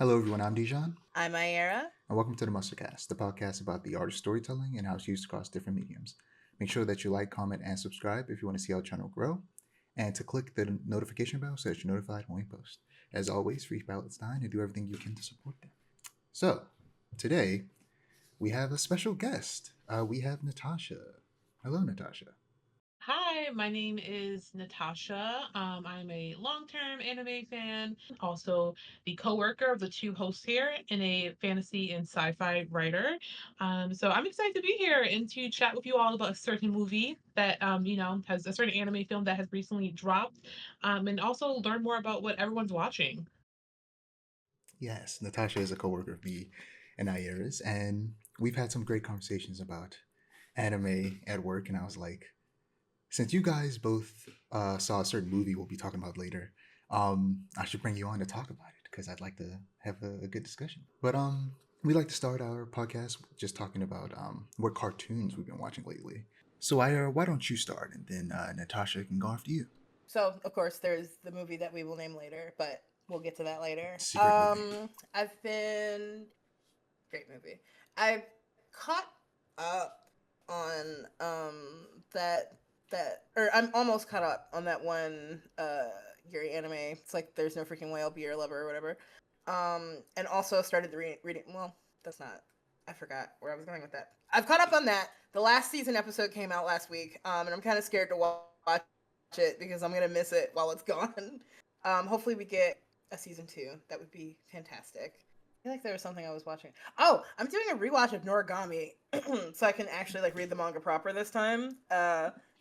Hello, everyone. I'm Dijon, I'm Ira. and welcome to the Mustardcast, the podcast about the art of storytelling and how it's used across different mediums. Make sure that you like, comment, and subscribe if you want to see our channel grow, and to click the notification bell so that you're notified when we post. As always, free Palestine and do everything you can to support them. So, today we have a special guest. We have Natasha. Hello, Natasha. Hi, my name is Natasha. I'm a long-term anime fan, also the co-worker of the two hosts here, and a fantasy and sci-fi writer. So I'm excited to be here and to chat with you all about a certain movie that has a certain anime film that has recently dropped, and also learn more about what everyone's watching. Yes, Natasha is a coworker of me and Naira's, and we've had some great conversations about anime at work, and I was like, since you guys both saw a certain movie we'll be talking about later, I should bring you on to talk about it because I'd like to have a good discussion. But we like to start our podcast just talking about what cartoons we've been watching lately. So Ira, why don't you start, and then Natasha can go after you. So, of course, there's the movie that we will name later, but we'll get to that later. Secret movie. I've been great movie. I've caught up on that or I'm almost caught up on that one Yuri anime. It's like There's No Freaking Way, I'll Be Your Lover or whatever. And also started the reading. Well, that's not. I forgot where I was going with that. I've caught up on that. The last season episode came out last week, and I'm kind of scared to watch it because I'm gonna miss it while it's gone. Hopefully we get a season 2. That would be fantastic. I feel like there was something I was watching. Oh, I'm doing a rewatch of Noragami, so I can actually like read the manga proper this time.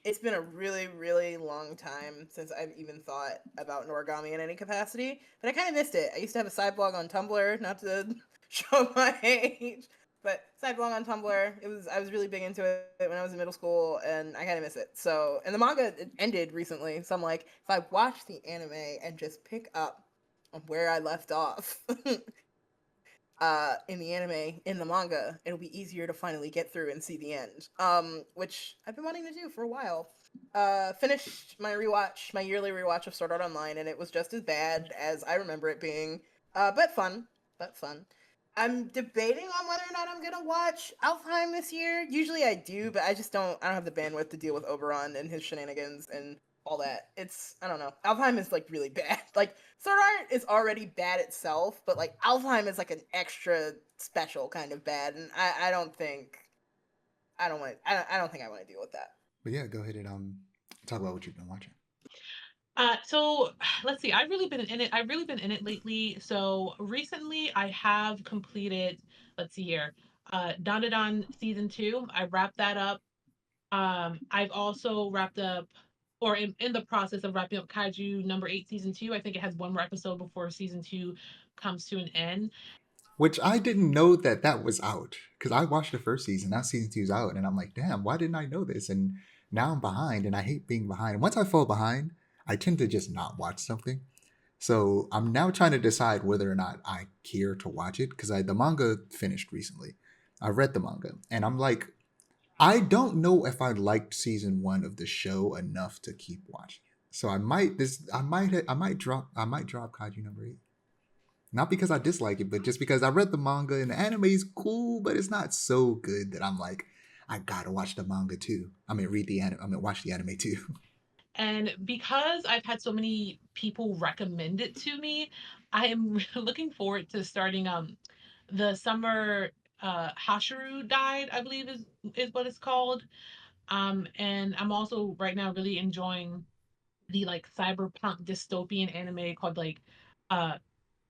It's been a really, really long time since I've even thought about Noragami in any capacity, but I kind of missed it. I used to have a side blog on Tumblr, not to show my age, but side blog on Tumblr. I was really big into it when I was in middle school, and I kind of miss it. So, and the manga it ended recently, so I'm like, if I watch the anime and just pick up on where I left off. In the anime, in the manga, it'll be easier to finally get through and see the end. Which I've been wanting to do for a while. Finished my rewatch, my yearly rewatch of Sword Art Online, and it was just as bad as I remember it being. But fun, but fun. I'm debating on whether or not I'm gonna watch Alfheim this year. Usually I do, but I just don't. I don't have the bandwidth to deal with Oberon and his shenanigans and all that. It's I don't know. Alfheim is like really bad. Like Sword Art is already bad itself, but like Alfheim is like an extra special kind of bad, and I don't think I don't think I want to deal with that. But yeah, go ahead and talk about what you've been watching. So let's see. I've really been in it. I've really been in it lately. So recently, I have completed. Let's see here. Dandadan season 2. I wrapped that up. I've also wrapped up, or in the process of wrapping up Kaiju number 8 season 2. I think it has one more episode before season 2 comes to an end. Which I didn't know that that was out because I watched the first season. Now season two's out, and I'm like, damn, why didn't I know this? And now I'm behind, and I hate being behind. And once I fall behind, I tend to just not watch something. So I'm now trying to decide whether or not I care to watch it because the manga finished recently. I read the manga, and I'm like, I don't know if I liked season one of the show enough to keep watching it. So I might drop Kaiju number 8. Not because I dislike it, but just because I read the manga and the anime is cool, but it's not so good that I'm like, I gotta watch the manga too. I mean, read the anime. I mean, watch the anime too. And because I've had so many people recommend it to me, I am looking forward to starting the summer Hashiru died, I believe is what it's called. And I'm also right now really enjoying the like cyberpunk dystopian anime called like uh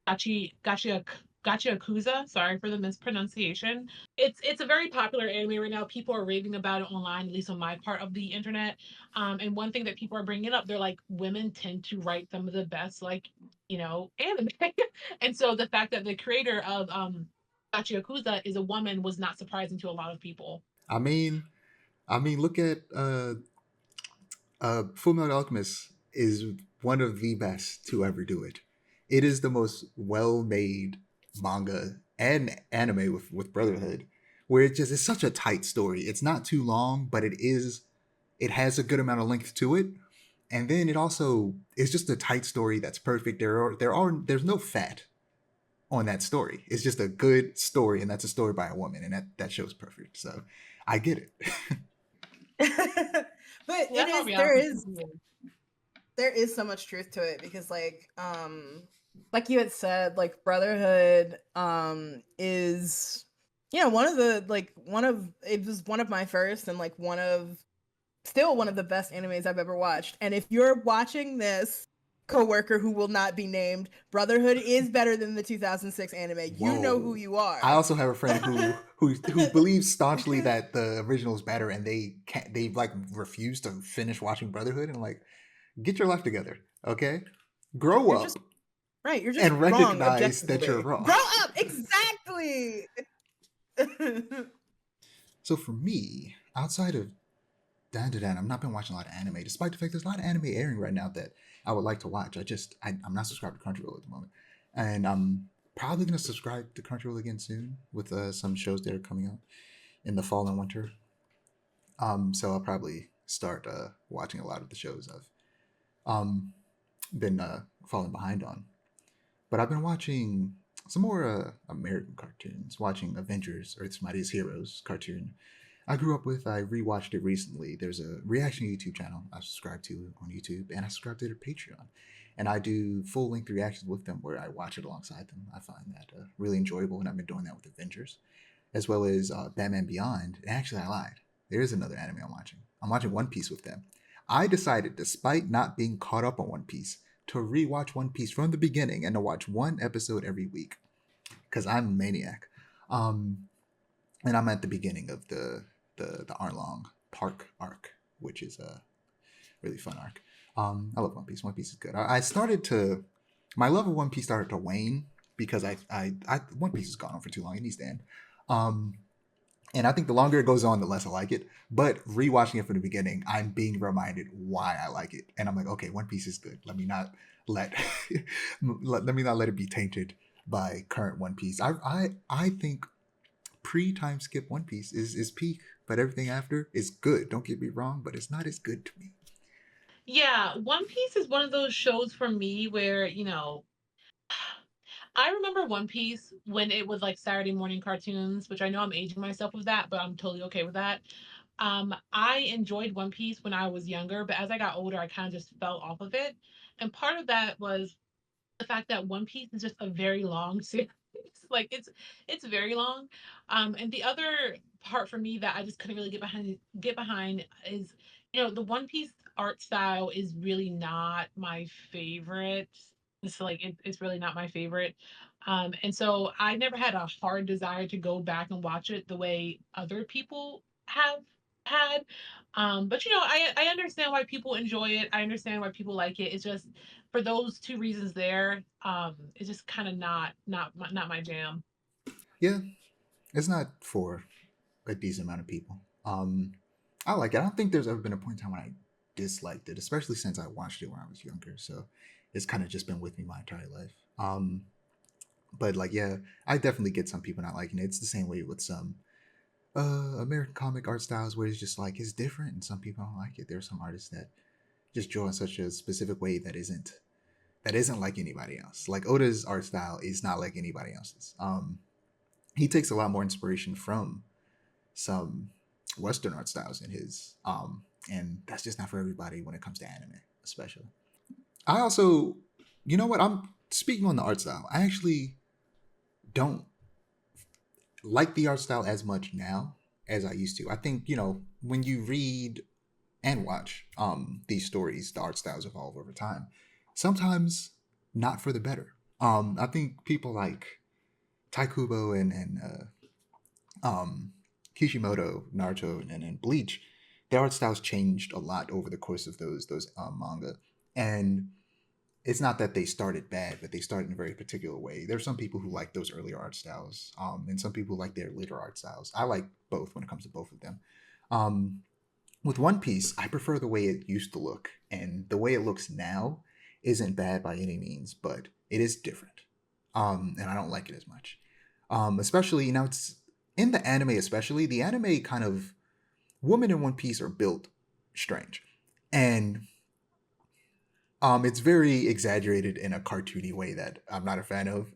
Gachi Akuza. Sorry for the mispronunciation. It's a very popular anime right now. People are raving about it online, at least on my part of the internet. And one thing that people are bringing up, they're like, women tend to write some of the best, like anime. And so the fact that the creator of Gachi Akuza is a woman was not surprising to a lot of people. I mean, look at Full Metal Alchemist is one of the best to ever do it. It is the most well-made manga and anime with Brotherhood, where it just is such a tight story. It's not too long, but it has a good amount of length to it, and then it also is just a tight story that's perfect. There's no fat. on that story. It's just a good story, and that's a story by a woman, and that show's perfect. So I get it. But Yeah, that's how there reality is TV is. so much truth to it because like you had said, like Brotherhood is one of the it was one of my first and like still one of the best animes I've ever watched. And if you're watching this, coworker who will not be named, Brotherhood is better than the 2006 anime. You know who Whoa. you I are. also have a friend who believes staunchly that the original is better, and they like refuse to finish watching Brotherhood, and like, get your life together, okay? Grow You're up just right. You're just and wrong recognize that you're objectively. wrong. Grow up, exactly. So for me, outside of Dan to Dan, I've not been watching a lot of anime, despite the fact there's a lot of anime airing right now that I would like to watch. I'm not subscribed to Crunchyroll at the moment, and I'm probably gonna subscribe to Crunchyroll again soon with some shows that are coming out in the fall and winter. So I'll probably start watching a lot of the shows I've um been falling behind on. But I've been watching some more American cartoons, watching Avengers Earth's Mightiest Heroes cartoon I grew up with. I rewatched it recently. There's a reaction YouTube channel I subscribe to on YouTube, and I subscribe to their Patreon. And I do full length reactions with them where I watch it alongside them. I find that really enjoyable, and I've been doing that with Avengers, as well as Batman Beyond. And actually, I lied. There is another anime I'm watching. I'm watching One Piece with them. I decided, despite not being caught up on One Piece, to rewatch One Piece from the beginning and to watch one episode every week because I'm a maniac. Um, and I'm at the beginning of the Arlong Park arc, which is a really fun arc. I love One Piece. One Piece is good. I started to my love of One Piece started to wane because I One Piece has gone on for too long. It needs to end. Um, and I think the longer it goes on, the less I like it. But rewatching it from the beginning, I'm being reminded why I like it, and I'm like, okay, One Piece is good. Let me not let let me not let it be tainted by current One Piece. I think pre time skip One Piece is peak, but everything after is good. Don't get me wrong, but it's not as good to me. Yeah, One Piece is one of those shows for me where, I remember One Piece when it was like Saturday morning cartoons, which I know I'm aging myself with that, but I'm totally okay with that. I enjoyed One Piece when I was younger, but as I got older, I kind of just fell off of it. And part of that was the fact that One Piece is just a very long series. Like it's very long. And the other part for me that I just couldn't really get behind is, the One Piece art style is really not my favorite. It's really not my favorite. And so I never had a hard desire to go back and watch it the way other people have had. But I understand why people enjoy it. I understand why people like it. It's just for those two reasons there, it's just kind of not my jam. Yeah, it's not for a decent amount of people. I like it. I don't think there's ever been a point in time when I disliked it, especially since I watched it when I was younger. So it's kind of just been with me my entire life. But like, yeah, I definitely get some people not liking it. It's the same way with some American comic art styles where it's just like it's different, and some people don't like it. There are some artists that just draw in such a specific way that isn't like anybody else. Like Oda's art style is not like anybody else's. He takes a lot more inspiration from some Western art styles in his, and that's just not for everybody when it comes to anime, especially. I also, you know what? I'm speaking on the art style. I actually don't like the art style as much now as I used to. I think when you read and watch these stories, the art styles evolve over time. Sometimes not for the better. I think people like Taikubo and Kishimoto, Naruto, and Bleach, their art styles changed a lot over the course of those manga. And it's not that they started bad, but they started in a very particular way. There's some people who like those earlier art styles, and some people like their later art styles. I like both when it comes to both of them. Um, with One Piece, I prefer the way it used to look, and the way it looks now isn't bad by any means, but it is different, and I don't like it as much. Especially now, it's in the anime. Especially the anime kind of women in One Piece are built strange, and it's very exaggerated in a cartoony way that I'm not a fan of.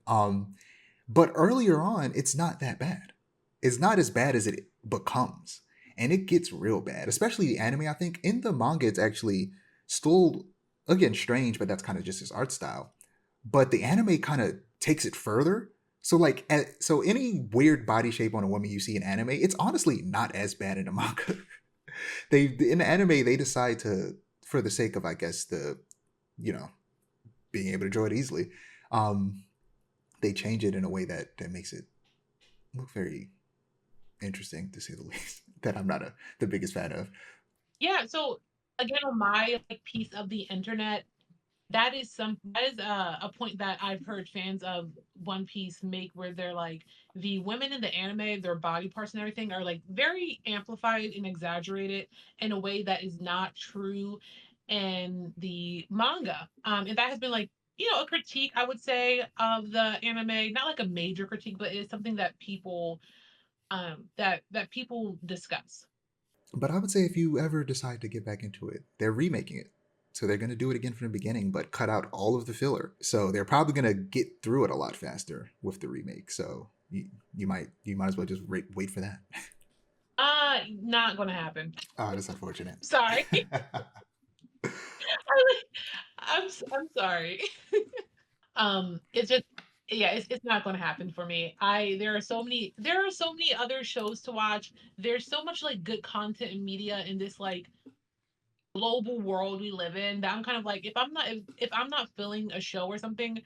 But earlier on, it's not that bad. It's not as bad as it becomes. And it gets real bad, especially the anime. I think in the manga, it's actually still, again, strange, but that's kind of just his art style. But the anime kind of takes it further. So, like, so any weird body shape on a woman you see in anime, it's honestly not as bad in the manga. They in the anime they decide to, for the sake of I guess the, you know, being able to draw it easily, um, they change it in a way that makes it look very interesting to say the least. That I'm not the biggest fan of. Yeah, so again, on my like piece of the internet, that is a point that I've heard fans of One Piece make, where they're like the women in the anime, their body parts and everything are like very amplified and exaggerated in a way that is not true in the manga. And that has been like, you know, a critique, I would say, of the anime. Not like a major critique, but it's something that people that people discuss. But I would say if you ever decide to get back into it, they're remaking it. So they're going to do it again from the beginning, but cut out all of the filler. So they're probably going to get through it a lot faster with the remake. So you might as well just wait for that. Not gonna happen. Oh, that's unfortunate. Sorry. I'm sorry. It's just yeah, it's not going to happen for me. I there are so many other shows to watch. There's so much like good content and media in this like global world we live in that I'm kind of like if I'm not feeling a show or something,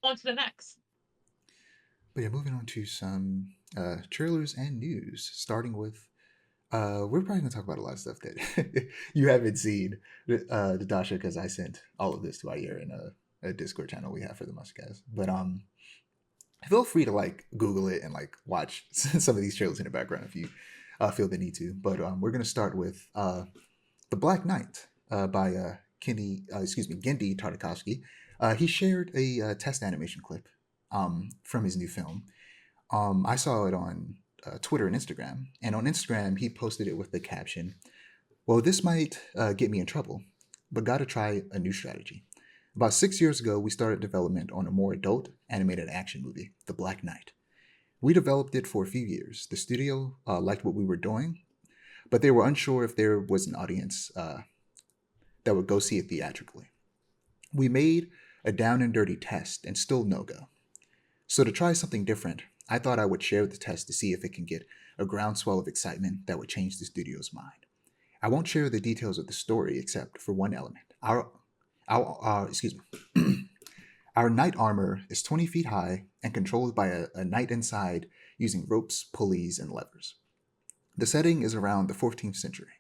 on to the next. But yeah, moving on to some trailers and news, starting with we're probably gonna talk about a lot of stuff that you haven't seen, Natasha, because I sent all of this to Ayer in a Discord channel we have for the Mustcast. But feel free to like Google it and like watch some of these trailers in the background if you feel the need to. But we're gonna start with the Black Knight by Gendy Tartakovsky. He shared a test animation clip from his new film. I saw it on Twitter and Instagram. And on Instagram, he posted it with the caption, "Well, this might get me in trouble, but gotta try a new strategy. About 6 years ago, we started development on a more adult animated action movie, The Black Knight. We developed it for a few years. The studio liked what we were doing, but they were unsure if there was an audience that would go see it theatrically. We made a down and dirty test and still no go. So to try something different, I thought I would share the test to see if it can get a groundswell of excitement that would change the studio's mind. I won't share the details of the story except for one element. Excuse me. Our knight armor is 20 feet high and controlled by a knight inside using ropes, pulleys, and levers. The setting is around the 14th century.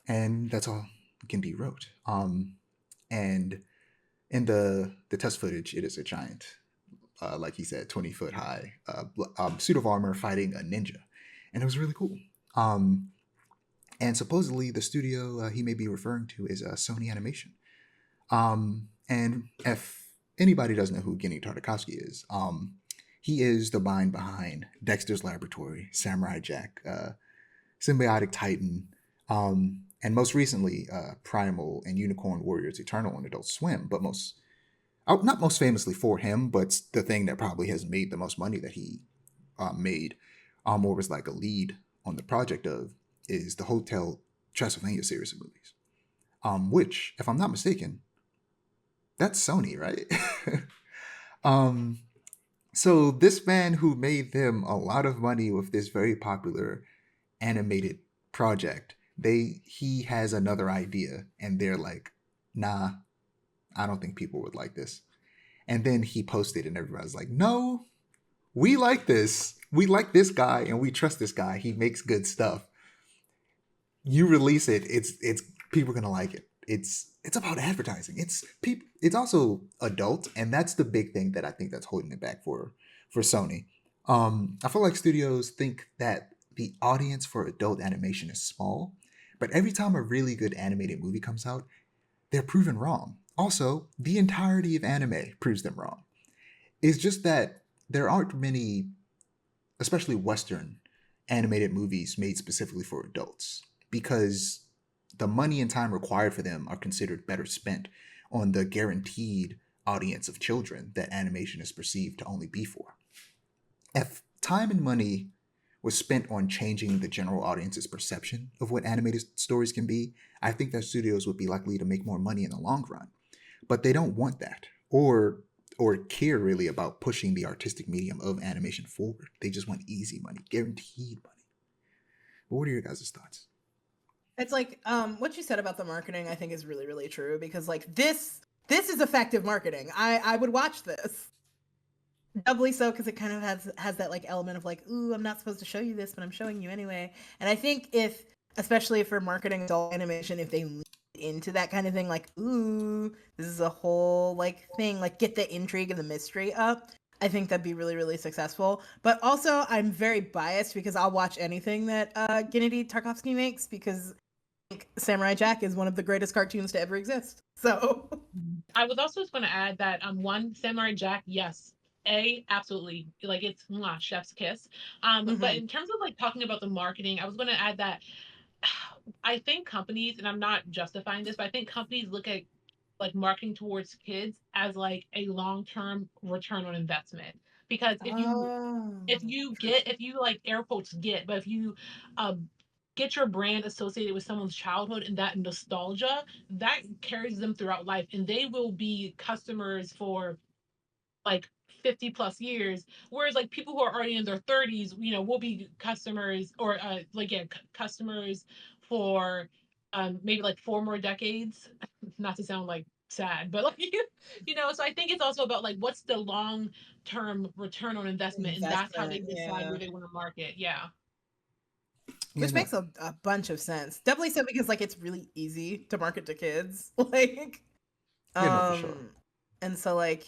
And that's all Gindi wrote. And in the test footage, it is a giant, like he said, 20-foot high suit of armor fighting a ninja. And it was really cool. And supposedly the studio he may be referring to is Sony Animation. And if anybody doesn't know who Genndy Tartakovsky is, he is the mind behind Dexter's Laboratory, Samurai Jack, Symbiotic Titan, and most recently Primal and Unicorn Warriors Eternal on Adult Swim. But not most famously for him, but the thing that probably has made the most money that he made, or was like a lead on the project of, is the Hotel Transylvania series of movies. Which, if I'm not mistaken, that's Sony, right? um, so this man who made them a lot of money with this very popular animated project, he has another idea, and they're like, nah, I don't think people would like this. And then he posted, and everybody's like, no, we like this. We like this guy, and we trust this guy. He makes good stuff. You release it, it's people are gonna like it. It's about advertising. It's also adult, and that's the big thing that I think that's holding it back for Sony. I feel like studios think that the audience for adult animation is small, but every time a really good animated movie comes out, they're proven wrong. Also, the entirety of anime proves them wrong. It's just that there aren't many, especially Western animated movies made specifically for adults, because the money and time required for them are considered better spent on the guaranteed audience of children that animation is perceived to only be for. If time and money was spent on changing the general audience's perception of what animated stories can be, I think that studios would be likely to make more money in the long run. But they don't want that, or care really about pushing the artistic medium of animation forward. They just want easy money, guaranteed money. But what are your guys' thoughts? It's like what you said about the marketing I think is really really true because like this is effective marketing. I would watch this. Doubly so because it kind of has that like element of like, ooh, I'm not supposed to show you this, but I'm showing you anyway. And I think if, especially for marketing adult animation, if they lean into that kind of thing, like, ooh, this is a whole like thing, like get the intrigue and the mystery up. I think that'd be really really successful. But also, I'm very biased because I'll watch anything that Gennady Tarkovsky makes because I think Samurai Jack is one of the greatest cartoons to ever exist. So, I was also just going to add that one Samurai Jack, yes, absolutely, like it's chef's kiss. But mhm. in terms of like talking about the marketing, I was going to add that I think companies, and I'm not justifying this, but I think companies look at like marketing towards kids as like a long term return on investment. Because Oh, true. if you like air quotes get, but if you um get your brand associated with someone's childhood and that nostalgia, that carries them throughout life and they will be customers for like 50 plus years, whereas like people who are already in their 30s, will be customers or customers for maybe like four more decades. Not to sound like sad, but like so I think it's also about like what's the long term return on investment, and that's how they Investment, decide yeah. where they want to market. Yeah. Yeah, Which no, makes a bunch of sense. Doubly so because like it's really easy to market to kids. Like yeah, no, for sure. um and so like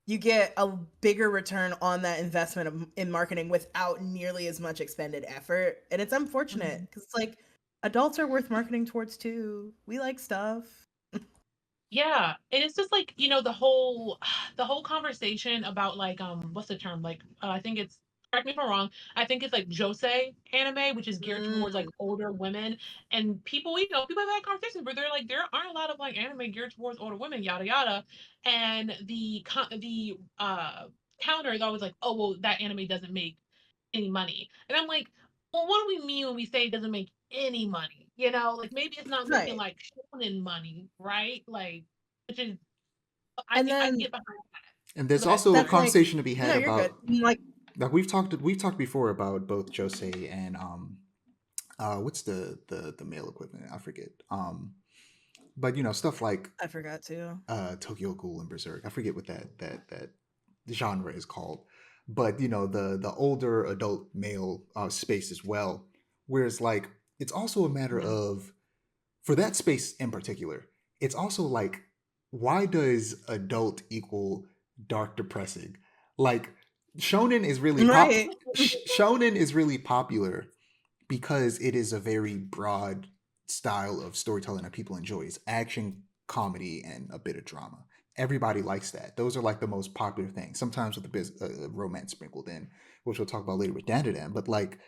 you get a bigger return on that investment in marketing without nearly as much expended effort. And it's unfortunate Mhm. because it's like adults are worth marketing towards too. We like stuff. Yeah, and it's just like, the whole conversation about like what's the term? Like I think it's, correct me if I'm wrong, I think it's like josei anime, which is geared towards like Mm, older women. And people have had conversations where they're like there aren't a lot of like anime geared towards older women, yada yada. And the counter is always like, "Oh, well, that anime doesn't make any money." And I'm like, well, what do we mean when we say it doesn't make any money? Like maybe it's not making right. like shonen money, right? Like, which is And I can then get behind And that. there's Go ahead. also a that's like, conversation to be no, had you're good. about, Like, like we've talked before about both Josei and what's the male equivalent? I forget. But stuff like I forgot to. Tokyo Ghoul and Berserk. I forget what that genre is called. But the older adult male space as well. Whereas like it's also a matter Mhm. of, for that space in particular, it's also like, why does adult equal dark depressing? Like shonen is really Right. shonen is really popular because it is a very broad style of storytelling that people enjoy. It's action, comedy, and a bit of drama. Everybody likes that. Those are like the most popular things. Sometimes with a bit romance sprinkled in, which we'll talk about later with Dandadan. But like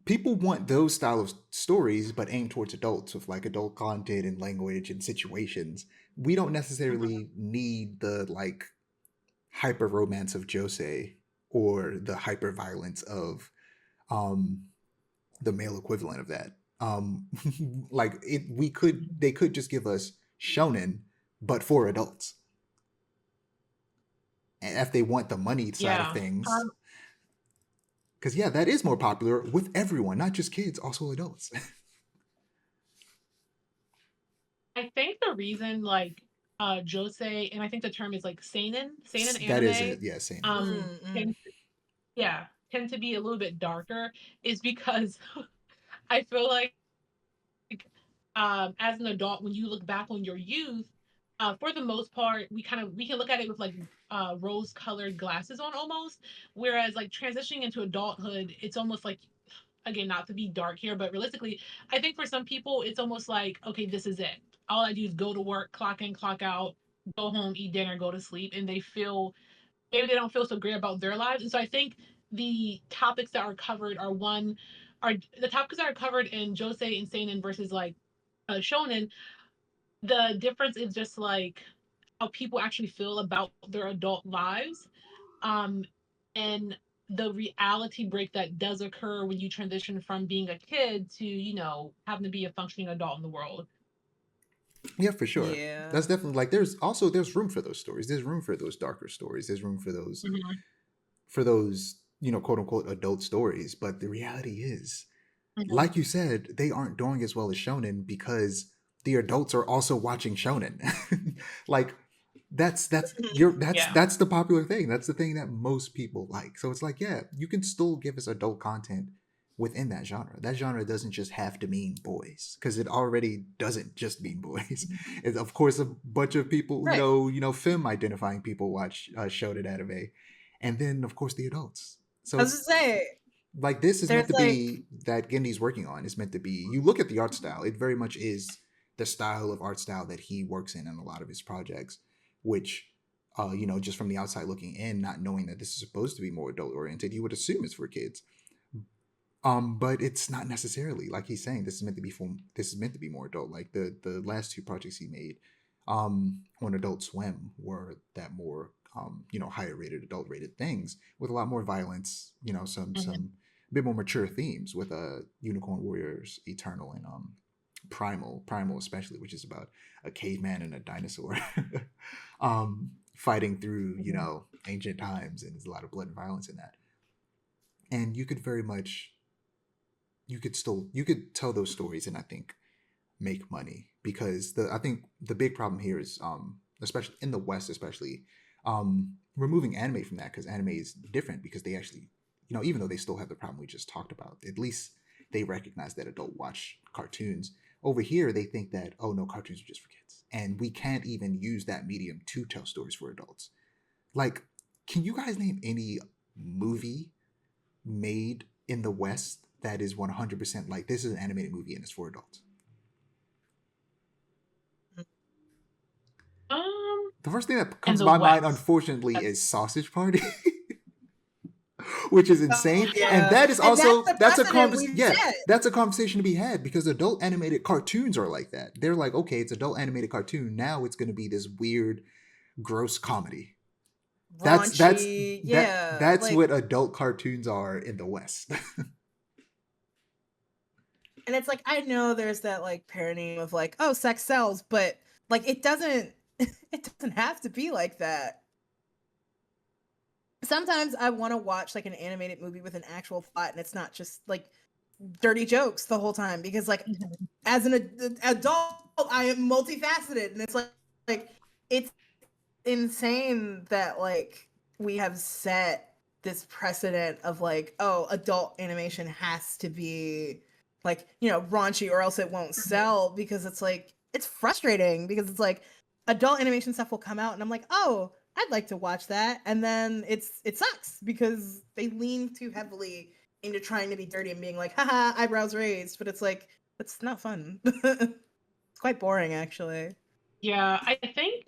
people want those style of stories, but aimed towards adults with like adult content and language and situations. We don't Mhm. necessarily need the like hyper romance of Josei or the hyper violence of um the male equivalent of that. Like they could just give us shonen, but for adults. And if they want the money side of Yeah. things, because yeah, that is more popular with everyone, not just kids, also adults. I think the reason like josei, and I think the term is like seinen That is anime, it. Yeah, same. Mm-mm. tend, yeah, tend to be a little bit darker is because I feel like as an adult, when you look back on your youth, for the most part, we can look at it with like rose colored glasses on almost. Whereas like transitioning into adulthood, it's almost like, again, not to be dark here, but realistically, I think for some people, it's almost like, okay, this is it. All I do is go to work, clock in, clock out, go home, eat dinner, go to sleep, and maybe they don't feel so great about their lives. And so I think the topics that are covered are the topics that are covered in Josei and Seinen versus like shonen. The difference is just like how people actually feel about their adult lives, um, and the reality break that does occur when you transition from being a kid to, having to be a functioning adult in the world. Yeah, for sure. Yeah. That's definitely like there's room for those stories. There's room for those darker stories. There's room Mm-hmm. for those, quote unquote adult stories. But the reality is, Mm-hmm. like you said, they aren't doing as well as shonen because the adults are also watching shonen. Like Yeah. that's the popular thing. That's the thing that most people like. So it's like, yeah, you can still give us adult content within that genre. That genre doesn't just have to mean boys because it already doesn't just mean boys. And of course, a bunch of people, Right. femme identifying people watch shonen anime, and then of course the adults. So I was it's just say like this is meant there's to like be that Gendy's working on is meant to be. You look at the art style; it very much is the style of art style that he works in a lot of his projects, which. Just from the outside looking in, not knowing that this is supposed to be more adult oriented, you would assume it's for kids. But it's not necessarily like he's saying. This is meant to be more adult. Like the last two projects he made, on Adult Swim were that more higher rated, adult rated things with a lot more violence. Some a bit more mature themes with Unicorn Warriors Eternal and Primal especially, which is about a caveman and a dinosaur, fighting through Mm-hmm. ancient times, and there's a lot of blood and violence in that. And you could very much you could tell those stories and I think make money because the I think the big problem here is especially in the West especially removing anime from that because anime is different because they actually even though they still have the problem we just talked about, at least they recognize that adult watch cartoons. Over here they think that, oh no, cartoons are just for kids and we can't even use that medium to tell stories for adults. Like, can you guys name any movie made in the West that is 100% like this is an animated movie and it's for adults? Um, The first thing that in comes to the my mind, West. unfortunately, That's is Sausage Party, which is oh insane. And yeah. that is And that's also the precedent we've yeah, set. that's a conversation to be had because adult animated cartoons are like that. They're like, okay, it's adult animated cartoon. Now it's going to be this weird, gross comedy. That's that's Raunchy. that Yeah. that's Like what adult cartoons are in the West. and it's like I know there's that like parenting of like, oh, sex sells, but like it doesn't it doesn't have to be like that. Sometimes I want to watch like an animated movie with an actual plot and it's not just like dirty jokes the whole time because like Mhm. as an adult I am multifaceted and it's like it's insane that like we have set this precedent of like, oh, adult animation has to be like, raunchy or else it won't sell because it's like it's frustrating because it's like adult animation stuff will come out and I'm like, oh, I'd like to watch that. And then it sucks because they lean too heavily into trying to be dirty and being like, haha, eyebrows raised. But it's like, it's not fun. It's quite boring actually. Yeah, I think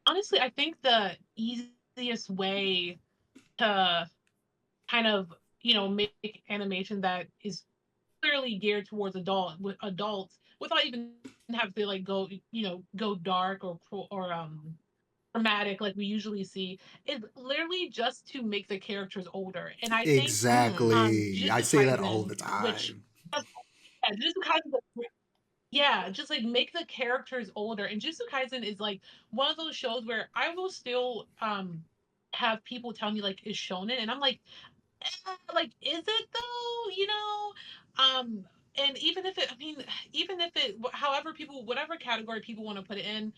honestly, I think the easiest way to kind of, make animation that is clearly geared towards adults without even having to like go dark or dramatic like we usually see is literally just to make the characters older. And I think Mm. Exactly. I Jujutsu say that all Kaisen, the which time. yeah, Jujutsu Kaisen, yeah, just like make the characters older. And Jujutsu Kaisen is like one of those shows where I will still have people tell me like is shonen, and I'm like, is it though? And even if it, I mean, even if it, however people, whatever category people want to put it in,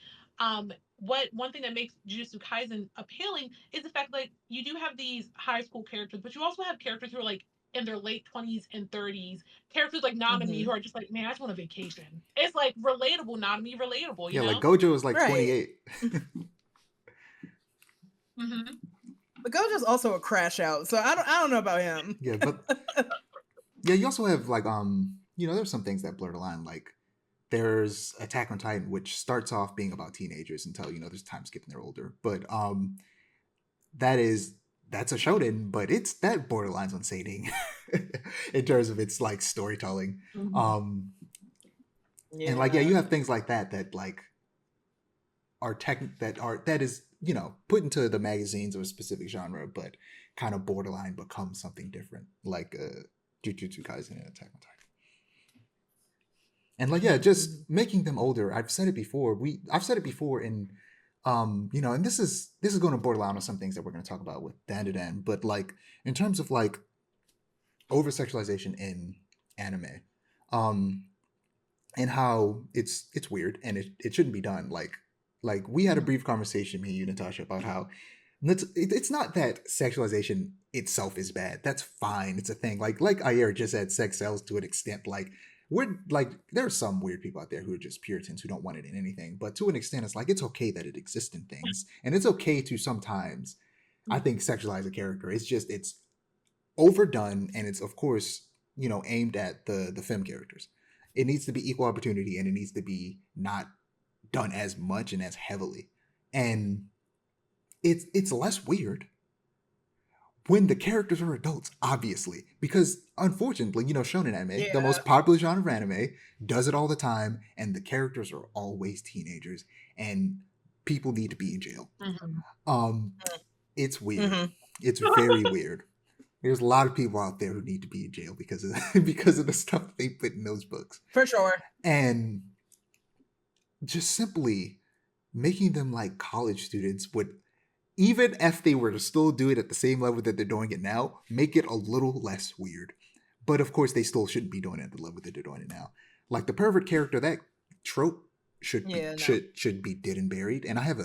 what one thing that makes Jujutsu Kaisen appealing is the fact like you do have these high school characters, but you also have characters who are like in their late 20s and 30s, characters like Nanami Hmm. who are just like, man, I just want a vacation. It's like relatable, Nanami, relatable, Yeah, like Gojo is like Right. 28. Mm-hmm. But Gojo's also a crash out, so I don't know about him. Yeah, but yeah, you also have like there's some things that blur the line. Like there's Attack on Titan, which starts off being about teenagers until there's time skip and they're older. But that is that's a shonen, but it's that borderlines on sating in terms of its like storytelling. Mm-hmm. Um and like yeah, Yeah. you have things like that like that is, put into the magazines of a specific genre, but kind of borderline become something different, like Jujutsu Kaisen and Attack on Titan. And like, yeah, just making them older. I've said it before in and this is going to borderline on some things that we're going to talk about with Dan, but like in terms of like over sexualization in anime, um and how it's weird and it shouldn't be done. Like we had a brief conversation, me and you, Natasha, about how it's not that sexualization itself is bad. That's fine. It's a thing. Like Ayer just said, sex sells to an extent. Like we're like there are some weird people out there who are just Puritans who don't want it in anything. But to an extent, it's like it's okay that it exists in things, and it's okay to sometimes, I think, sexualize a character. It's overdone, and it's of course aimed at the femme characters. It needs to be equal opportunity, and it needs to be not done as much and as heavily. And it's less weird when the characters are adults, obviously, because unfortunately, shonen anime, the most popular genre of anime, does it all the time, and the characters are always teenagers, and people need to be in jail. It's weird. It's very weird. There's a lot of people out there who need to be in jail because of because of the stuff that they put in those books. For sure. And just simply making them like college students would, even if they were to still do it at the same level that they're doing it now, make it a little less weird. But of course, they still shouldn't be doing it at the level that they're doing it now. Like the pervert character, that trope should be dead and buried. And I have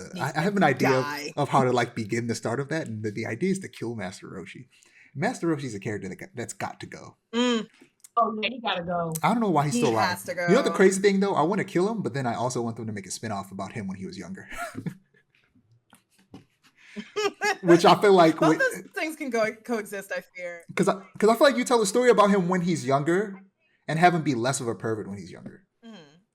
an idea of how to like begin the start of that. And the idea is to kill Master Roshi. Master Roshi's a character that's got to go. Oh, yeah, he gotta go. I don't know why he's still alive. Has to go. You know the crazy thing though? I want to kill him, but then I also want them to make a spinoff about him when he was younger. Which I feel like both those things can coexist. I fear because I feel like you tell a story about him when he's younger, and have him be less of a pervert when he's younger,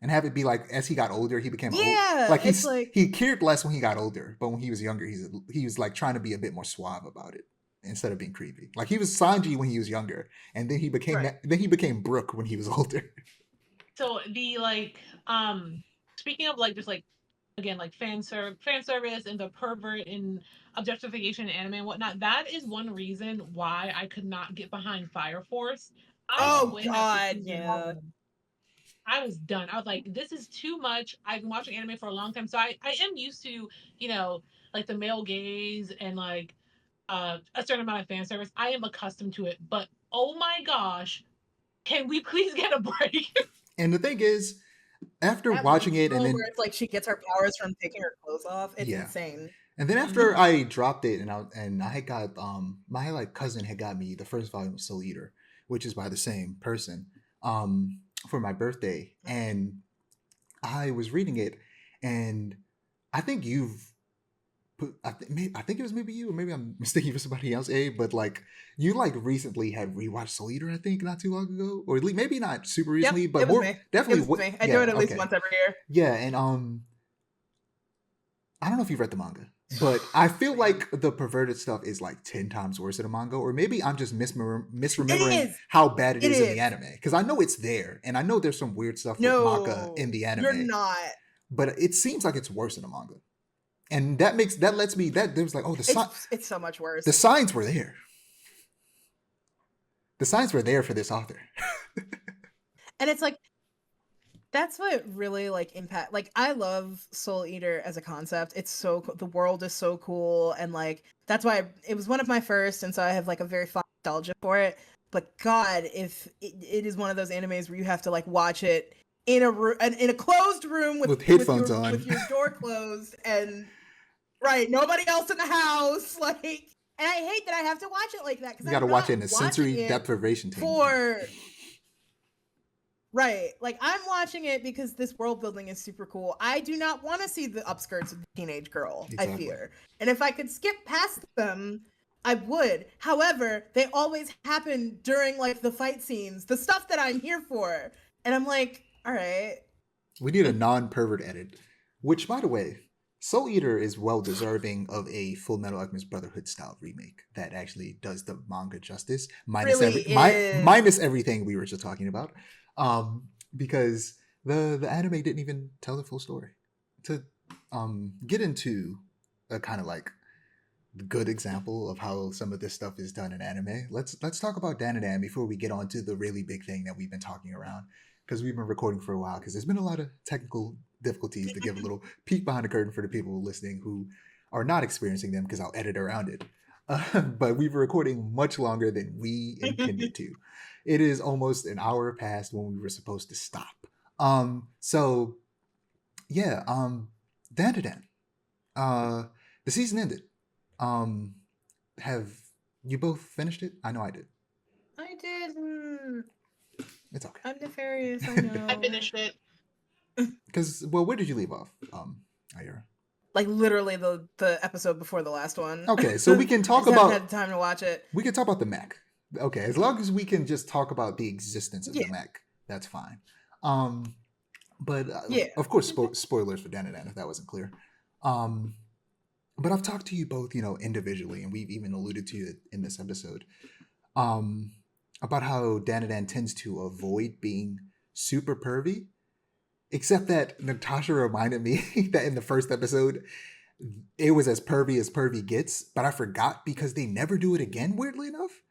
and have it be like as he got older, he became he cared less when he got older, but when he was younger, he was like trying to be a bit more suave about it instead of being creepy. Like he was Sanji when he was younger, and then he became Brooke when he was older. So the speaking of like just like again like fan service and the pervert and objectification in anime and whatnot, that is one reason why I could not get behind Fire Force. I was done. I was like, this is too much. I've been watching anime for a long time, so I am used to like the male gaze and like a certain amount of fan service. I am accustomed to it, but oh my gosh, can we please get a break? And the thing is, after watching it, and then where it's like she gets her powers from taking her clothes off, it's insane. And then after I dropped it, and I had got my like cousin had got me the first volume of Soul Eater, which is by the same person, for my birthday, and I was reading it, and I think I think it was maybe you, or maybe I'm mistaken for somebody else, but like you like recently had rewatched Soul Eater, I think, not too long ago, or at least maybe not super recently, but more definitely. It was me. I do it at least once every year. Yeah, and I don't know if you've read the manga, but I feel like the perverted stuff is like 10 times worse in the manga, or maybe I'm just misremembering how bad it is in the anime, because I know it's there, and I know there's some weird stuff with manga in the anime. You're not, but it seems like it's worse in the manga. And that lets me there was like, oh, it's so much worse. The signs were there. The signs were there for this author. And it's like, that's what really like impact. Like I love Soul Eater as a concept. It's so cool. The world is so cool, and like that's why it was one of my first, and so I have like a very fond nostalgia for it. But God, if it is one of those animes where you have to like watch it in a closed room with headphones on, with your door closed, and nobody else in the house, like, and I hate that I have to watch it like that, because you got to watch it in a sensory deprivation like I'm watching it because this world building is super cool. I do not want to see the upskirts of the teenage girl. Exactly. I fear, and if I could skip past them, I would. However, they always happen during like the fight scenes, the stuff that I'm here for, and I'm like, all right, we need a non-pervert edit. Which, by the way, Soul Eater is well deserving of a Full Metal Alchemist Brotherhood style remake that actually does the manga justice, minus everything we were just talking about, because the anime didn't even tell the full story. get into a kind of like good example of how some of this stuff is done in anime, let's talk about Dan and Dan before we get on to the really big thing that we've been talking around, because we've been recording for a while because there's been a lot of technical difficulties, to give a little peek behind the curtain for the people listening who are not experiencing them, because I'll edit around it. But we've been recording much longer than we intended to. It is almost an hour past when we were supposed to stop. So yeah, Dan to Dan. Uh, the season ended. Um, have you both finished it? I know I did. I did. It's okay. I'm nefarious. I I know. finished it. Because well, where did you leave off, Ayura? Like literally the episode before the last one. Okay, so we can I talk just haven't about had time to watch it. we can talk about the mech. Okay, as long as we can just talk about the existence of Yeah, the mech, that's fine. Um, but yeah. of course, spoilers for Dan and Dan if that wasn't clear. Um, but I've talked to you both, individually, and we've even alluded to it in this episode, um, about how Danadan tends to avoid being super pervy. Except that Natasha reminded me that in the first episode, it was as pervy gets, but I forgot because they never do it again, weirdly enough.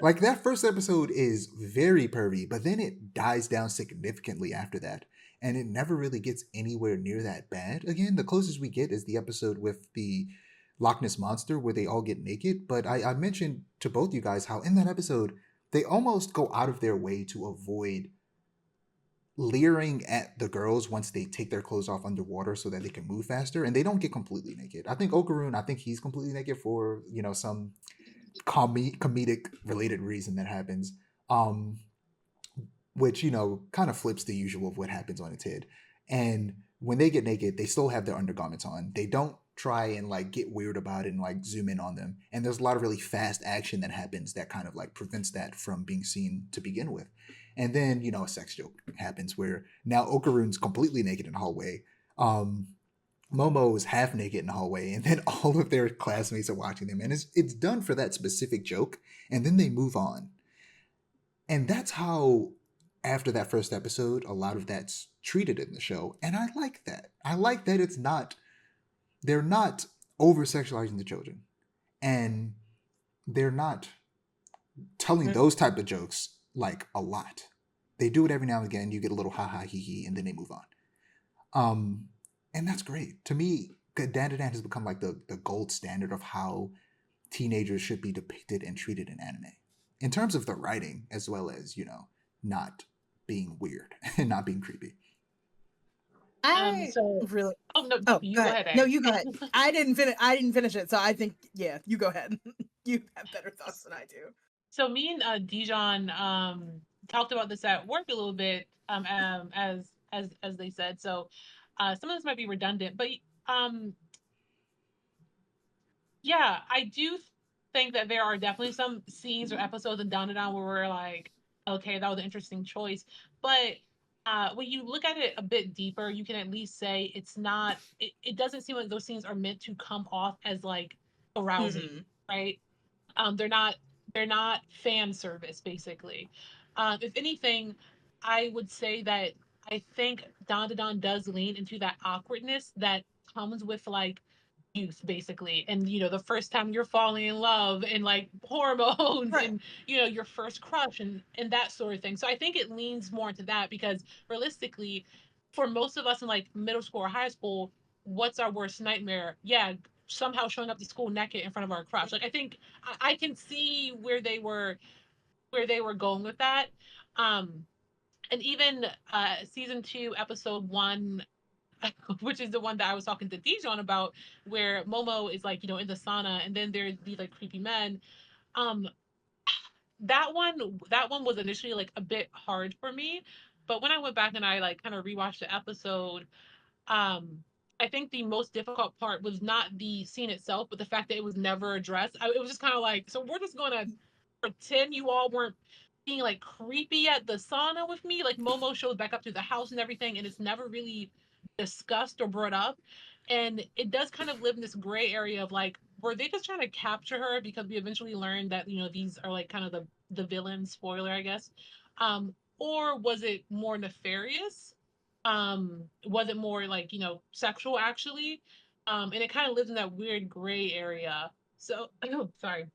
Like that first episode is very pervy, but then it dies down significantly after that. And it never really gets anywhere near that bad. Again, the closest we get is the episode with the Loch Ness Monster where they all get naked. But I mentioned to both you guys how in that episode, they almost go out of their way to avoid leering at the girls once they take their clothes off underwater so that they can move faster. And they don't get completely naked. I think Okaroon, I think he's completely naked for, some comedic related reason that happens, um which kind of flips the usual of what happens on its head. And when they get naked, they still have their undergarments on. They don't try and like get weird about it and like zoom in on them, and there's a lot of really fast action that happens that kind of like prevents that from being seen to begin with. And then a sex joke happens where now Okaroon's completely naked in the hallway. um Momo is half naked in the hallway, and then all of their classmates are watching them, and it's done for that specific joke, and then they move on. And that's how, after that first episode, a lot of that's treated in the show, and I like that. I like that they're not over sexualizing the children, and they're not telling Mm. those type of jokes like a lot. They do it every now and again. You get a little ha ha he he, and then they move on. Um, and that's great to me. Dan to Dan has become like the gold standard of how teenagers should be depicted and treated in anime, in terms of the writing as well as not being weird and not being creepy. I So really. oh no, Oh, you go go ahead. ahead, No, A. you go ahead. I didn't finish. I didn't finish it, so I think you go ahead. You have better thoughts than I do. So me and Dijon talked about this at work a little bit, as they said. So some of this might be redundant, but um, yeah, I do think that there are definitely some scenes or episodes in Down to Down where we're like, okay, that was an interesting choice. But when you look at it a bit deeper, you can at least say it's not. It doesn't seem like those scenes are meant to come off as like arousing, Mm-mm. right? They're not fan service basically. If anything, I would say that I think Don to Don does lean into that awkwardness that comes with like youth basically, and the first time you're falling in love and like hormones Right. and your first crush and that sort of thing. So I think it leans more into that because realistically for most of us in like middle school or high school, what's our worst nightmare? Yeah, somehow showing up to school naked in front of our crush. Like I think I can see where they were going with that. um and even season 2 episode 1, which is the one that I was talking to Dijon about, where Momo is like, in the sauna, and then there's these like creepy men. Um, that one was initially like a bit hard for me, but when I went back and I like kind of rewatched the episode, um, I think the most difficult part was not the scene itself, but the fact that it was never addressed. It was just kind of like, so we're just gonna pretend you all weren't being like creepy at the sauna with me. Like Momo shows back up to the house and everything, and it's never really discussed or brought up. And it does kind of live in this gray area of like, were they just trying to capture her because we eventually learned that these are like kind of the villain spoiler, I guess, or was it more nefarious? Was it more like, sexual actually? And it kind of lives in that weird gray area. So, sorry.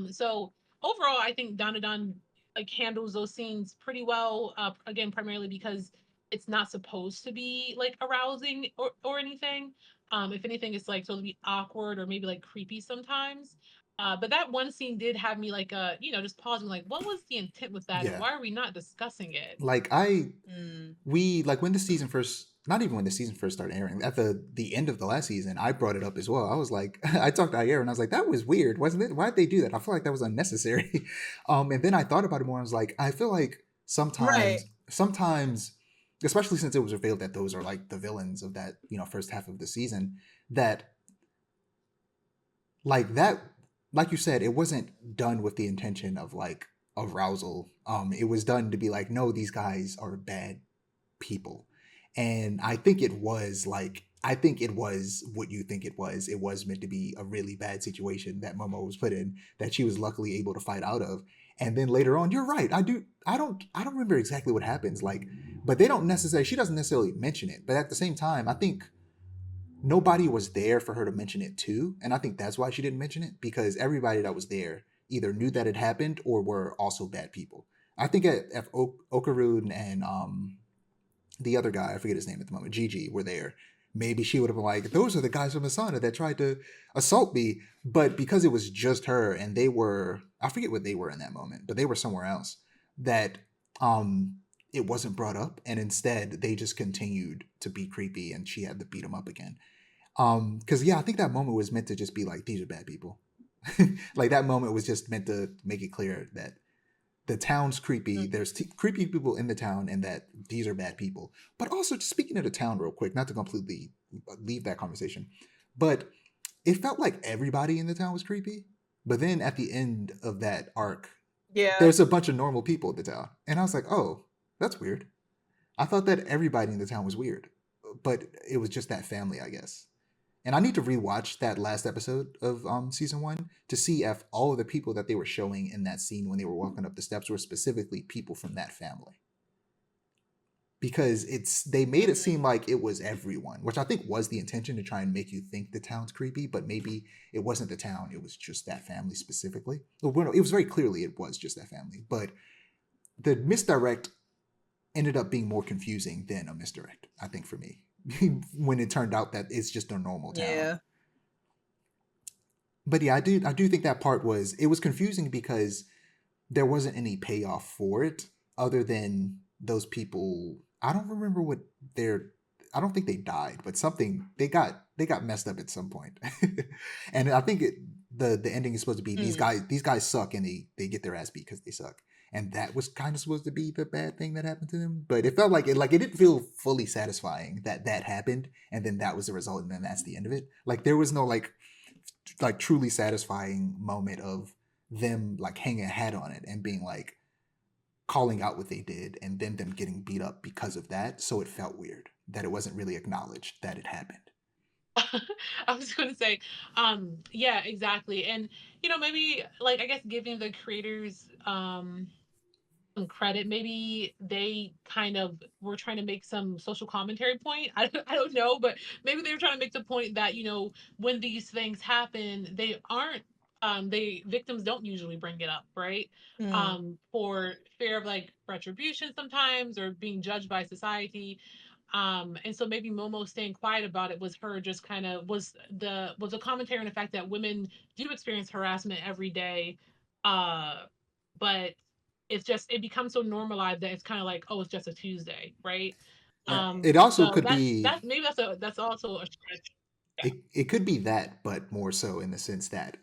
So overall, I think Donadan like handles those scenes pretty well. Again, primarily because it's not supposed to be like arousing or anything. If anything, it's like supposed to be awkward or maybe like creepy sometimes. But that one scene did have me like just pausing, like, what was the intent with that, and Yeah. why are we not discussing it? Like Mm. we like when the season first, not even when the season first started airing, at the end of the last season, I brought it up as well. I was like, I talked to Ayer and I was like, that was weird, wasn't it? Why'd they do that? I feel like that was unnecessary. And then I thought about it more. I was like, I feel like Right. sometimes, especially since it was revealed that those are like the villains of that first half of the season, that that, like you said, it wasn't done with the intention of like arousal. It was done to be like, no, these guys are bad people. And I think it was what you think it was. It was meant to be a really bad situation that Momo was put in, that she was luckily able to fight out of. And then later on, you're right. I don't remember exactly what happens. Like, but they don't necessarily, she doesn't necessarily mention it. But at the same time, I think nobody was there for her to mention it too. And I think that's why she didn't mention it, because everybody that was there either knew that it happened or were also bad people. I think if Okarun and the other guy, I forget his name at the moment, Gigi, were there, maybe she would have been like, those are the guys from Asana that tried to assault me. But because it was just her and they were, I forget what they were in that moment, but they were somewhere else, that um it wasn't brought up. And instead they just continued to be creepy and she had to beat them up again. Because yeah, I think that moment was meant to just be like, these are bad people. Like that moment was just meant to make it clear that the town's creepy. Mm. There's creepy people in the town, and that these are bad people. But also, just speaking of the town, real quick, not to completely leave that conversation, but it felt like everybody in the town was creepy. But then at the end of that arc, Yeah. there's a bunch of normal people in the town, and I was like, oh, that's weird. I thought that everybody in the town was weird, but it was just that family, I guess. And I need to rewatch that last episode of season one to see if all of the people that they were showing in that scene when they were walking up the steps were specifically people from that family. Because they made it seem Mm. like it was everyone, which I think was the intention, to try and make you think the town's creepy, but maybe it wasn't the town, it was just that family specifically. Well, it was very clearly it was just that family, but the misdirect ended up being more confusing than a misdirect, I think, for me. When it turned out that it's just a normal town. Yeah. But yeah, I do think that part was confusing because there wasn't any payoff for it other than those people. I don't remember what their, I don't think they died, but something, they got messed up at some point. And I think the ending is supposed to be, Mm. these guys suck and they get their ass beat because they suck. And that was kind of supposed to be the bad thing that happened to them, but it felt like it didn't feel fully satisfying that that happened and then that was the result and then that's the end of it. Like there was no like truly satisfying moment of them like hanging a hat on it and being like calling out what they did and then them getting beat up because of that. So it felt weird that it wasn't really acknowledged that it happened. I was going to say, yeah, exactly. And, maybe like, I guess giving the creators, some credit. Maybe they kind of were trying to make some social commentary point. I don't know, but maybe they were trying to make the point that, when these things happen, they aren't, they victims don't usually bring it up, right? Mm. For fear of like retribution sometimes or being judged by society. And so maybe Momo staying quiet about it was her just kind of was a commentary on the fact that women do experience harassment every day, uh, but it becomes so normalized that it's kind of like, oh, it's just a Tuesday, right? Yeah, it also So could be, that maybe that's also a stretch. Yeah. it could be that, but more so in the sense that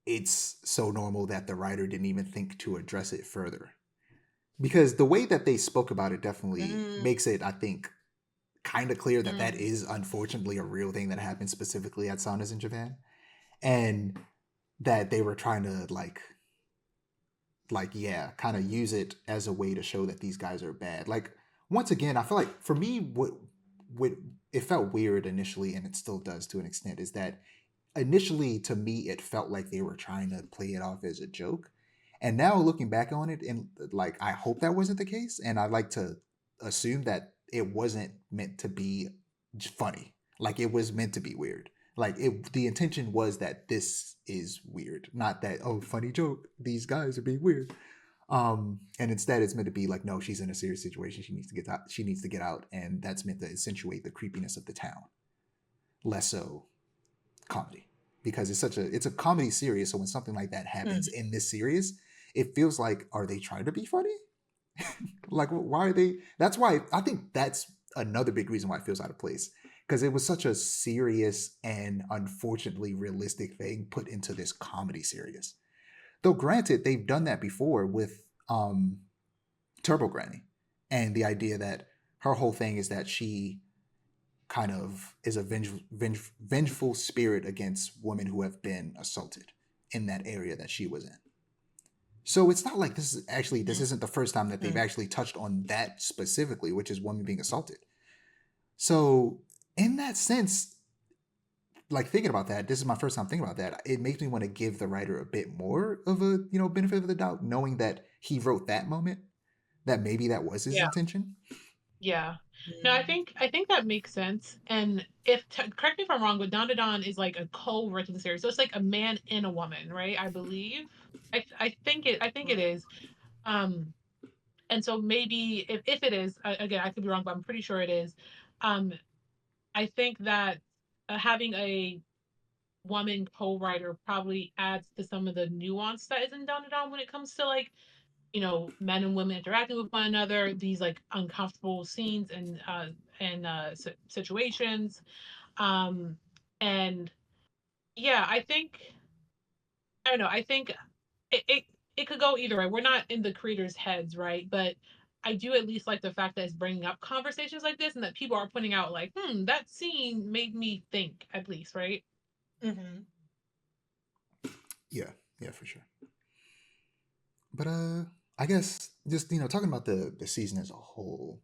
it's so normal that the writer didn't even think to address it further. Because the way that they spoke about it definitely Mm. makes it, I think, kind of clear that that Mm. is unfortunately a real thing that happens specifically at saunas in Japan, and that they were trying to yeah, kind of use it as a way to show that these guys are bad. Like once again, I feel like for me, what it felt weird initially, and it still does to an extent, is that initially to me it felt like they were trying to play it off as a joke, And now looking back on it, and like I hope that wasn't the case, and I like to assume that it wasn't meant to be funny. Like it was meant to be weird. Like the intention was that this is weird, not that oh funny joke. These guys are being weird. And instead it's meant to be like no, she's in a serious situation. She needs to get out. She needs to get out, and that's meant to accentuate the creepiness of the town, less so comedy, because it's a comedy series. So when something like that happens Mhm. in this series, it feels like are they trying to be funny? Like why are they? That's why I think that's another big reason why it feels out of place, because it was such a serious and unfortunately realistic thing put into this comedy series. Though granted, they've done that before with Turbo Granny, and the idea that her whole thing is that she kind of is a vengeful spirit against women who have been assaulted in that area that she was in. So it's not like this isn't the first time that they've Mhm. actually touched on that specifically, which is women being assaulted. So in that sense, like thinking about that, this is my first time thinking about that. It makes me want to give the writer a bit more of a benefit of the doubt, knowing that he wrote that moment, that maybe that was his Yeah. intention. Yeah. No, Mhm. I think that makes sense. And if correct me if I'm wrong, but Don to Don is like a co-written series, so it's like a man and a woman, right? I believe. I think it Right. is. Um, and so maybe if it is, again, I could be wrong, but I'm pretty sure it is. Um, I think that having a woman co-writer probably adds to some of the nuance that is in Don to Don when it comes to like men and women interacting with one another, these like uncomfortable scenes and situations. Um, and yeah, I don't know. I think it could go either way. We're not in the creators' heads, right? But I do at least like the fact that it's bringing up conversations like this and that people are putting out like, that scene made me think at least, right? Mhm. Yeah, yeah, for sure. But I guess just talking about the season as a whole.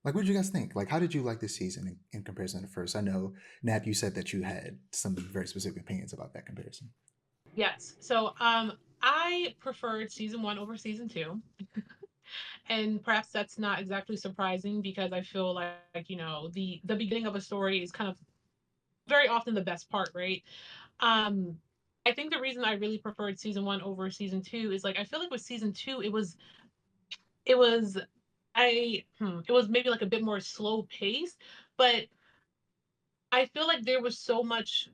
Like, what did you guys think? Like, how did you like this season in comparison to the first? I know, Nat, you said that you had some very specific opinions about that comparison. Yes. So I preferred season one over season two. And perhaps that's not exactly surprising because I feel like the beginning of a story is kind of very often the best part, right? Um, I think the reason I really preferred season one over season two is like I feel like with season two it was it was maybe like a bit more slow paced, but I feel like there was so much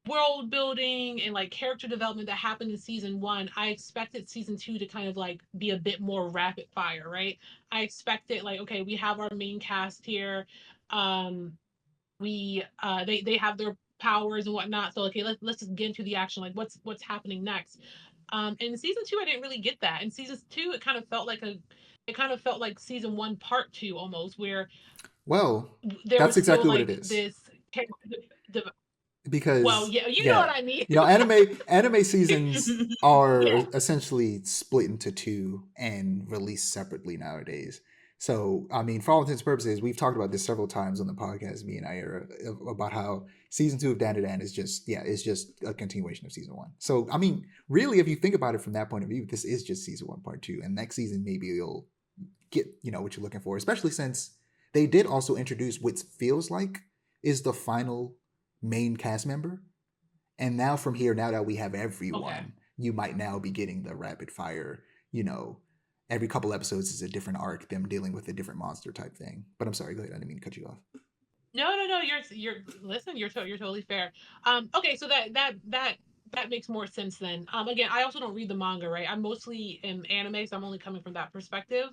world building and like character development that happened in season one. I expected season two to kind of like be a bit more rapid fire, right? I expected like, okay, we have our main cast here. Um, we they have their powers and whatnot. So okay, let's just get into the action. Like what's happening next? And in season two, I didn't really get that. In season two, it kind of felt like season one part two almost, where Well, there that's was still exactly what it like is. this well, Because yeah, you know yeah, what I mean. anime seasons are Yeah. essentially split into two and released separately nowadays. So I mean, for all intents and purposes, we've talked about this several times on the podcast, me and Ira, about how season two of Dan to Dan is just it's just a continuation of season one. So I mean, really, if you think about it from that point of view, this is just season one part two, and next season maybe you'll get what you're looking for, especially since they did also introduce what feels like is the final main cast member. And now from here, now that we have Okay. everyone, you might now be getting the rapid fire, you know, every couple episodes is a different arc, them dealing with a different monster type thing. But I'm sorry, go ahead. I didn't mean to cut you off. No, no, no. You're listen. You're totally fair. Okay, so that makes more sense then. Again, I also don't read the manga, right? I'm mostly in anime, so I'm only coming from that perspective.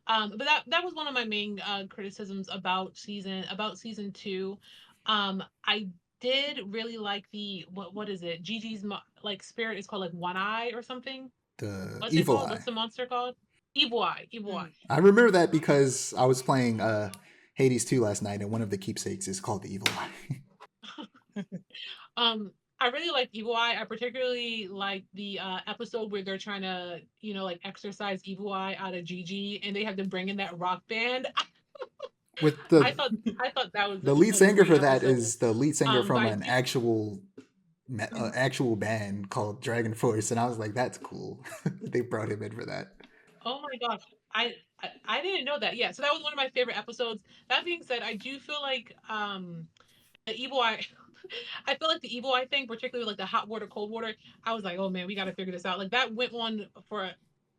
But that was one of my main criticisms about season two. I did really like the what is it? Gigi's like spirit is called like One Eye or something. The What's it Evil called? Eye. What's the monster called? Evil Eye. Evil Eye. Mhm. I remember that because I was playing Hades 2 last night, and one of the keepsakes is called the Evil Eye. Um, I really like Evil Eye. I particularly like the episode where they're trying to, like exercise Evil Eye out of Gigi, and they have to bring in that rock band. With I thought I thought that was the lead a singer great for that episode. is the lead singer But from I an do, actual actual band called Dragon Force, and I was like, that's cool. They brought him in for that. Oh my gosh. I didn't know that. Yeah, so that was one of my favorite episodes. That being said, I do feel like the evil eye I feel like the evil eye thing, particularly like the hot water, cold water, I was like, oh man, we got to figure this out. Like that went on for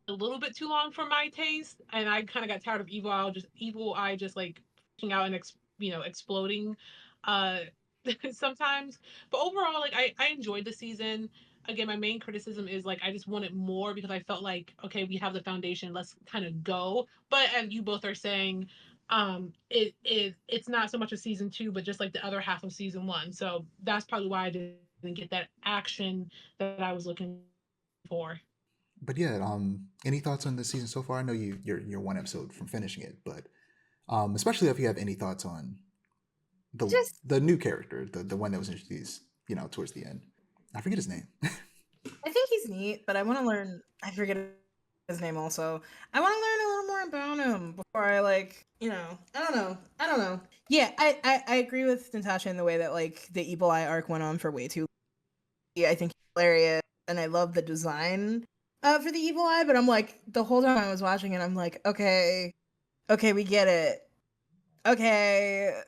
a little bit too long for my taste, and I kind of got tired of evil eye just like freaking out and exploding uh sometimes. But overall, like I enjoyed the season. Again, my main criticism is like I just wanted more because I felt like okay, we have the foundation, let's kind of go. But as you both are saying, it's not so much a season two, but just like the other half of season one. So that's probably why I didn't get that action that I was looking for. But yeah, any thoughts on the season so far? I know you're one episode from finishing it, but especially if you have any thoughts on the Just, the new character, the one that was introduced, towards the end. I forget his name. I think he's neat, but I want to learn. I forget his name also. I want to learn a little more about him before I like, I don't know. I don't know. Yeah, I agree with Natasha in the way that like the Evil Eye arc went on for way too long. Yeah, I think he's hilarious, and I love the design for the Evil Eye. But I'm like the whole time I was watching it, I'm like, okay, okay, we get it. Okay,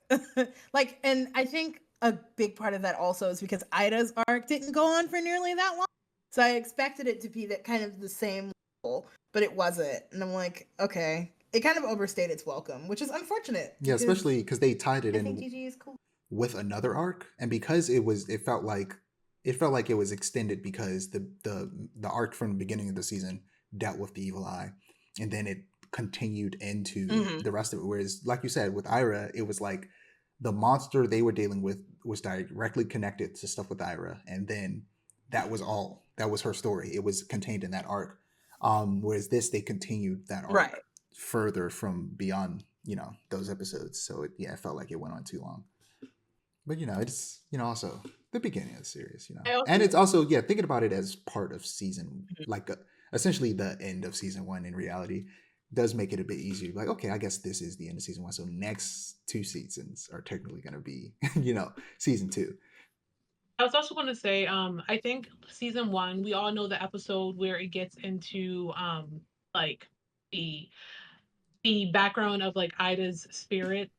like, and I think a big part of that also is because Ida's arc didn't go on for nearly that long, so I expected it to be that kind of the same level, but it wasn't, and I'm like, okay, it kind of overstayed its welcome, which is unfortunate Yeah, because especially because they tied it I think in GG is cool. with another arc, and because it felt like it was extended because the arc from the beginning of the season dealt with the evil eye, and then it continued into Mm-hmm. the rest of it. Whereas, like you said, with Ira, it was like the monster they were dealing with was directly connected to stuff with Ira, and then that was all. That was her story. It was contained in that arc. Whereas this, they continued that arc Right. further from beyond those episodes. So it felt like it went on too long. But it's also the beginning of the series, I and also it's also thinking about it as part of season, like essentially the end of season one. In reality, does make it a bit easier. Like, okay, I guess this is the end of season one, so next two seasons are technically going to be, season two. I was also going to say, I think season one, we all know the episode where it gets into like the background of like Ida's spirit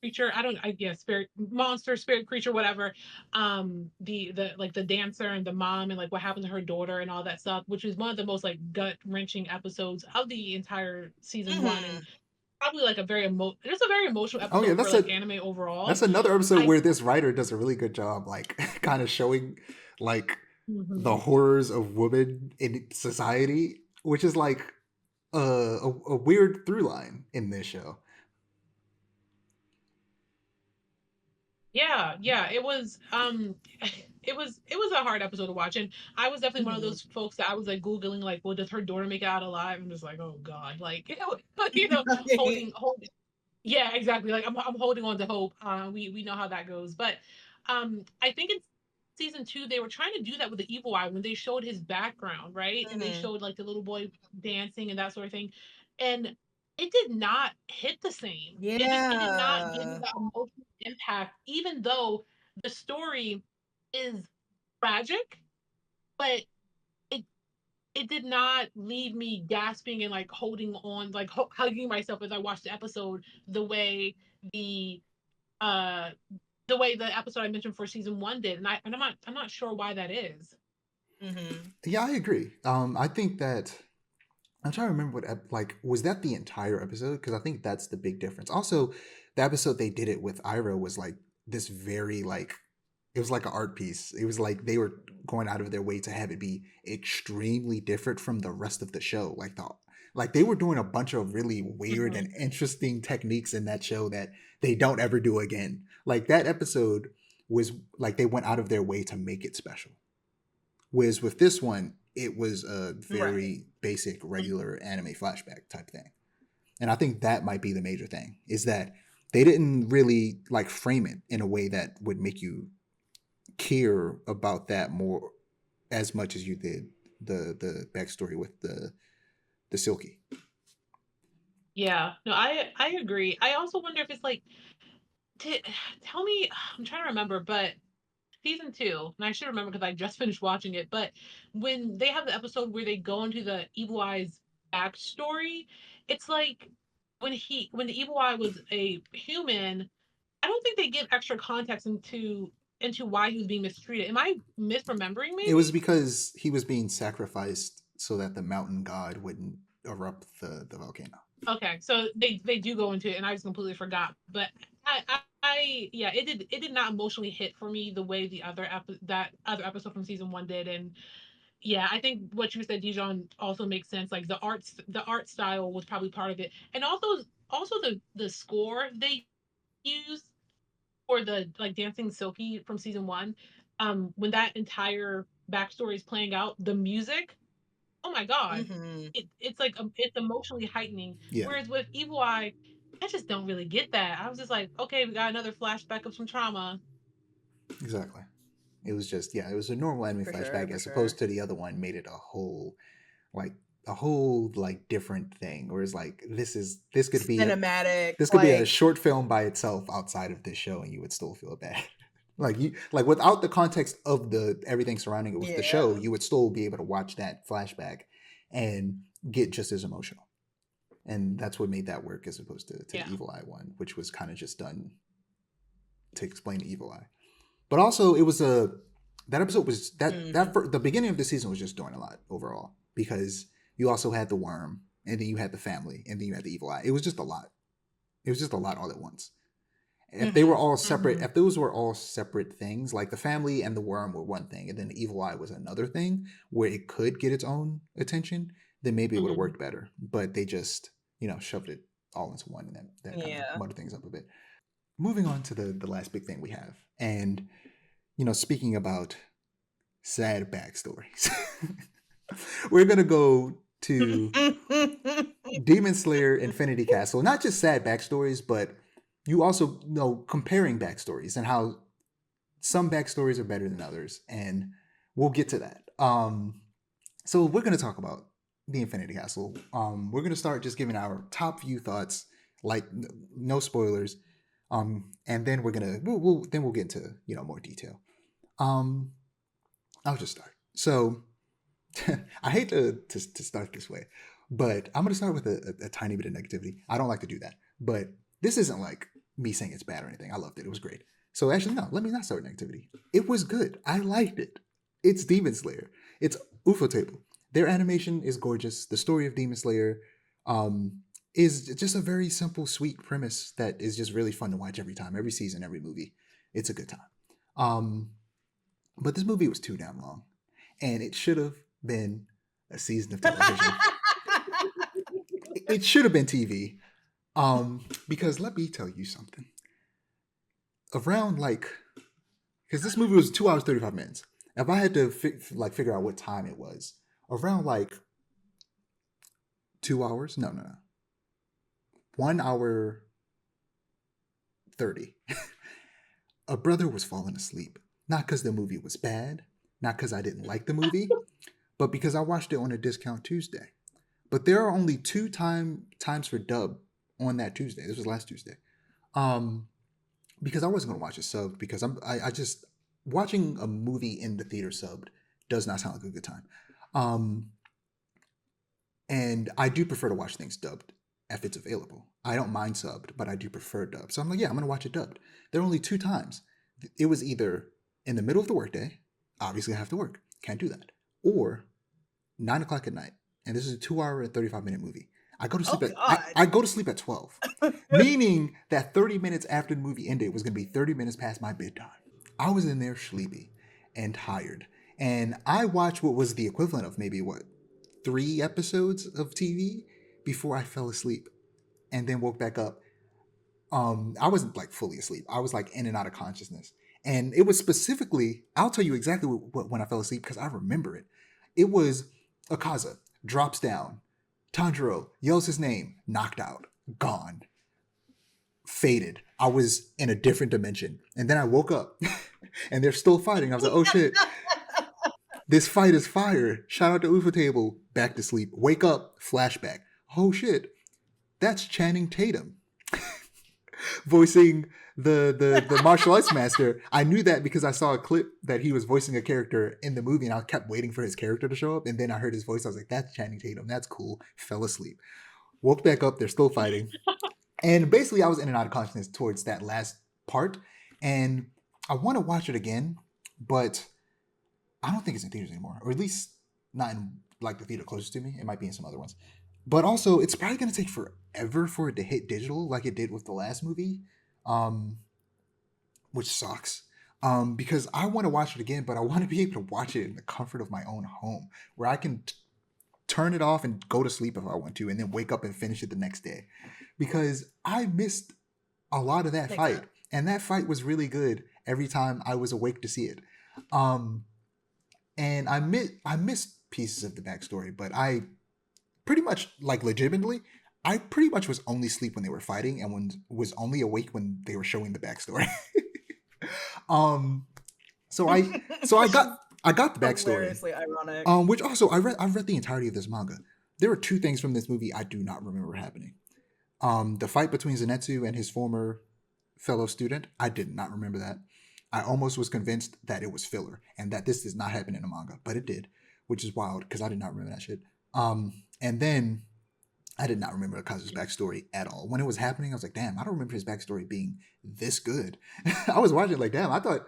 creature. I don't I guess spirit monster, spirit creature, whatever. The like the dancer and the mom and like what happened to her daughter and all that stuff, which is one of the most like gut wrenching episodes of the entire season one, and Mm-hmm. probably like just a very emotional Oh yeah, episode for like anime overall. that's another episode I where this writer does a really good job, like kind of showing like the Mhm. horrors of women in society, which is like a weird through line in this show. Yeah, yeah, it was it was a hard episode to watch, and I was definitely one of Mm-hmm. those folks that I was like googling like, well, does her daughter make it out alive? I'm just like, oh god, like holding. Yeah, exactly. Like I'm holding on to hope. We know how that goes, but I think in season two they were trying to do that with the evil eye when they showed his background, right? And they Mm-hmm. showed like the little boy dancing and that sort of thing, and it did not hit the same. It did not give me Yeah. that emotional impact, even though the story is tragic, but it it did not leave me gasping and like holding on, like hugging myself as I watched the episode the way the uh the way the episode I mentioned for season one did, and I'm not sure why that is. Mm-hmm. Yeah, I agree. I think that I'm trying to remember like was that the entire episode? Because I think that's the big difference. Also, the episode they did it with Ira was like this very like it was like an art piece. It was like they were going out of their way to have it be extremely different from the rest of the show. Like they were doing a bunch of really weird Mm-hmm. and interesting techniques in that show that they don't ever do again. Like that episode was like they went out of their way to make it special. Whereas with this one, it was a Right. very basic, regular anime flashback type thing. And I think that might be the major thing is that they didn't really like frame it in a way that would make you care about that more as much as you did the backstory with the Silky. Yeah, no, I agree. I also wonder if it's like, t- tell me, I'm trying to remember, but season 2, and I should remember because I just finished watching it, but when they have the episode where they go into the Evil Eye's backstory, it's like when the Evil Eye was a human, I don't think they give extra context into why he was being mistreated. Am I misremembering It maybe? was because he was being sacrificed so that the mountain god wouldn't erupt the volcano. Okay, so they do go into it, and I just completely forgot. But yeah, it did not emotionally hit for me the way that other episode from season 1 did, and yeah, I think what you said, Dijon, also makes sense. Like the art style was probably part of it, and also the score they used for the like Dancing Silky from season 1. When that entire backstory is playing out, the music, oh my god, Mm-hmm. it's like it's emotionally heightening. Yeah, Whereas with Evil Eye, I just don't really get that. I was just like, okay, we got another flashback of some trauma. exactly. It was just, yeah, it was a normal anime For sure, flashback for as sure. opposed to the other one made it like a whole like different thing. Whereas like Cinematic, this could be a like, short film by itself outside of this show, and you would still feel bad. Like without the context of the everything surrounding it with the show, yeah, you would still be able to watch that flashback and get just as emotional. And that's what made that work as opposed to the Yeah. Evil Eye one, which was kind of just done to explain the Evil Eye. But also, it was a that episode was the beginning of the season was just doing a lot overall because you also had the worm, and then you had the family, and then you had the Evil Eye. It was just a lot. It was just a lot all at once. If they were mm-hmm. all separate, Mm-hmm. if those were all separate things, like the family and the worm were one thing, and then the Evil Eye was another thing where it could get its own attention, then maybe it would have Mm-hmm. worked better. But they just shoved it all into one, and that kind of Yeah. muddled things up a bit. Moving on to the last big thing we have, and speaking about sad backstories, we're gonna go to Demon Slayer Infinity Castle. Not just sad backstories, but you also know comparing backstories and how some backstories are better than others, and we'll get to that. So we're gonna talk about the Infinity Castle. We're gonna start just giving our top view thoughts, like no spoilers. And then we'll get into more detail. Um, I'll just start. So I hate to start this way, but I'm gonna start with a tiny bit of negativity. I don't like to do that, but this isn't like me saying it's bad or anything. I loved it. It was great. So actually, no, let me not start with negativity. It was good. I liked it. It's Demon Slayer. It's UFO Table. Their animation is gorgeous. The story of Demon Slayer is just a very simple, sweet premise that is just really fun to watch every time, every season, every movie. It's a good time. Um, but this movie was too damn long, and it should have been a season of television. It should have been TV. Because let me tell you something. Around like, because this movie was 2 hours 35 minutes. If I had to figure out what time it was, around like 2 hours, no, 1 hour 30. A brother was falling asleep. Not because the movie was bad, not because I didn't like the movie, but because I watched it on a discount Tuesday. But there are only two times for dub on that Tuesday. This was last Tuesday. Because I wasn't going to watch it subbed because I just watching a movie in the theater subbed does not sound like a good time. And I do prefer to watch things dubbed if it's available. I don't mind subbed, but I do prefer dubbed. So I'm like, yeah, I'm going to watch it dubbed. There are only two times. It was either in the middle of the workday, obviously I have to work, can't do that, or 9 o'clock at night. And this is a 2 hour and 35 minute movie. I go to Oh sleep God. I go to sleep at 12, meaning that 30 minutes after the movie ended was going to be 30 minutes past my bedtime. I was in there sleepy and tired, and I watched what was the equivalent of maybe 3 episodes of TV before I fell asleep, and then woke back up. I wasn't like fully asleep. I was like in and out of consciousness, and it was specifically. I'll tell you exactly when I fell asleep because I remember it. It was Akaza drops down. Tanjiro yells his name, knocked out, gone, faded. I was in a different dimension. And then I woke up and they're still fighting. I was like, oh shit, this fight is fire. Shout out to UFO Table, back to sleep. Wake up, flashback. Oh shit, that's Channing Tatum. voicing the martial arts master. I knew that because I saw a clip that he was voicing a character in the movie, and I kept waiting for his character to show up. And then I heard his voice. I was like, "That's Channing Tatum. That's cool." Fell asleep. Woke back up. They're still fighting. And basically, I was in and out of consciousness towards that last part. And I want to watch it again, but I don't think it's in theaters anymore, or at least not in like the theater closest to me. It might be in some other ones. But also, it's probably going to take forever for it to hit digital, like it did with the last movie, um, which sucks. Because I want to watch it again, but I want to be able to watch it in the comfort of my own home, where I can turn it off and go to sleep if I want to, and then wake up and finish it the next day. Because I missed a lot of that Like fight, that. and that fight was really good every time I was awake to see it. Um, and I missed pieces of the backstory, but I pretty much like legitimately, I pretty much was only asleep when they were fighting, and when was only awake when they were showing the backstory. um, so I Which is got the backstory. hilariously ironic. Which also I've read the entirety of this manga. There are two things from this movie I do not remember happening. The fight between Zenitsu and his former fellow student, I did not remember that. I almost was convinced that it was filler and that this does not happen in the manga, but it did, which is wild because I did not remember that shit. And then I did not remember Akazu's backstory at all. When it was happening, I was like, damn, I don't remember his backstory being this good. I was watching it like, damn, I thought,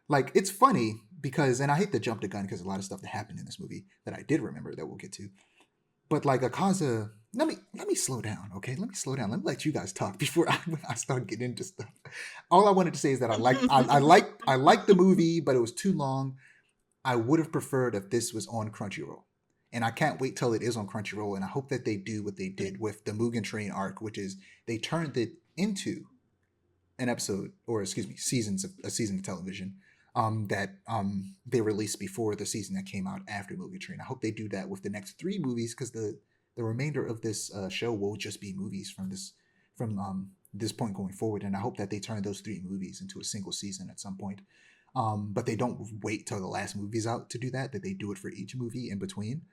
like, it's funny because, and I hate to jump the gun because a lot of stuff that happened in this movie that I did remember that we'll get to. But like Akaza, let me slow down, okay? Let me slow down. Let me let you guys talk before when I start getting into stuff. All I wanted to say is that I liked the movie, but it was too long. I would have preferred if this was on Crunchyroll. And I can't wait till it is on Crunchyroll. And I hope that they do what they did with the Mugen Train arc, which is they turned it into an episode, or excuse me, seasons of a season of television that they released before the season that came out after Mugen Train. I hope they do that with the next three movies because the remainder of this show will just be movies from this point going forward. And I hope that they turn those three movies into a single season at some point. But they don't wait till the last movie's out to do that. That they do it for each movie in between,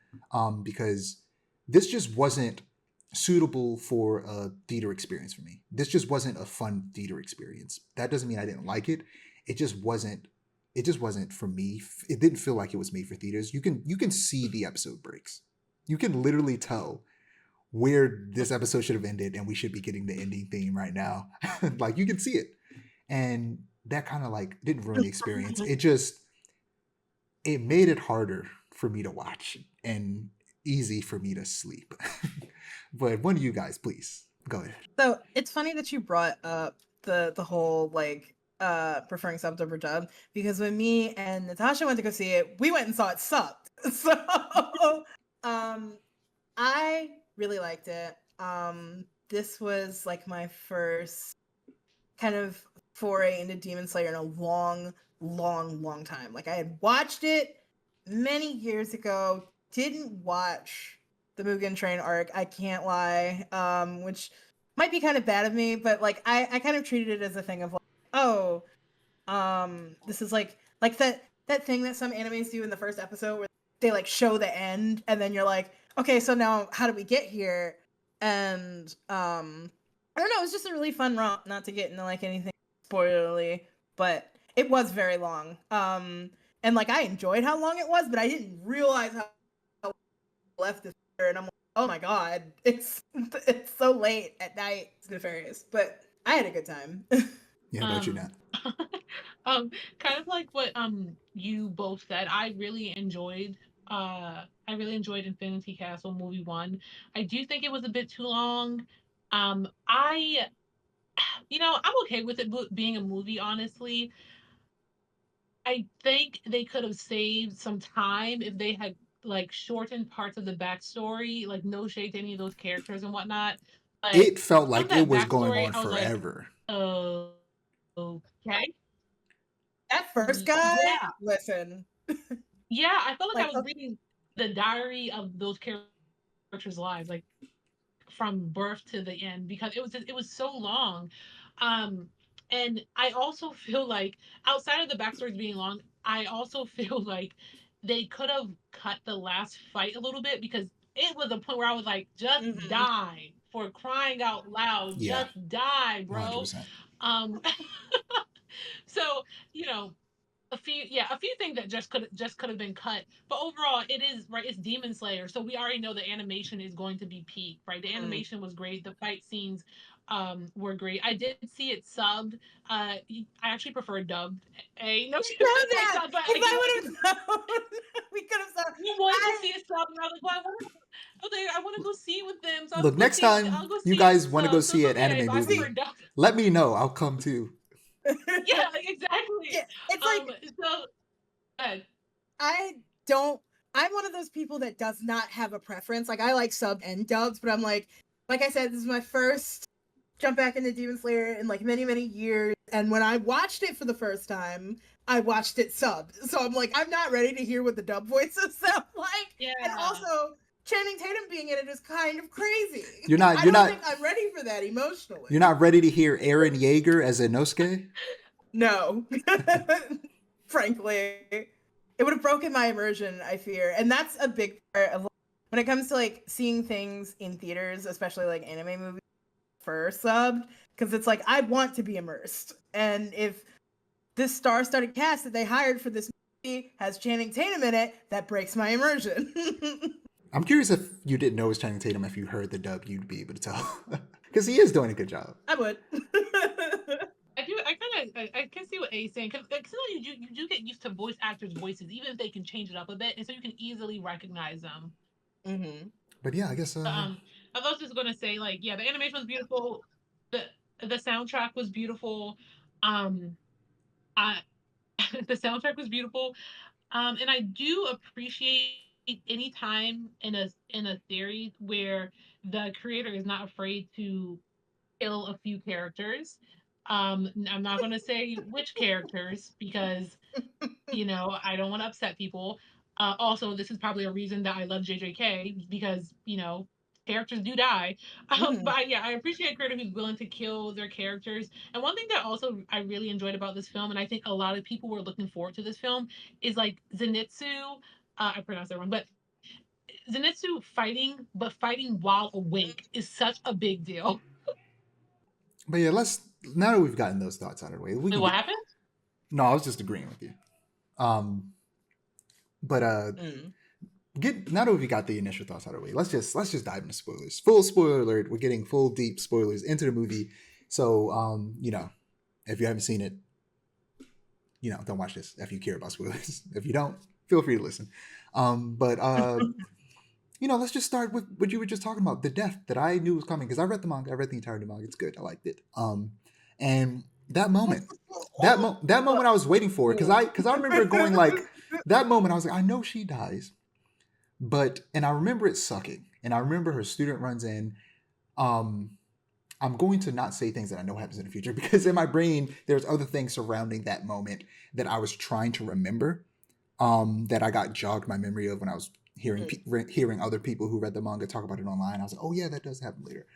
because this just wasn't suitable for a theater experience for me. This just wasn't a fun theater experience. That doesn't mean I didn't like it. It just wasn't. It just wasn't for me. It didn't feel like it was made for theaters. You can see the episode breaks. You can literally tell where this episode should have ended, and we should be getting the ending theme right now. Like you can see it, and that kind of like didn't ruin the experience. It made it harder for me to watch and easy for me to sleep. But one of you guys, please go ahead. So it's funny that you brought up the whole like preferring subbed over dubbed, because when me and Natasha went to go see it, we went and saw it subbed. So I really liked it. This was like my first kind of foray into Demon Slayer in a long time. Like I had watched it many years ago, didn't watch the Mugen Train arc, I can't lie, which might be kind of bad of me, but like I kind of treated it as a thing of like, oh, this is like that thing that some animes do in the first episode where they like show the end and then you're like, okay, so now how do we get here? And I don't know, it was just a really fun romp, not to get into like anything spoilerly, but it was very long. And like I enjoyed how long it was, but I didn't realize how left this and I'm like, oh my god, it's so late at night. It's nefarious. But I had a good time. Yeah, how about you, Um, Nat? kind of like what you both said. I really enjoyed Infinity Castle movie one. I do think it was a bit too long. I I'm okay with it being a movie, honestly. I think they could have saved some time if they had like shortened parts of the backstory, like no shade to any of those characters and whatnot. But It felt some of like it that was going backstory, on I was like, forever. oh, okay. That first guy, Yeah. listen, Yeah, I felt like I like was reading the diary of those characters' lives, like from birth to the end, because it was so long. Um, and I also feel like outside of the backstories being long, I also feel like they could have cut the last fight a little bit because it was a point where I was like, just mhm. die for crying out loud. Yeah, Just die, bro. 100%. Um, so you know, a few things that just could have been cut, but overall it is right, it's Demon Slayer, so we already know the animation is going to be peak, right? The Mm. animation was great, the fight scenes were great. I did see it subbed. I actually prefer dubbed. No, Know that subbed, but if like, I would have known, we could have saw. you wanted to I see it subbed, and I was like, well, I want to go see it with them, so Look, next I'll time go you see it guys want to go subbed, so see it's an okay, anime but I prefer movie, dubbed. let me know. I'll come too. Yeah, exactly. yeah, it's um like so uh, I don't. I'm one of those people that does not have a preference. Like I like sub and dubs, but I'm like I said, this is my first jump back into Demon Slayer in like many many years. And when I watched it for the first time, I watched it subbed. So I'm like, I'm not ready to hear what the dub voices sound like. And yeah. also, Channing Tatum being in it is kind of crazy. You're not. I You're don't not. think I'm ready for that emotionally. You're not ready to hear Eren Yeager as Inosuke. No. Frankly, it would have broken my immersion, I fear. And that's a big part of when it comes to like seeing things in theaters, especially like anime movies for subbed, because it's like I want to be immersed. And if this star-studded cast that they hired for this movie has Channing Tatum in it, that breaks my immersion. I'm curious if you didn't know it was Channing Tatum. If you heard the dub, you'd be able to tell because he is doing a good job. I would. I can see what A's saying, because you do get used to voice actors' voices, even if they can change it up a bit, and so you can easily recognize them. Mm-hmm. But yeah, I guess. I was just gonna say, like, yeah, the animation was beautiful, the the soundtrack was beautiful, um, I the soundtrack was beautiful, and I do appreciate any time in a series where the creator is not afraid to kill a few characters. I'm not going to say which characters because I don't want to upset people. Also, this is probably a reason that I love JJK because characters do die. Mm-hmm. But yeah, I appreciate a creator who's willing to kill their characters. And one thing that also I really enjoyed about this film, and I think a lot of people were looking forward to this film, is like Zenitsu. I pronounced that wrong, but Zenitsu fighting, but fighting while awake is such a big deal. But yeah, let's now that we've gotten those thoughts out of the way, we Wait, can what get. happened? No, I was just agreeing with you. But Mm. get now that we got the initial thoughts out of the way, let's just dive into spoilers. Full spoiler alert. We're getting full deep spoilers into the movie. So if you haven't seen it, don't watch this if you care about spoilers. If you don't, feel free to listen. But let's just start with what you were just talking about, the death that I knew was coming because I read the manga. I read the entirety of the manga. It's good. I liked it. And that moment, that moment I was waiting for because I remember going like that moment. I was like, I know she dies, and I remember it sucking, and I remember her student runs in. I'm going to not say things that I know happens in the future because in my brain there's other things surrounding that moment that I was trying to remember. That I got jogged my memory of when I was hearing other people who read the manga talk about it online. I was like, oh yeah, that does happen later.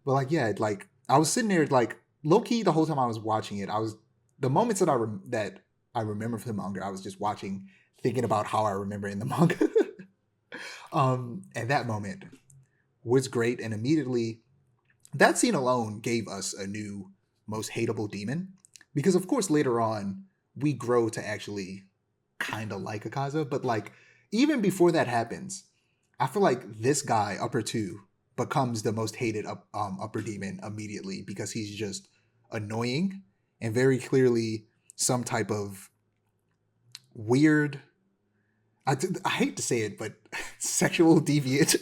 But like, yeah, like I was sitting there like low key the whole time I was watching it. I was the moments that I remember from the manga. I was just watching, thinking about how I remember in the manga. And that moment was great, and immediately that scene alone gave us a new most hateable demon because of course later on we grow to actually kind of like Akaza, but like even before that happens, I feel like this guy Upper Two becomes the most hated upper demon immediately because he's just annoying and very clearly some type of weird. I hate to say it, but sexual deviant.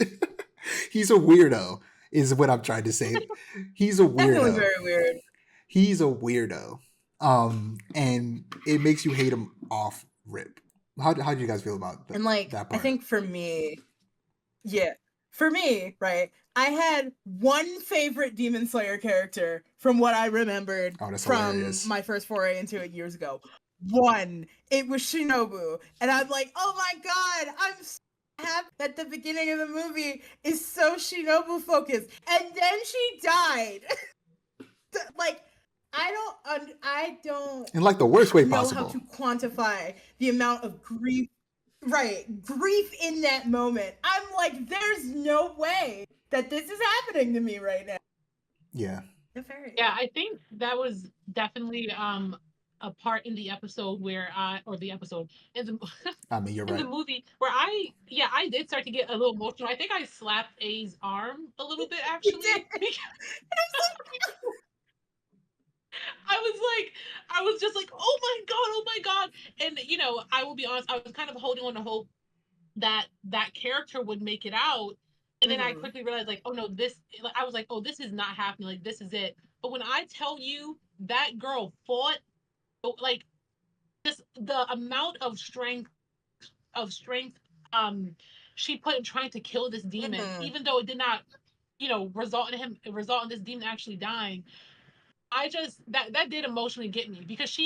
He's a weirdo, is what I'm trying to say. He's a Definitely weirdo. very weird. He's a weirdo. And it makes you hate him off rip. How do you guys feel about And like, that I part? think for me, right, I had one favorite Demon Slayer character from what I remembered Oh, that's from hilarious. my first foray into it years ago. One. It was Shinobu. And I'm like, oh my god, I'm so happy that the beginning of the movie is so Shinobu focused. And then she died. Like, I don't In like the worst way know possible. how to quantify the amount of grief in that moment. I'm like, there's no way that this is happening to me right now. Yeah. Very. Yeah, I think that was definitely a part in the episode where in the I mean, you're in the right. movie where I did start to get a little emotional. I think I slapped A's arm a little bit You did. actually. I was like, I was just like, oh my god, and I will be honest, I was kind of holding on to hope that that character would make it out, and then I Mhm. quickly realized like, oh no, I was like, oh, this is not happening, like this is it. But when I tell you that girl fought, like just the amount of strength she put in trying to kill this demon, Mhm. even though it did not result in this demon actually dying. I just that did emotionally get me because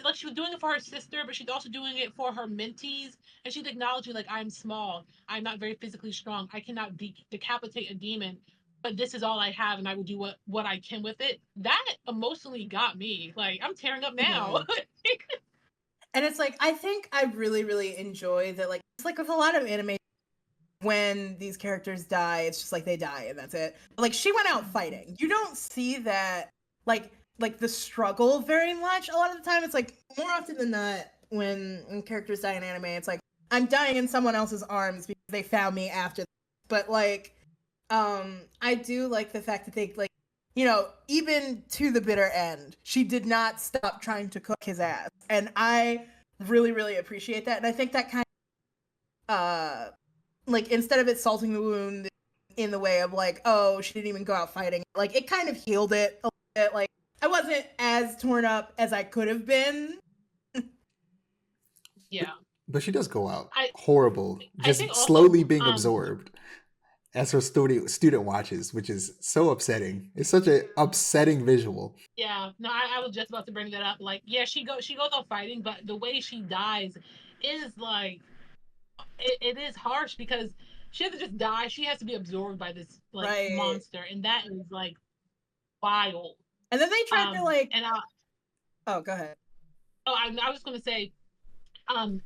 like she was doing it for her sister, but she's also doing it for her mentees, and she's acknowledging like, I'm small, I'm not very physically strong, I cannot decapitate a demon, but this is all I have, and I will do what I can with it. That emotionally got me. Like, I'm tearing up now. Mhm. And it's like I think I really, really enjoy that. Like it's like with a lot of anime, when these characters die, it's just like they die and that's it. But, like she went out fighting. You don't see that like the struggle very much. A lot of the time, it's like more often than not when characters die in anime, it's like I'm dying in someone else's arms because they found me after. But like, I do like the fact that they like, even to the bitter end, she did not stop trying to cook his ass, and I really, really appreciate that. And I think that kind of like instead of it salting the wound in the way of like, oh, she didn't even go out fighting, like it kind of healed it a little bit. Like I wasn't as torn up as I could have been. But, Yeah. but she does go out I horrible, I think just also, slowly being absorbed as her student watches, which is so upsetting. It's such an upsetting visual. yeah, no, I was just about to bring that up. Like, yeah, she goes out fighting, but the way she dies is like, it is harsh because she doesn't just die, she has to be absorbed by this like Right. monster, and that is like wild. And then they tried to like, And oh, go ahead. I was gonna say, um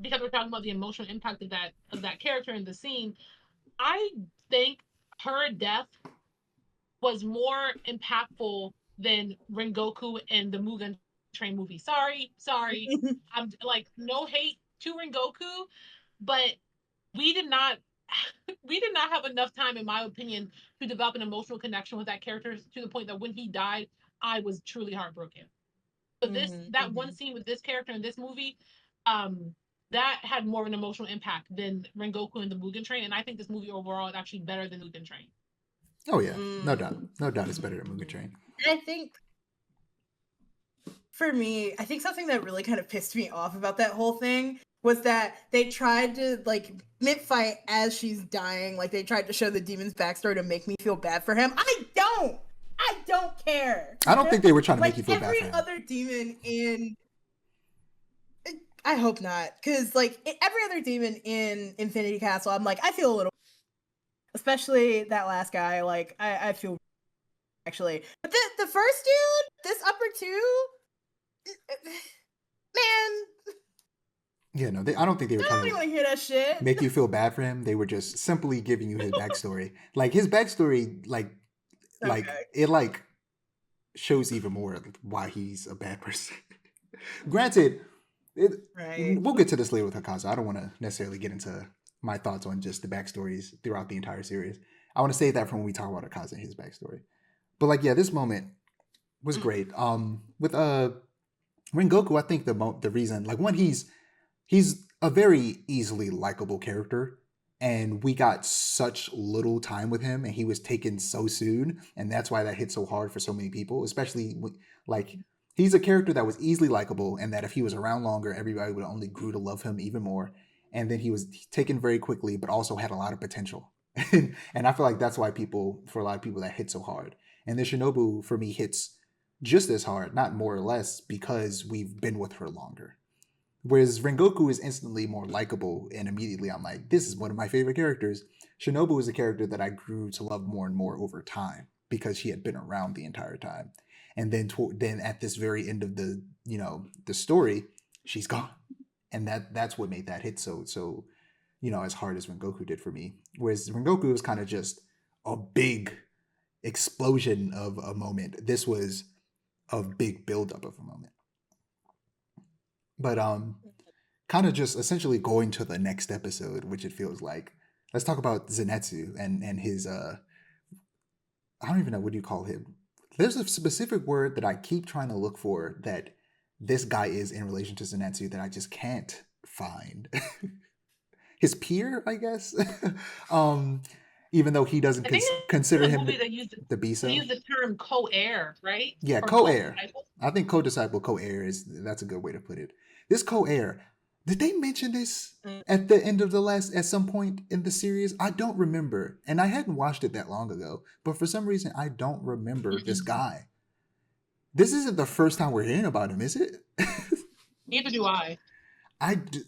because we're talking about the emotional impact of that character in the scene, I think her death was more impactful than Rengoku and the Mugen Train movie. Sorry. I'm like, no hate to Rengoku, but we did not we did not have enough time, in my opinion, to develop an emotional connection with that character to the point that when he died, I was truly heartbroken. But that one scene with this character in this movie, um, that had more of an emotional impact than Rengoku and the Mugen Train, and I think this movie overall is actually better than Mugen Train. Oh yeah, no Mm. doubt, no doubt, it's better than Mugen Train. I think for me, I think something that really kind of pissed me off about that whole thing was that they tried to like mid-fight as she's dying, like they tried to show the demon's backstory to make me feel bad for him. I don't care. I don't think they were trying to Like make you feel bad every for him. other demon in, I hope not, because like every other demon in Infinity Castle, I'm like I feel a little, especially that last guy. Like I feel actually, but the first dude, this upper two, man, Yeah, no, I don't think they were I trying don't to even want to hear that shit. make you feel bad for him. They were just simply giving you his backstory. Like his backstory, Okay. it like shows even more why he's a bad person. Granted, Right. we'll get to this later with Hakaza. I don't want to necessarily get into my thoughts on just the backstories throughout the entire series. I want to save that for when we talk about Hakaza and his backstory. But like, yeah, this moment was great. With Rengoku, I think the reason, like, one, he's a very easily likable character, and we got such little time with him, and he was taken so soon, and that's why that hit so hard for so many people, especially like he's a character that was easily likable, and that if he was around longer, everybody would only grew to love him even more. And then he was taken very quickly, but also had a lot of potential. And I feel like that's why for a lot of people, that hit so hard. And the Shinobu for me hits just as hard, not more or less, because we've been with her longer. Whereas Rengoku is instantly more likable, and immediately I'm like, this is one of my favorite characters. Shinobu is a character that I grew to love more and more over time because she had been around the entire time. And then at this very end of the story, she's gone, and that's what made that hit so as hard as Rengoku did for me. Whereas Rengoku was kind of just a big explosion of a moment. This was a big buildup of a moment. But kind of just essentially going to the next episode, which it feels like. Let's talk about Zenitsu and his I don't even know, what do you call him? There's a specific word that I keep trying to look for that this guy is in relation to Zenitsu that I just can't find. His peer, I guess. um, Even though he doesn't I think consider it's a him movie that used the they Biso. use the term co-heir, right? Yeah, Or co-heir. co-disciple. I think co-disciple, co-heir is that's a good way to put it. This co-heir, did they mention this Mm. at the end of at some point in the series? I don't remember, and I hadn't watched it that long ago. But for some reason, I don't remember this Mm-mm. guy. This isn't the first time we're hearing about him, is it? Neither do I. I d-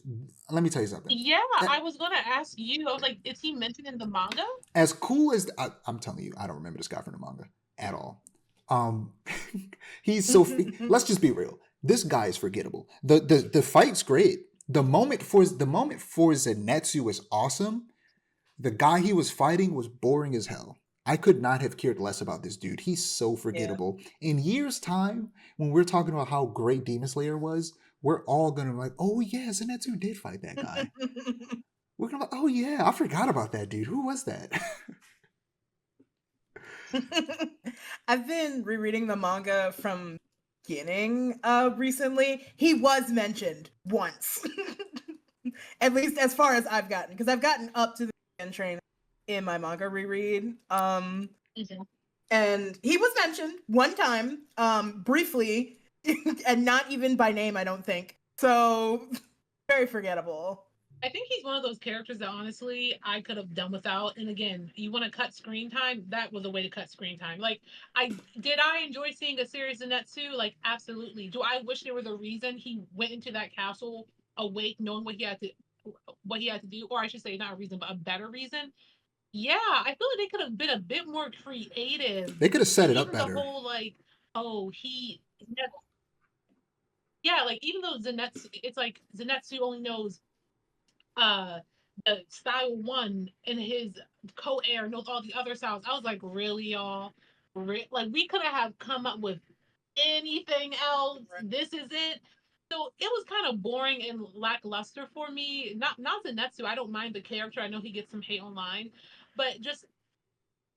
Let me tell you something. Yeah, I was gonna ask you. I was like, is he mentioned in the manga? As cool as I'm telling you, I don't remember this guy from the manga at all. Um, he's so. Let's just be real. This guy is forgettable. The fight's great. The moment for Zenitsu was awesome. The guy he was fighting was boring as hell. I could not have cared less about this dude. He's so Yeah. forgettable. In years' time, when we're talking about how great Demon Slayer was, we're all gonna be like, "Oh yeah, Zenitsu did fight that guy." We're gonna be like, "Oh yeah, I forgot about that dude. Who was that?" I've been rereading the manga from beginning recently. He was mentioned once. At least as far as I've gotten, because I've gotten up to the end train in my manga reread. Mhm. And he was mentioned one time, briefly, and not even by name, I don't think. So very forgettable. I think he's one of those characters that honestly I could have done without. And again, you want to cut screen time? That was a way to cut screen time. Like, I enjoy seeing a series in that too? Like, absolutely. Do I wish there was a reason he went into that castle awake, knowing what he had to do, or I should say, not a reason, but a better reason? Yeah, I feel like they could have been a bit more creative. They could have set And it up even the better. whole like, oh, yeah, like even though Zenetsu, it's like Zenetsu only knows uh the style one and his co-heir knows all the other styles. I was like, really, y'all? Like we could have come up with anything else. This is it. So it was kind of boring and lackluster for me. Not Zenetsu. I don't mind the character. I know he gets some hate online, but just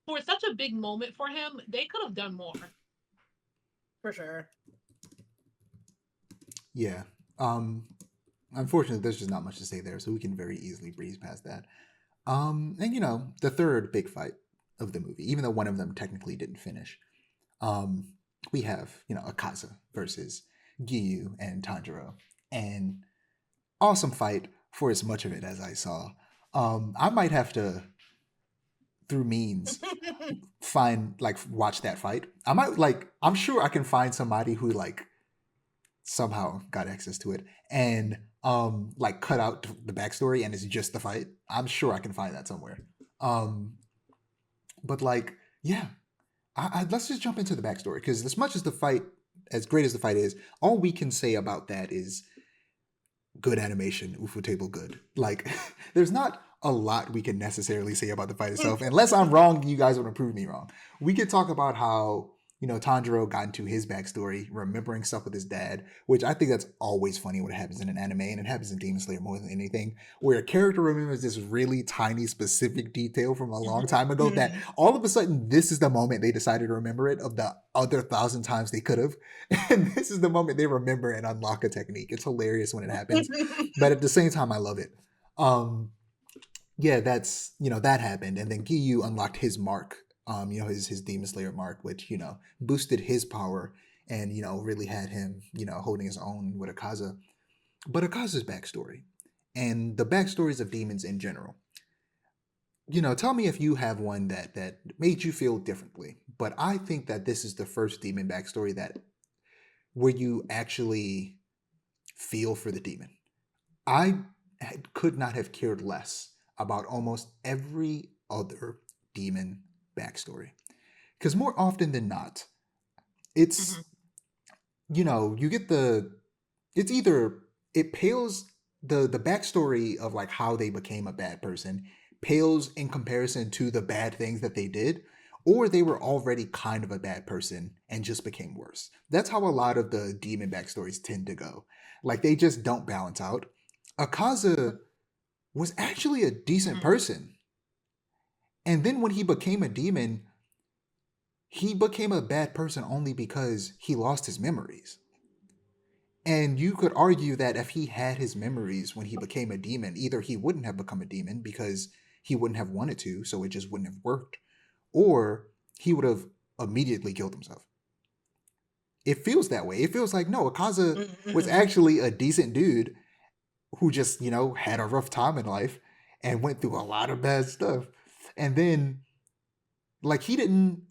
for such a big moment for him, they could have done more. For sure. Yeah. Um, Unfortunately, there's just not much to say there, so we can very easily breeze past that. And the third big fight of the movie, even though one of them technically didn't finish, um, we have Akaza versus Giyu and Tanjiro, and awesome fight for as much of it as I saw. I might have to, through means, find watch that fight. I might I'm sure I can find somebody who somehow got access to it and cut out the backstory and it's just the fight. I'm sure I can find that somewhere. Um but yeah, let's just jump into the backstory, because as much as the fight, as great as the fight is, all we can say about that is good animation, ufotable good. There's not a lot we can necessarily say about the fight itself, unless I'm wrong. You guys want to prove me wrong. We could talk about how Tanjiro got into his backstory, remembering stuff with his dad, which I think that's always funny when it happens in an anime, and it happens in Demon Slayer more than anything, where a character remembers this really tiny specific detail from a long time ago that all of a sudden this is the moment they decided to remember it, of the other 1,000 times they could have. And this is the moment they remember and unlock a technique. It's hilarious when it happens, but at the same time, I love it. Yeah, that's that happened, and then Giyu unlocked his mark, his Demon Slayer mark, which boosted his power and really had him holding his own with Akaza. But Akaza's backstory and the backstories of demons in general. Tell me if you have one that made you feel differently. But I think that this is the first demon backstory that where you actually feel for the demon. I could not have cared less about almost every other demon backstory. Because more often than not, it's, Mhm. you get it's either, it pales the backstory of like how they became a bad person pales in comparison to the bad things that they did, or they were already kind of a bad person and just became worse. That's how a lot of the demon backstories tend to go. Like they just don't balance out. Akaza was actually a decent Mhm. person. And then when he became a bad person only because he lost his memories. And you could argue that if he had his memories when he became a demon, either he wouldn't have become a demon because he wouldn't have wanted to, so it just wouldn't have worked, or he would have immediately killed himself. It feels that way. It feels like, no, Akaza was Mm-hmm. actually a decent dude who just, had a rough time in life and went through a lot of bad stuff. And then, like, he didn't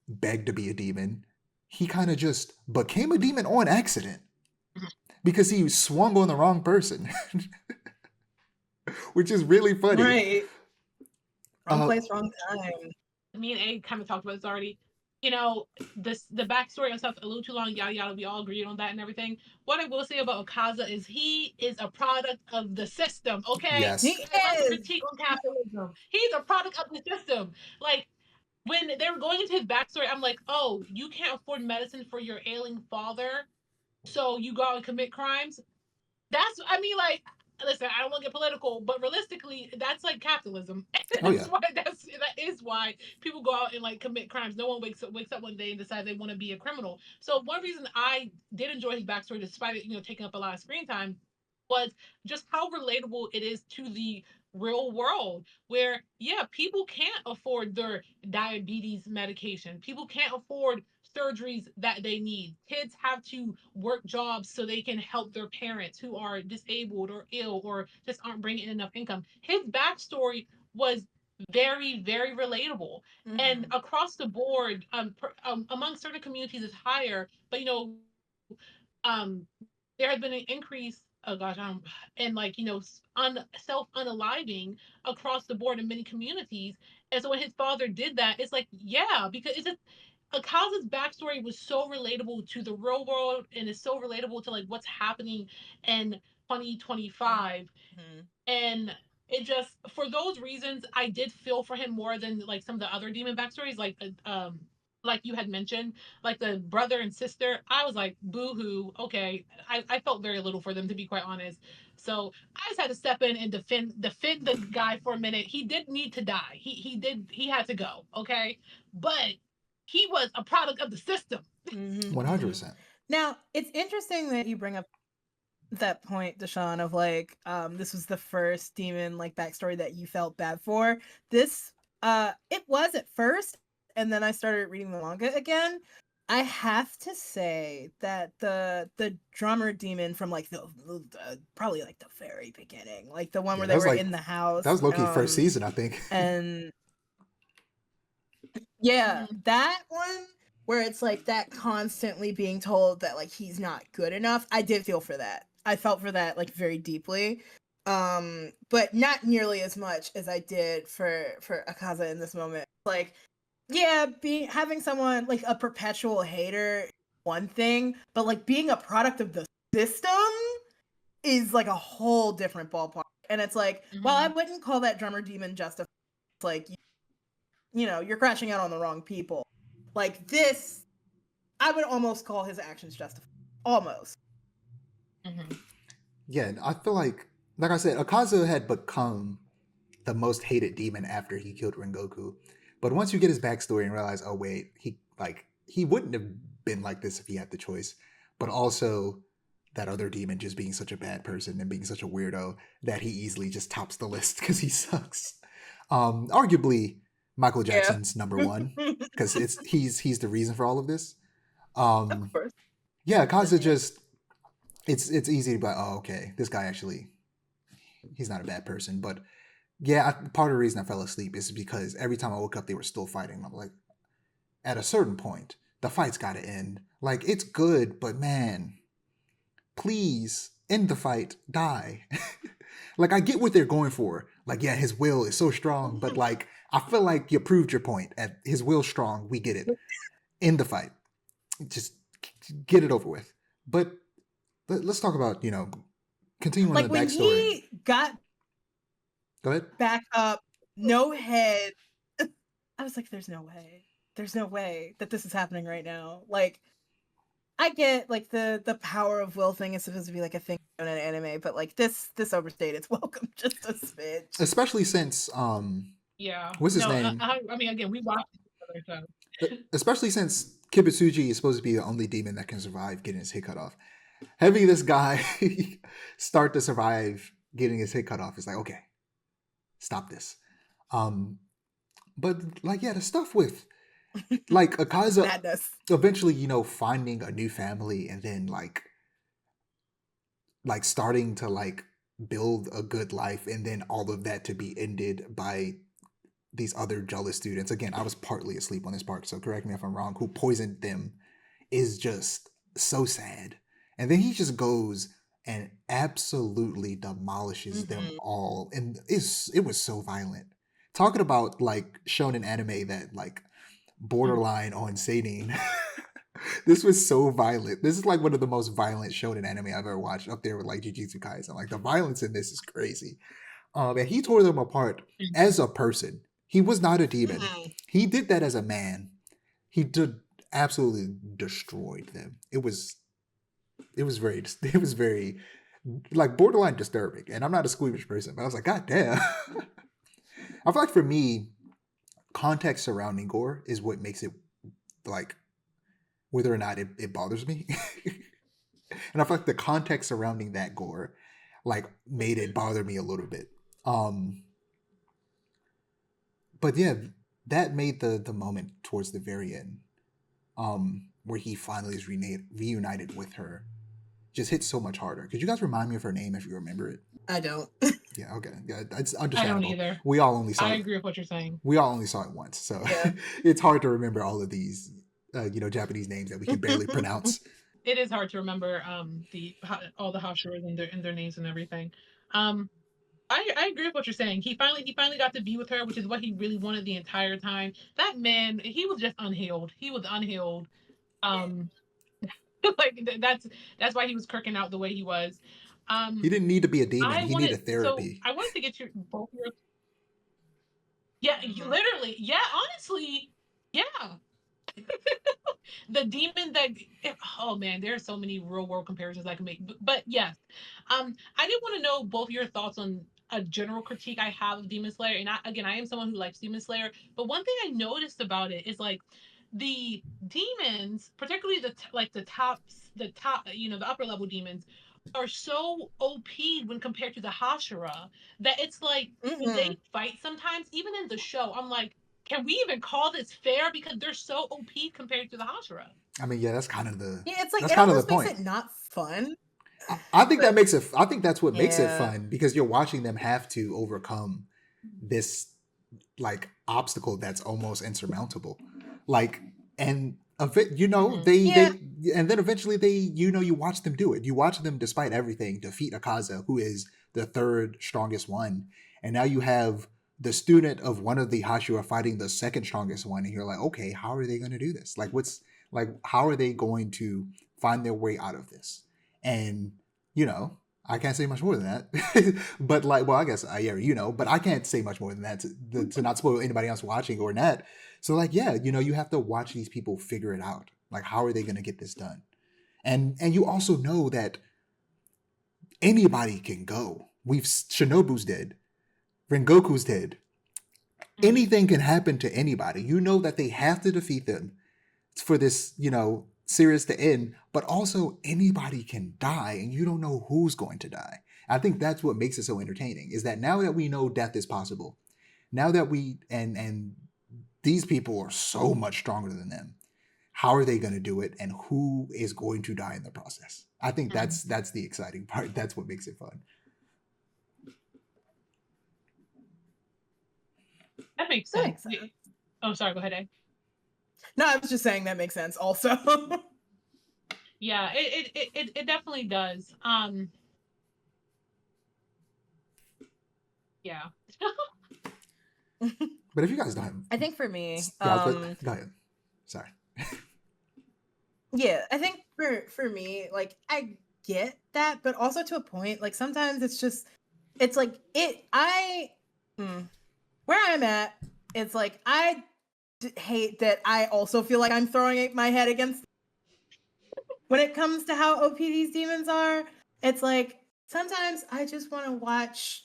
beg to be a demon. He kind of just became a demon on accident because he swung on the wrong person, which is really funny. Right. Wrong Uh, place, wrong time. Me and A kind of talked about this already. The backstory and stuff a little too long, yada yada. We all agreed on that and everything. What I will say about Okaza is he is a product of the system. Okay, He yes. I love the is. critique on capitalism. He's a product of the system. Like when they were going into his backstory, I'm like, oh, you can't afford medicine for your ailing father, so you go out and commit crimes. That's, I mean, like, listen, I don't want to get political, but realistically, that's like capitalism. Oh, yeah. That is why people go out and like commit crimes. No one wakes up one day and decides they want to be a criminal. So one reason I did enjoy his backstory, despite it, taking up a lot of screen time, was just how relatable it is to the real world where yeah, people can't afford their diabetes medication, people can't afford surgeries that they need, kids have to work jobs so they can help their parents who are disabled or ill or just aren't bringing in enough income. His backstory was very very relatable, and Mm-hmm. across the board, among certain communities it's higher, but um there has been an increase, oh gosh, and like self unaliving across the board in many communities. And so when his father did that, it's like, yeah, because it's just Akaza's backstory was so relatable to the real world, and is so relatable to like what's happening in 2025. Mm-hmm. And it just, for those reasons, I did feel for him more than like some of the other demon backstories, like you had mentioned, like the brother and sister. I was like, boo hoo. Okay, I felt very little for them, to be quite honest. So I just had to step in and defend the guy for a minute. He did need to die. He had to go. Okay, but he was a product of the system. Mm-hmm. Mm-hmm. 100%. Now, it's interesting that you bring up that point, Dijon, of like, this was the first demon like backstory that you felt bad for. This, it was at first, and then I started reading the manga again. I have to say that the drummer demon from like the probably like the very beginning, like the one Yeah, where that they was were like, in the that house, was Loki first season, I think. and yeah, Mhm. that one where it's like that constantly being told that like he's not good enough. I did feel for that. I felt for that like very deeply. But not nearly as much as I did for Akaza in this moment. Like, yeah, being having someone like a perpetual hater is one thing, but like being a product of the system is like a whole different ballpark. And it's like, well, I Mhm. wouldn't call that drummer demon justified. It's like you're crashing out on the wrong people. Like this, I would almost call his actions justified. Almost. Mhm. Yeah, I feel like I said, Akaza had become the most hated demon after he killed Rengoku. But once you get his backstory and realize, oh wait, he wouldn't have been like this if he had the choice. But also that other demon just being such a bad person and being such a weirdo that he easily just tops the list because he sucks. Arguably Michael Yeah. Jackson's number one because he's the reason for all of this. Of Um, course. yeah, Akaza Yeah. just it's easy to be like, oh okay, this guy actually he's not a bad person, but yeah, part of the reason I fell asleep is because every time I woke up, they were still fighting. I'm like, at a certain point, the fight's got to end. Like, it's good, but man, please end the fight, die. Like, I get what they're going for. Like, yeah, his will is so strong, but like, I feel like you proved your point. At his will strong, we get it. End the fight. Just get it over with. But let's talk about continue on the Like when backstory. he got Go ahead. back up, no head. I was like, there's no way. There's no way that this is happening right now. Like, I get like the power of will thing is supposed to be like a thing in an anime, but like this overstayed its welcome just a smidge. Especially since Yeah. what's his No, name? I mean, again, we watched it together, so. Especially since Kibutsuji is supposed to be the only demon that can survive getting his head cut off. Having this guy start to survive getting his head cut off is like, okay, stop this. But like, yeah, the stuff with like Akaza Madness. eventually, finding a new family and then like starting to like build a good life, and then all of that to be ended by these other jealous students. Again, I was partly asleep on this part, so correct me if I'm wrong, who poisoned them, is just so sad. And then he just goes and absolutely demolishes them all. And it was so violent. Talking about like shonen anime that like borderline on seinen. This was so violent. This is like one of the most violent shonen anime I've ever watched, up there with like Jujutsu Kaisen. Like the violence in this is crazy. And he tore them apart as a person. He was not a demon. He did that as a man. He did absolutely destroyed them. It was very like borderline disturbing. And I'm not a squeamish person, but I was like, God damn. I feel like for me, context surrounding gore is what makes it like whether or not it bothers me. And I feel like the context surrounding that gore like made it bother me a little bit. But yeah, that made the moment towards the very end, where he finally is reunited with her, just hit so much harder. Could you guys remind me of her name if you remember it? I don't. Yeah, okay. Yeah, it's I understandable. don't either. We all only saw I it. agree with what you're saying. We all only saw it once, so Yeah. it's hard to remember all of these, Japanese names that we can barely pronounce. It is hard to remember all the Hashiras and their names and everything. I agree with what you're saying. He finally got to be with her, which is what he really wanted the entire time. That man, he was just unhealed. He was unhealed. Like that's why he was kirking out the way he was. He didn't need to be a demon. He needed therapy. I wanted to get you both your. Yeah, literally. Yeah, honestly, yeah. The demon that, oh man, there are so many real world comparisons I can make, but yes, I did want to know both your thoughts on a general critique I have of Demon Slayer. And I am someone who likes Demon Slayer, but one thing I noticed about it is like the demons, particularly the top, the upper level demons, are so OP'd when compared to the Hashira that it's like when they fight sometimes, even in the show, I'm like, can we even call this fair? Because they're so OP compared to the Hashira. I mean, yeah, that's kind of the Yeah, it's like that's it kind of the almost makes point. it not fun. I think that makes it. I think that's what makes it Yeah. fun, because you're watching them have to overcome this like obstacle that's almost insurmountable. Like, and Yeah. and then eventually you watch them do it. You watch them, despite everything, defeat Akaza, who is the third strongest one, and now you have the student of one of the Hashira fighting the second strongest one, and you're like, okay, how are they going to do this? Like, how are they going to find their way out of this? And I can't say much more than that. But like, well, I guess but I can't say much more than that to not spoil anybody else watching or not. So like, yeah, you have to watch these people figure it out. Like, how are they going to get this done? And you also know that anybody can go. Shinobu's dead. Rengoku's dead. Anything can happen to anybody. You know that they have to defeat them for this, series to end, but also anybody can die and you don't know who's going to die. I think that's what makes it so entertaining, is that now that we know death is possible, now that we and these people are so much stronger than them, how are they going to do it, and who is going to die in the process? I think that's the exciting part. That's what makes it fun. That makes sense. Oh, sorry, go ahead, Ed. No, I was just saying that makes sense also. Yeah, it definitely does. Yeah. But if you guys don't have, I think for me, go ahead. Sorry. Yeah, I think for me, like I get that, but also to a point. Like sometimes it's like where I'm at, it's like I hate that I also feel like I'm throwing my head against when it comes to how OP these demons are. It's like sometimes I just want to watch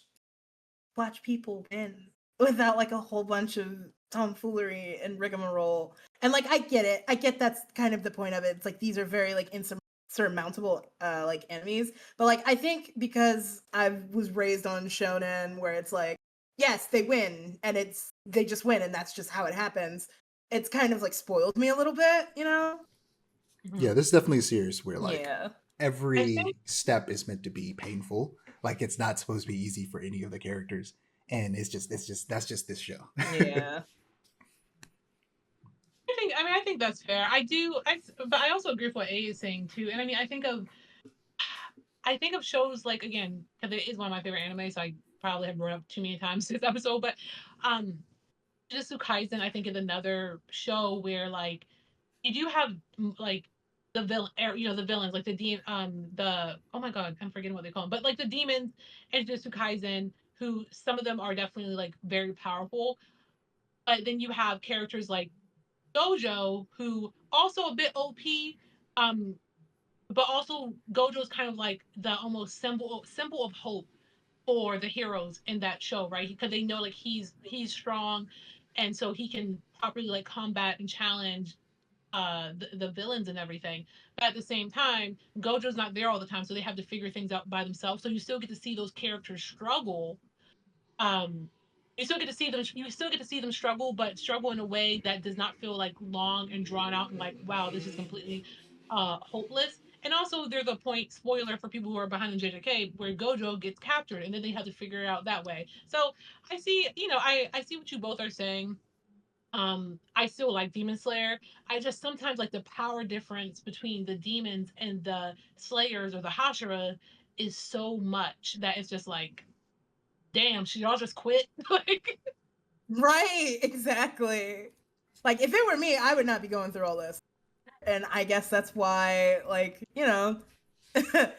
people win without like a whole bunch of tomfoolery and rigmarole. And like I get it. I get that's kind of the point of it. It's like these are very like insurmountable like enemies. But like I think because I was raised on shonen where it's like, yes, they win and they just win and that's just how it happens. It's kind of like spoiled me a little bit, you know? Yeah, this is definitely a series where like Yeah. I think every step is meant to be painful. Like it's not supposed to be easy for any of the characters, and that's just this show. Yeah. I think that's fair. But I also agree with what A is saying too. And I mean, I think of shows like again because it is one of my favorite anime, so I probably have brought up too many times this episode. But um, Jujutsu Kaisen I think is another show where like you do have like the villain, the villains like the oh my god, I'm forgetting what they call them, but like the demons in Jujutsu Kaisen, who some of them are definitely like very powerful, but then you have characters like Gojo, who also a bit OP, um, but also Gojo's kind of like the almost symbol of hope for the heroes in that show, right? Because they know like he's strong, and so he can properly like combat and challenge the villains and everything. But at the same time, Gojo's not there all the time, so they have to figure things out by themselves. So you still get to see those characters struggle. Um, you still get to see them struggle, but struggle in a way that does not feel like long and drawn out and like, wow, this is completely hopeless. And also, there's a point, spoiler for people who are behind the JJK, where Gojo gets captured, and then they have to figure it out that way. So I see, I see what you both are saying. I still like Demon Slayer. I just sometimes like the power difference between the demons and the slayers or the Hashira is so much that it's just like, damn, should y'all just quit? Like, Right, exactly. Like if it were me, I would not be going through all this. And I guess that's why, like, yeah, I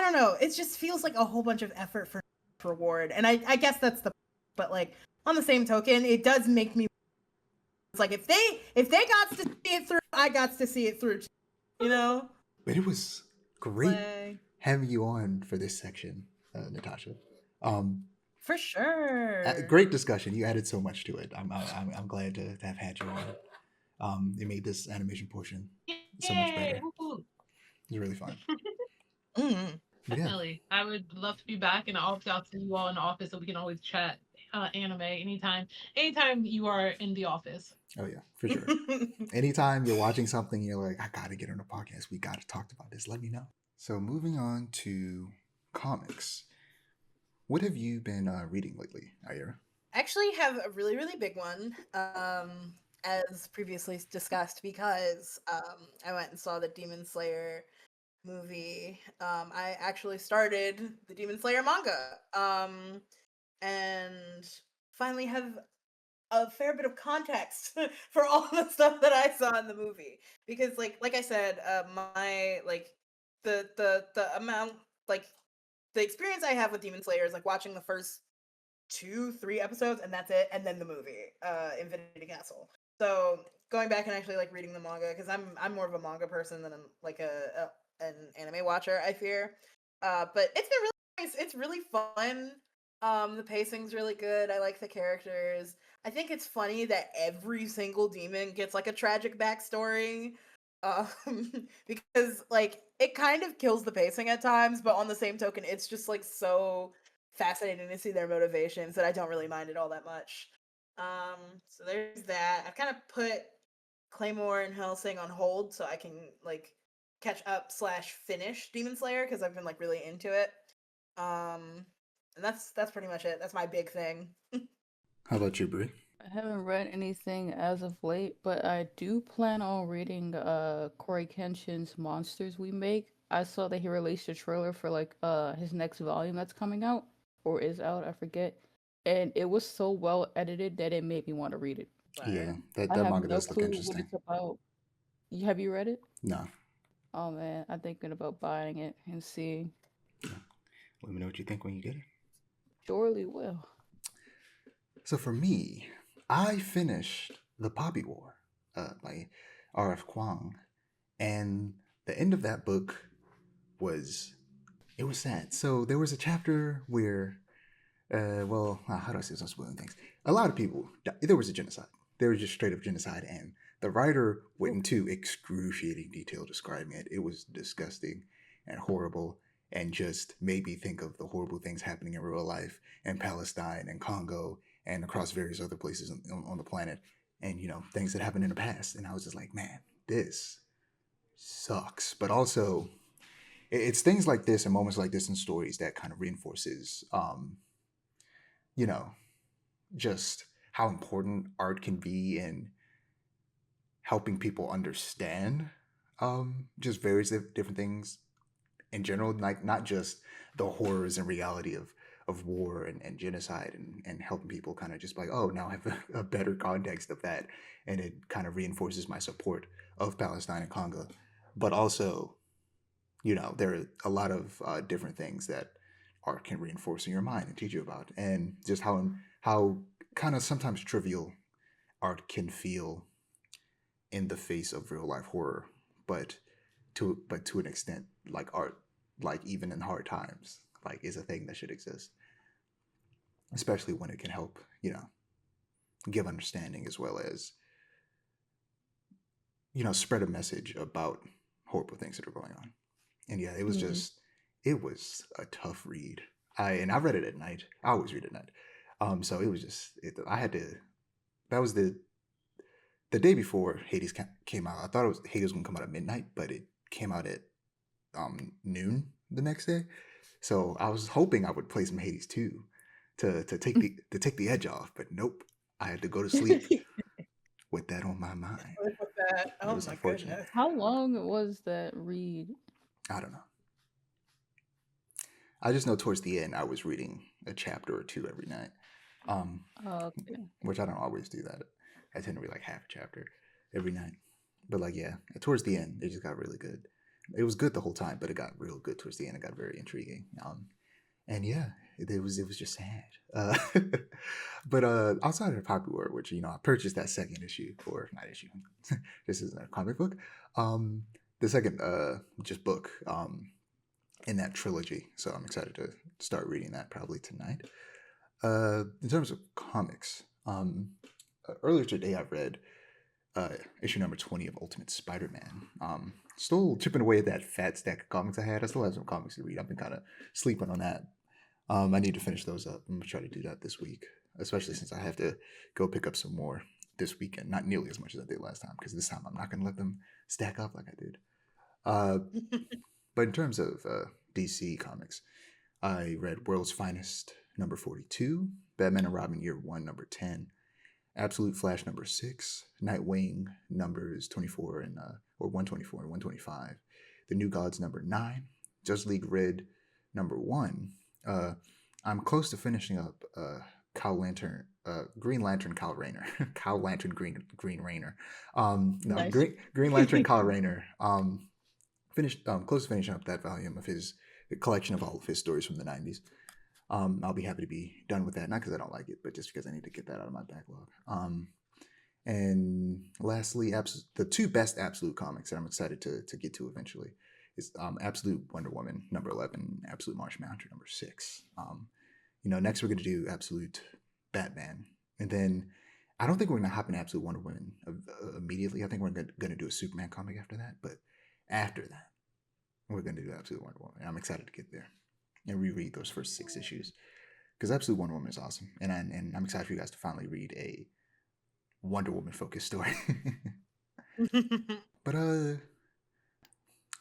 don't know. It just feels like a whole bunch of effort for reward. And I guess that's but like on the same token, it does make me it's like if they got to see it through, I got to see it through too, you know? But it was great Like having you on for this section, Natasha. Um, for sure. Great discussion. You added so much to it. I'm glad to have had you on. It made this animation portion so much yay, better. woo-hoo. It was really fun. Mm. But yeah, Definitely. I would love to be back in the office. I'll see you all in the office so we can always chat anime anytime. Anytime you are in the office. oh yeah, for sure. Anytime you're watching something, you're like, I gotta get on a podcast. We gotta talk about this. Let me know. So moving on to comics. What have you been reading lately, Ira? Actually have a really, really big one. As previously discussed, because I went and saw the Demon Slayer movie. I actually started the Demon Slayer manga. And finally have a fair bit of context for all the stuff that I saw in the movie. Because like I said, my like the amount like the experience I have with Demon Slayer is like watching the first 2, 3 episodes and that's it, and then the movie, Infinity Castle. So going back and actually like reading the manga because I'm more of a manga person than I'm like an anime watcher. I fear, but it's been really nice. It's really fun. The pacing's really good. I like the characters. I think it's funny that every single demon gets like a tragic backstory. Because like it kind of kills the pacing at times, but on the same token, it's just like so fascinating to see their motivations that I don't really mind it all that much. So there's that. I've kind of put Claymore and Hellsing on hold so I can like catch up slash finish Demon Slayer because I've been like really into it. And that's pretty much it. That's my big thing. How about you, Brie? I haven't read anything as of late, but I do plan on reading Corey Kenshin's Monsters We Make. I saw that he released a trailer for like his next volume that's coming out or is out, I forget. And it was so well edited that it made me want to read it. Yeah, But that I that have manga no does look clue what interesting. it's about. Have you read it? No. Oh man, I'm thinking about buying it and seeing. Let me know what you think when you get it. Surely will. So for me, I finished The Poppy War by R.F. Kuang, and the end of that book was it was sad. So there was a chapter where, how do I say this? I'm spoiling things. A lot of people. There was a genocide. There was just straight up genocide, and the writer went into excruciating detail describing it. It was disgusting and horrible, and just made me think of the horrible things happening in real life in Palestine and Congo and across various other places on the planet, and things that happened in the past. And I was just like, man, this sucks. But also, it's things like this and moments like this in stories that kind of reinforces, you know, just how important art can be in helping people understand just various different things in general, like not just the horrors and reality of war and genocide, and helping people kind of just like, oh, now I have a better context of that, and it kind of reinforces my support of Palestine and Congo. But also, there are a lot of different things that art can reinforce in your mind and teach you about, and just how kind of sometimes trivial art can feel in the face of real life horror, but to an extent, like art, like even in hard times, like is a thing that should exist, especially when it can help, give understanding as well as spread a message about horrible things that are going on. And yeah, it was a tough read. I read it at night. I always read at night. So it was I had to. That was the day before Hades came out. I thought Hades was gonna come out at midnight, but it came out at noon the next day. So I was hoping I would play some Hades 2 to take the edge off, but nope. I had to go to sleep with that on my mind. With that. It Oh was my unfortunate. goodness. How long was that read? I don't know. I just know towards the end I was reading a chapter or two every night, Okay. which I don't always do that. I tend to read like half a chapter every night. But like, yeah, towards the end it just got really good. It was good the whole time, but it got real good towards the end. It got very intriguing. And yeah, it was just sad. But outside of the popular, which I purchased that second issue, or not issue. This isn't a comic book. The second just book in that trilogy. So I'm excited to start reading that probably tonight. In terms of comics, earlier today I read issue number 20 of Ultimate Spider-Man. Still chipping away at that fat stack of comics I had. I still have some comics to read. I've been kind of sleeping on that. I need to finish those up. I'm gonna try to do that this week, especially since I have to go pick up some more this weekend. Not nearly as much as I did last time, because this time I'm not gonna let them stack up like I did. But in terms of DC comics, I read World's Finest number 42, Batman and Robin Year 1 number 10, Absolute Flash number 6, Nightwing numbers 24 and or 124 and 125, The New Gods number 9, Justice League Red number 1. I'm close to finishing up Green Lantern Kyle Rayner, Kyle Lantern Green Rainer. No, Nice. Green Lantern Kyle Rayner. Finished close to finishing up that volume of his collection of all of his stories from the 90s. I'll be happy to be done with that, not because I don't like it, but just because I need to get that out of my backlog. And lastly, the two best Absolute comics that I'm excited to get to eventually is Absolute Wonder Woman number 11, Absolute Martian Manhunter number 6. Next we're going to do Absolute Batman, and then I don't think we're going to hop in Absolute Wonder Woman immediately. I think we're going to do a Superman comic after that, but after that, we're going to do Absolute Wonder Woman. And I'm excited to get there and reread those first 6 issues, because Absolute Wonder Woman is awesome, and I'm excited for you guys to finally read a Wonder Woman focused story. But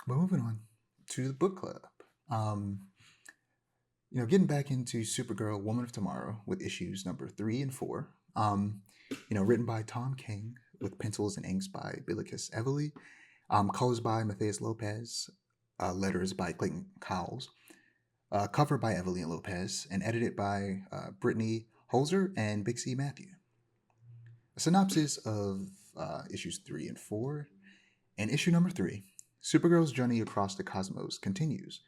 moving on to the book club. Getting back into Supergirl Woman of Tomorrow with issues number 3 and 4. Written by Tom King with pencils and inks by Billikis Evely. Colors by Matthias Lopez. Letters by Clayton Cowles. Cover by Evelyn Lopez, and edited by Brittany Holzer and Big C Matthew. A synopsis of issues 3 and 4. In issue number 3, Supergirl's journey across the cosmos continues.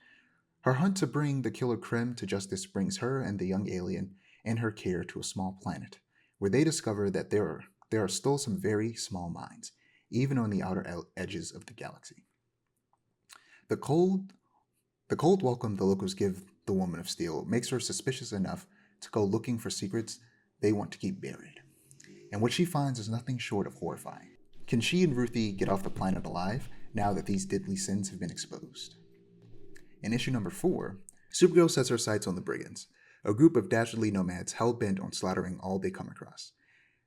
Her hunt to bring the killer Krim to justice brings her and the young alien and her care to a small planet, where they discover that there are still some very small minds, even on the outer edges of the galaxy. The cold the cold welcome the locals give the Woman of Steel makes her suspicious enough to go looking for secrets they want to keep buried. And what she finds is nothing short of horrifying. Can she and Ruthie get off the planet alive now that these deadly sins have been exposed? In issue number 4, Supergirl sets her sights on the Brigands, a group of dastardly nomads hell bent on slaughtering all they come across.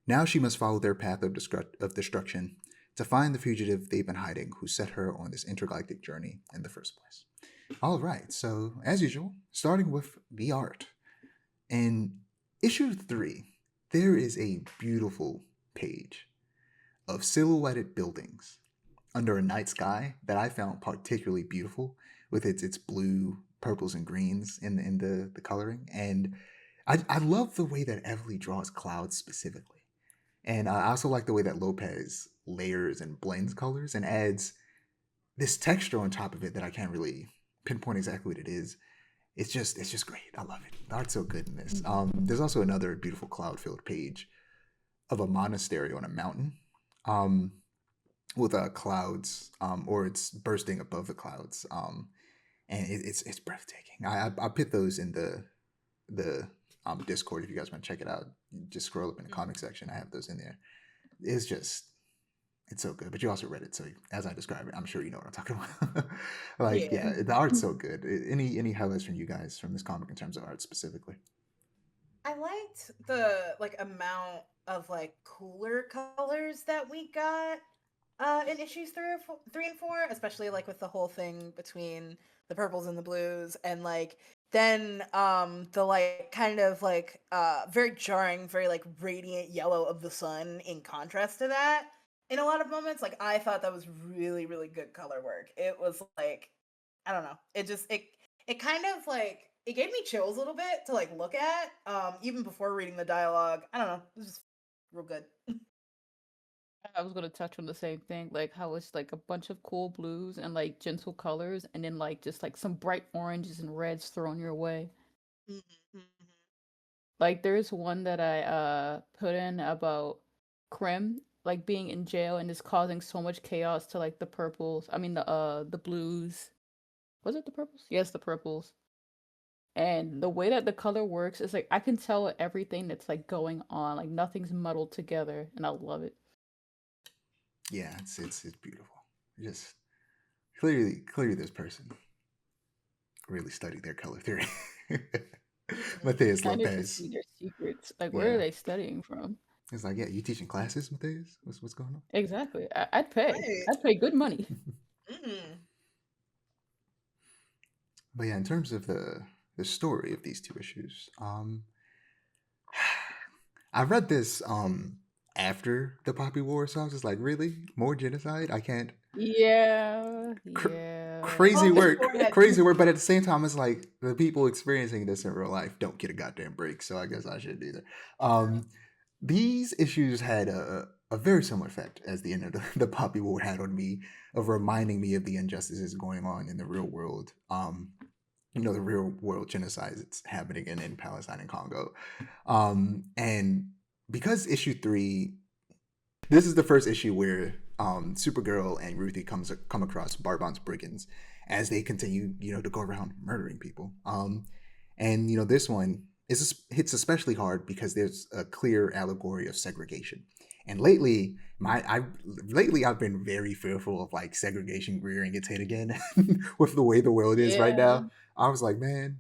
Now she must follow their path of destruction to find the fugitive they've been hiding who set her on this intergalactic journey in the first place. All right, so as usual, starting with the art. In issue 3, there is a beautiful page of silhouetted buildings under a night sky that I found particularly beautiful with its blue, purples, and greens in the coloring. And I love the way that Everly draws clouds specifically. And I also like the way that Lopez layers and blends colors and adds this texture on top of it that I can't really pinpoint exactly what it is. It's just great. I love it. The art's so good in this. There's also another beautiful cloud-filled page of a monastery on a mountain, with clouds, or it's bursting above the clouds, and it's breathtaking. I put those in the Discord if you guys want to check it out. Just scroll up in the comic section. I have those in there. It's so good. But you also read it, so as I describe it, I'm sure you know what I'm talking about. Like, Yeah. yeah, the art's so good. Any highlights from you guys from this comic in terms of art specifically? I liked the amount of cooler colors that we got in issues 3 and 4, especially with the whole thing between the purples and the blues, and then the kind of very jarring, very radiant yellow of the sun in contrast to that. In a lot of moments, I thought that was really, really good color work. It was I don't know. It kind of it gave me chills a little bit to look at, even before reading the dialogue. I don't know. It was just real good. I was gonna touch on the same thing, like how it's like a bunch of cool blues and like gentle colors, and then just like some bright oranges and reds thrown your way. Mm-hmm. Like there's one that I put in about Krim like being in jail and is causing so much chaos to like the purples. I mean the blues. Was it the purples? Yes, the purples. And the way that the color works is like I can tell everything that's like going on. Like nothing's muddled together, and I love it. Yeah, it's beautiful. Just clearly this person really studied their color theory. Mateus Kind of to Lopez. see their secrets. Like where are Yeah. they studying from? It's like, yeah, you teaching classes, Mateus? What's going on? Exactly. I'd pay. Right. I'd pay good money. Mm-hmm. But yeah, in terms of the story of these two issues, I read this after the Poppy War, so I was just like, really? More genocide? I can't. Yeah, Cr- yeah. Crazy Poppy work, War had crazy work. But at the same time, it's like the people experiencing this in real life don't get a goddamn break. So I guess I shouldn't either. These issues had a very similar effect as the end of the Poppy War had on me, of reminding me of the injustices going on in the real world. The real world genocide that's happening in Palestine and Congo. And because issue 3, this is the first issue where Supergirl and Ruthie come across Barbon's brigands as they continue, to go around murdering people. And this one hits especially hard because there's a clear allegory of segregation. And lately, I've been very fearful of like segregation rearing its head again with the way the world is right Yeah. now. I was like, man,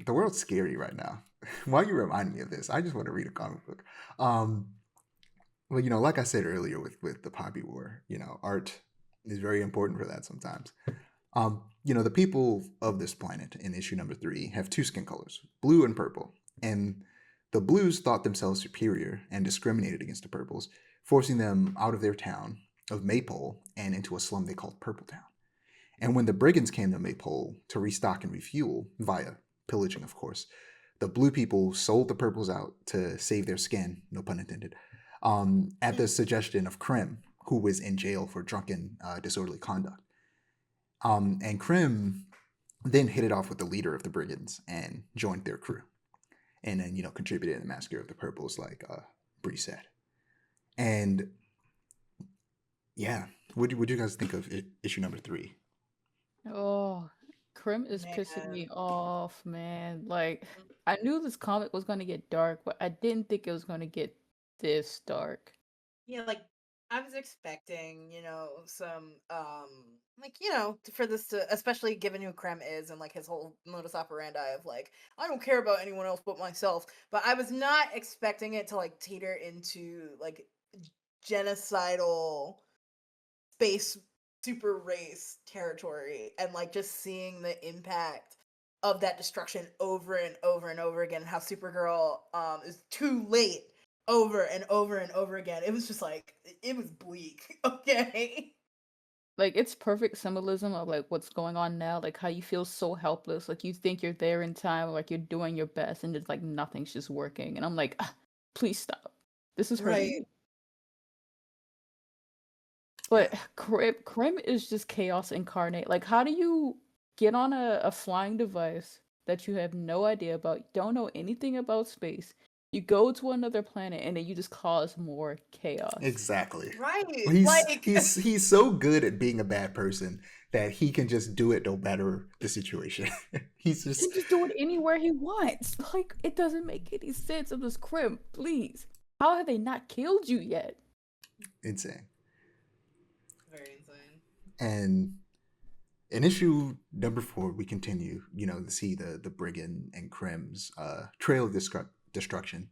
the world's scary right now. Why you remind me of this? I just want to read a comic book. Well, like I said earlier with the Poppy War, art is very important for that sometimes. The people of this planet in issue number 3 have 2 skin colors, blue and purple. And the blues thought themselves superior and discriminated against the purples, forcing them out of their town of Maypole and into a slum they called Purple Town. And when the brigands came to Maypole to restock and refuel, via pillaging, of course, the blue people sold the purples out to save their skin, no pun intended, at the suggestion of Krim, who was in jail for drunken, disorderly conduct. And Krim then hit it off with the leader of the brigands and joined their crew, and then contributed in the massacre of the purples, like Bree said. And yeah, what do you guys think of issue number 3? Oh, Krim is pissing Man. me off, man. Like, I knew this comic was gonna get dark, but I didn't think it was gonna get this dark. Yeah, like I was expecting, some like, for this to, especially given who Krem is and like his whole modus operandi of like, I don't care about anyone else but myself. But I was not expecting it to like teeter into like genocidal space super race territory, and like just seeing the impact of that destruction over and over and over again, and how Supergirl is too late over and over and over again. It was just like, it was bleak. Okay. Like, it's perfect symbolism of like what's going on now, like how you feel so helpless, like you think you're there in time, like you're doing your best, and it's like nothing's just working. And I'm like, please stop. This is hurting Right. me. Yeah, But Krim is just chaos incarnate. Like, how do you get on a flying device that you have no idea about, don't know anything about space? You go to another planet and then you just cause more chaos. exactly. Right. He's Like, he's he's so good at being a bad person that he can just do it no matter the situation. He's He just can just do it anywhere he wants. Like, it doesn't make any sense of this Krim, please. How have they not killed you yet? insane. very insane. And in issue number 4, we continue, to see the Brigand and Krim's trail of destruction,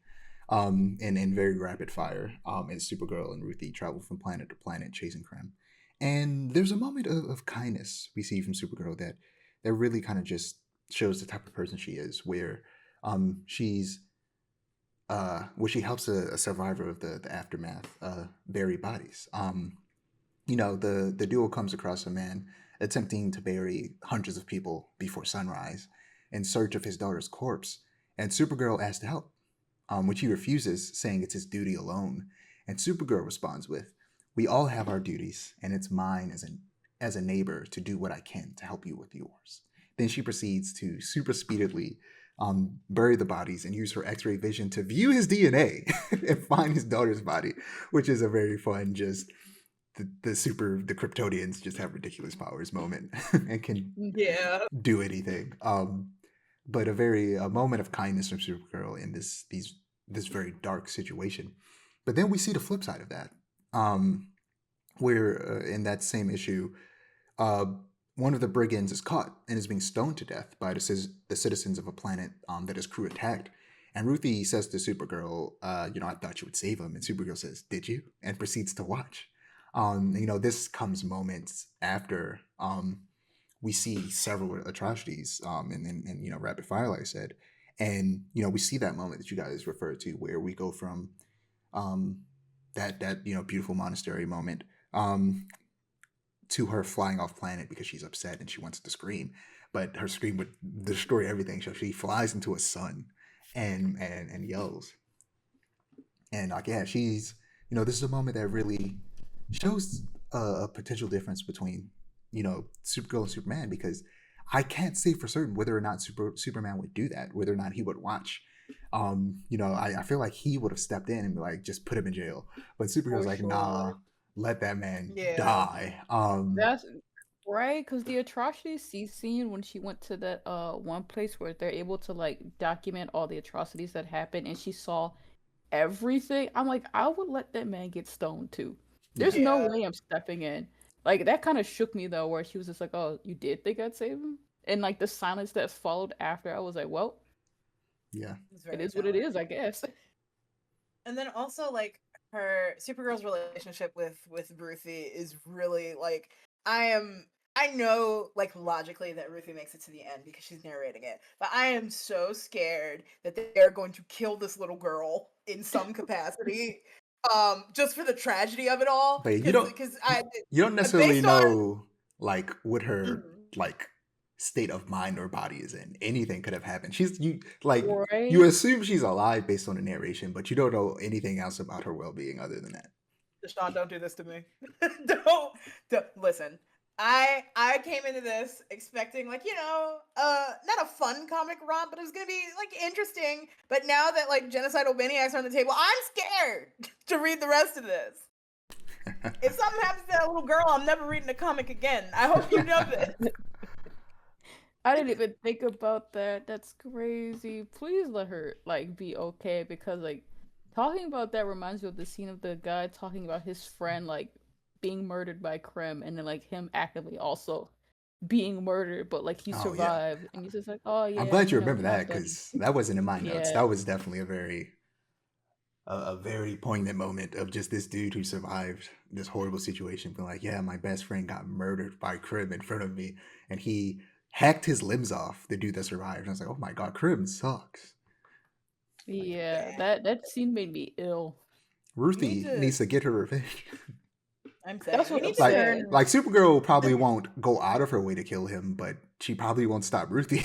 in very rapid fire. As Supergirl and Ruthie travel from planet to planet chasing Krim, and there's a moment of kindness we see from Supergirl that really kind of just shows the type of person she is, where she's where she helps a survivor of the aftermath, bury bodies. The duo comes across a man attempting to bury hundreds of people before sunrise in search of his daughter's corpse, and Supergirl asks to help, which he refuses, saying it's his duty alone. And Supergirl responds with, "We all have our duties, and it's mine as a neighbor to do what I can to help you with yours." Then she proceeds to super speedily bury the bodies and use her X-ray vision to view his DNA and find his daughter's body, which is a very fun, just the Kryptonians just have ridiculous powers moment and can Yeah. do anything. But a moment of kindness from Supergirl in this very dark situation. But then we see the flip side of that, where in that same issue, uh, one of the brigands is caught and is being stoned to death by the citizens of a planet that his crew attacked. And Ruthie says to Supergirl, "I thought you would save him." And Supergirl says, "Did you?" And proceeds to watch. This comes moments after we see several atrocities in rapid fire, like I said, and we see that moment that you guys referred to, where we go from um, that beautiful monastery moment to her flying off planet because she's upset and she wants to scream, but her scream would destroy everything, so she flies into a sun and yells, and like, yeah, she's this is a moment that really shows a potential difference between Supergirl and Superman, because I can't say for certain whether or not Superman would do that, whether or not he would watch. I feel like he would have stepped in and be like, just put him in jail, but Supergirl's For like, nah, sure. let that man Yeah. die. That's right, because the atrocities she's seen when she went to that one place where they're able to like document all the atrocities that happened, and she saw everything. I'm like, I would let that man get stoned too. There's Yeah, no Yeah. way I'm stepping in. Like, that kind of shook me though, where she was just like, "Oh, you did think I'd save him?" And like the silence that followed after, I was like, "Well, yeah, It's it very is what it telling. is, I guess." And then also like her Supergirl's relationship with Ruthie is really like, I know like logically that Ruthie makes it to the end because she's narrating it, but I am so scared that they're going to kill this little girl in some capacity, just for the tragedy of it all, but because I you don't necessarily based on know like what her Mhm. like state of mind or body is in. Anything could have happened. You Right? assume she's alive based on the narration, but you don't know anything else about her well-being other than that. Deshaun, don't do this to me. Don't listen. I came into this expecting like, not a fun comic romp, but it was gonna be like interesting. But now that like genocidal maniacs are on the table, I'm scared to read the rest of this. If something happens to that little girl, I'm never reading a comic again. I hope you know this. I didn't even think about that. That's crazy. Please let her like be okay because like talking about that reminds me of the scene of the guy talking about his friend like being murdered by Krem and then like him actively also being murdered, but like he Oh yeah, survived and he's just like, oh I'm yeah, glad you you know, remember not that done. because that wasn't in my notes. Yeah. That was definitely a very poignant moment of just this dude who survived this horrible situation, being like, yeah, my best friend got murdered by Crib in front of me, and he hacked his limbs off. The dude that survived, and I was like, oh my god, Crib sucks. Yeah, Bad. that scene made me ill. We need Ruthie to. needs to get her revenge. I'm That's saying we what need I'm to like turn. saying. like Supergirl probably The, won't go out of her way to kill him, but she probably won't stop Ruthie.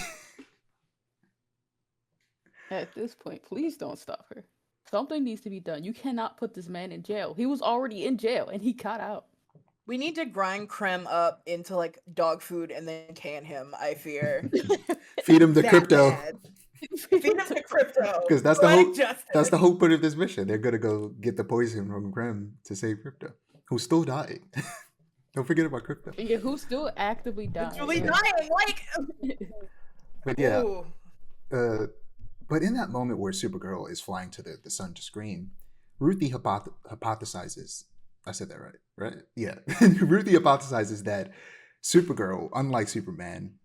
At this point, please don't stop her. Something needs to be done. You cannot put this man in jail. He was already in jail and he got out. we need to grind Krem up into like dog food and then can him. I fear Feed him the that crypto. bad. Feed him the crypto. Because Poetic justice. that's the whole point of this mission. They're gonna go get the poison from Graham to save Crypto, who's still dying. Don't forget about Crypto. Yeah, who's still actively dying. Literally Yeah. dying. Like, But yeah, ooh. but in that moment where Supergirl is flying to the sun to scream, Ruthie hypothesizes. I said that right, right? Yeah. Ruthie hypothesizes that Supergirl, unlike Superman,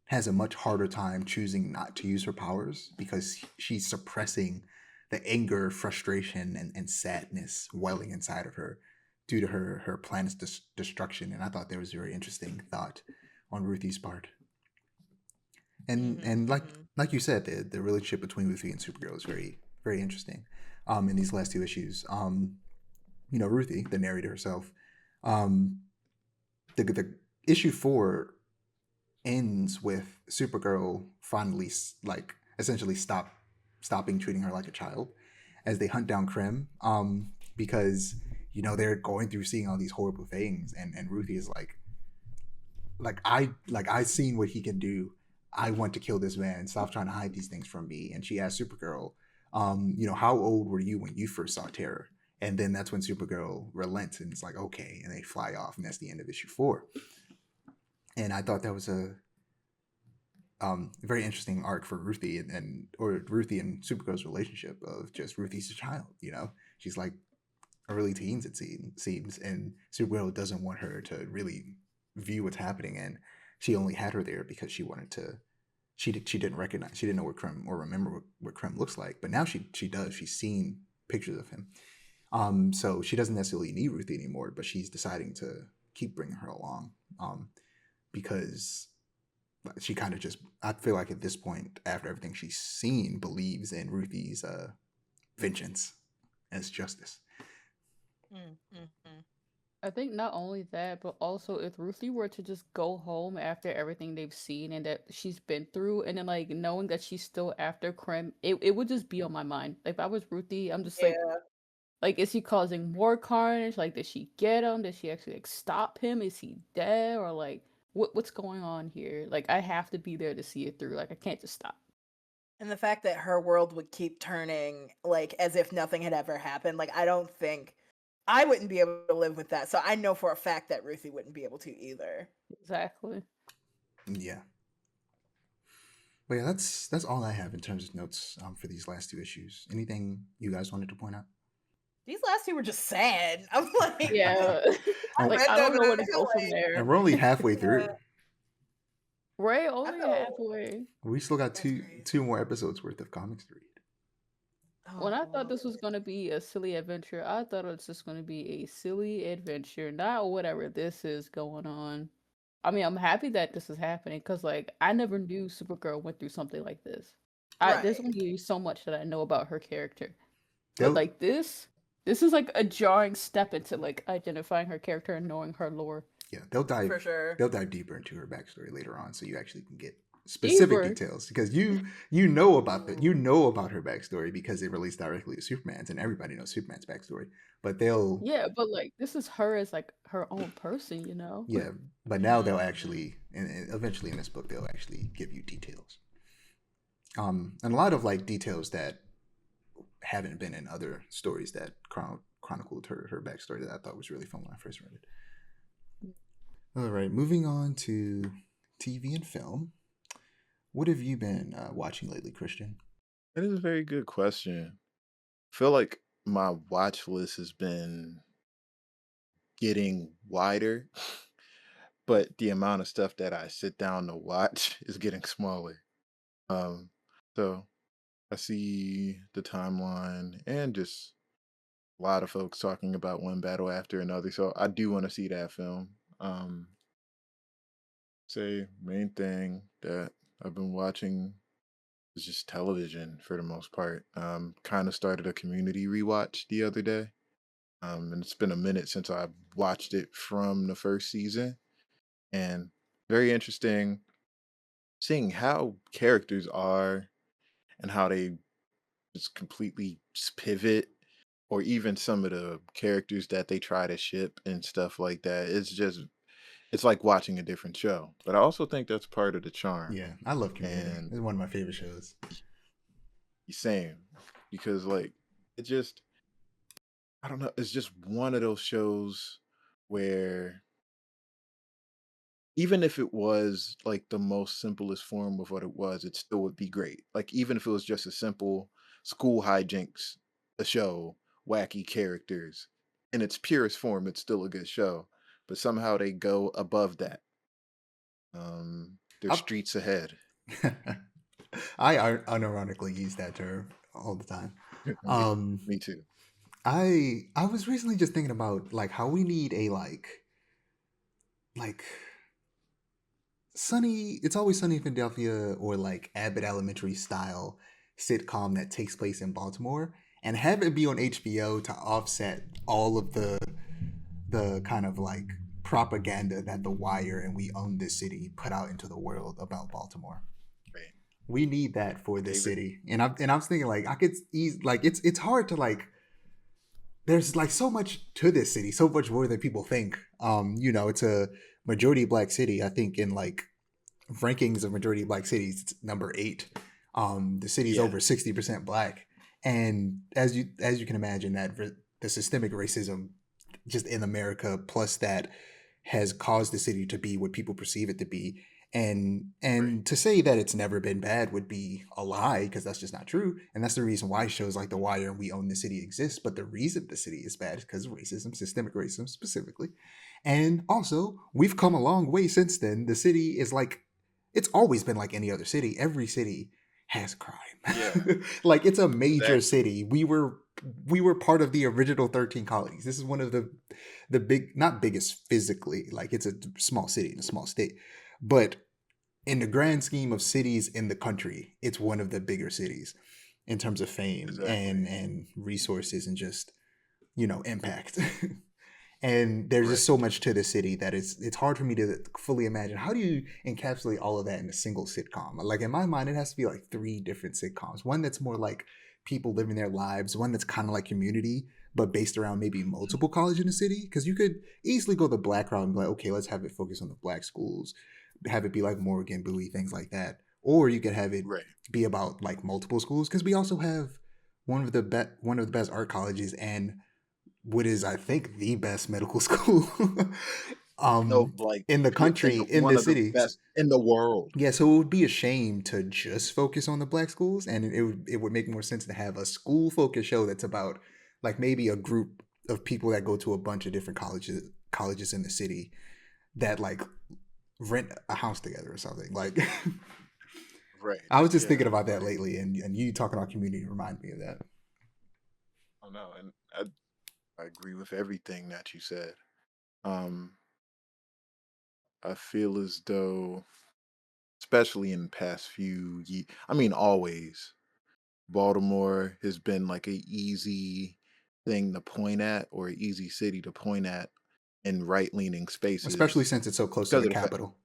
has a much harder time choosing not to use her powers because she's suppressing the anger, frustration, and sadness welling inside of her due to her planet's destruction. And I thought there was a very interesting thought on Ruthie's part. And like you said, the relationship between Ruthie and Supergirl is very interesting. In these last two issues, Ruthie, the narrator herself, um, the issue 4 ends with Supergirl finally like essentially stopping treating her like a child as they hunt down Krim, because they're going through seeing all these horrible things, and Ruthie is I seen what he can do. I want to kill this man. Stop trying to hide these things from me. And she asked Supergirl, how old were you when you first saw Terror? And then that's when Supergirl relents and it's like, okay, and they fly off, and that's the end of issue 4. And I thought that was a very interesting arc for Ruthie or Ruthie and Supergirl's relationship of just Ruthie's a child, she's like early teens it seems, and Supergirl doesn't want her to really view what's happening, and she only had her there because she wanted to. She didn't recognize, she didn't know what Krem or remember what Krem looks like, but now she does. She's seen pictures of him, so she doesn't necessarily need Ruthie anymore, but she's deciding to keep bringing her along, because she kind of just, I feel like at this point, after everything she's seen, believes in Ruthie's vengeance as justice. I think not only that, but also if Ruthie were to just go home after everything they've seen and that she's been through, and then like knowing that she's still after Krem, it would just be on my mind. Like, if I was Ruthie, I'm just like, is he causing more carnage? Like, did she get him? Did she actually like stop him? Is he dead? Or like, what's going on here? Like, I have to be there to see it through. Like, I can't just stop. And the fact that her world would keep turning like as if nothing had ever happened, like I don't think I wouldn't be able to live with that. So I know for a fact that Ruthie wouldn't be able to either. Exactly. Yeah. But yeah, that's all I have in terms of notes for these last two issues. Anything you guys wanted to point out? These last two were just sad. I'm like, Yeah. Like, I don't know where to go from there. And we're only halfway through. Right, only halfway. We still got two more episodes worth of comics to read. When I thought this was going to be a silly adventure, I thought it was just going to be a silly adventure, not whatever this is going on. I mean, I'm happy that this is happening because, like, I never knew Supergirl went through something like this. There's only so much that I know about her character. But, like, this is, like, a jarring step into, like, identifying her character and knowing her lore. Yeah, they'll dive for sure. They'll dive deeper into her backstory later on, so you actually can get specific Eber. details because you know about you know about her backstory because it relates directly to Superman's, and everybody knows Superman's backstory. But they'll Yeah, but like this is her as like her own person, you know? yeah, but now they'll actually and eventually in this book they'll actually give you details. And a lot of like details that haven't been in other stories that chronicled her backstory that I thought was really fun when I first read it. All right, moving on to TV and film. What have you been watching lately, Christian? That is a very good question. I feel like my watch list has been getting wider, but the amount of stuff that I sit down to watch is getting smaller. Um, so I see the timeline and just a lot of folks talking about one battle after another. So I do want to see that film. Say main thing that I've been watching is just television for the most part. Kind of started a community rewatch the other day. And it's been a minute since I watched it from the first season. And very interesting seeing how characters are and how they just completely pivot, or even some of the characters that they try to ship and stuff like that. It's like watching a different show. But I also think that's part of the charm. Yeah, I love Community. And It's one of my favorite shows. same, because like it just, I don't know, it's just one of those shows where even if it was like the most simplest form of what it was, it still would be great. Like even if it was just a simple school hijinks, a show, wacky characters, in its purest form, it's still a good show. But somehow they go above that. They're I, streets ahead. I unironically use that term all the time. me, Um, me too. I was recently just thinking about like how we need a like Sunny. It's Always Sunny in Philadelphia or like Abbott Elementary style sitcom that takes place in Baltimore and have it be on HBO to offset all of the kind of like propaganda that The Wire and We Own This City put out into the world about Baltimore. Right. We need that for this David. city, and I was thinking like I could ease like it's hard to like. There's like so much to this city, so much more than people think. It's a majority black city. I think in like rankings of majority black cities, it's number 8. The city's Yeah. over 60% black, and as you can imagine, the systemic racism just in America, plus that has caused the city to be what people perceive it to be. Right. And to say that it's never been bad would be a lie because that's just not true. And that's the reason why shows like The Wire and We Own the City exist. But the reason the city is bad is because of racism, systemic racism specifically. And also, we've come a long way since then. The city is like it's always been like any other city. Every city has Yeah. crime. Like it's a major Exactly. city. We were part of the original 13 colonies. This is one of the big, not biggest physically, like it's a small city in a small state, but in the grand scheme of cities in the country, it's one of the bigger cities in terms of fame Exactly. and resources and just impact. And there's just Right. so much to the city that it's hard for me to fully imagine how do you encapsulate all of that in a single sitcom. Like in my mind it has to be like 3 different sitcoms, one that's more like people living their lives, one that's kind of like Community but based around maybe Mhm. multiple colleges in the city, because you could easily go the black route and be like, okay, let's have it focus on the black schools, have it be like Morgan, Bowie, things like that. Or you could have it Right. be about like multiple schools because we also have one of the best art colleges and what is I think the best medical school No, like in the in country, the, in one the of the city. best in the world. Yeah, so it would be a shame to just focus on the black schools, and it would make more sense to have a school focused show that's about like maybe a group of people that go to a bunch of different colleges in the city that like rent a house together or something. Like Right. I was just thinking Yeah. about that Like, lately, and you talking about Community remind me of that. I don't know, and I agree with everything that you said. Um, I feel as though, especially in the past few years, I mean, always Baltimore has been like a easy thing to point at, or an easy city to point at in right leaning Especially spaces since it's so close to because the of the fact capital.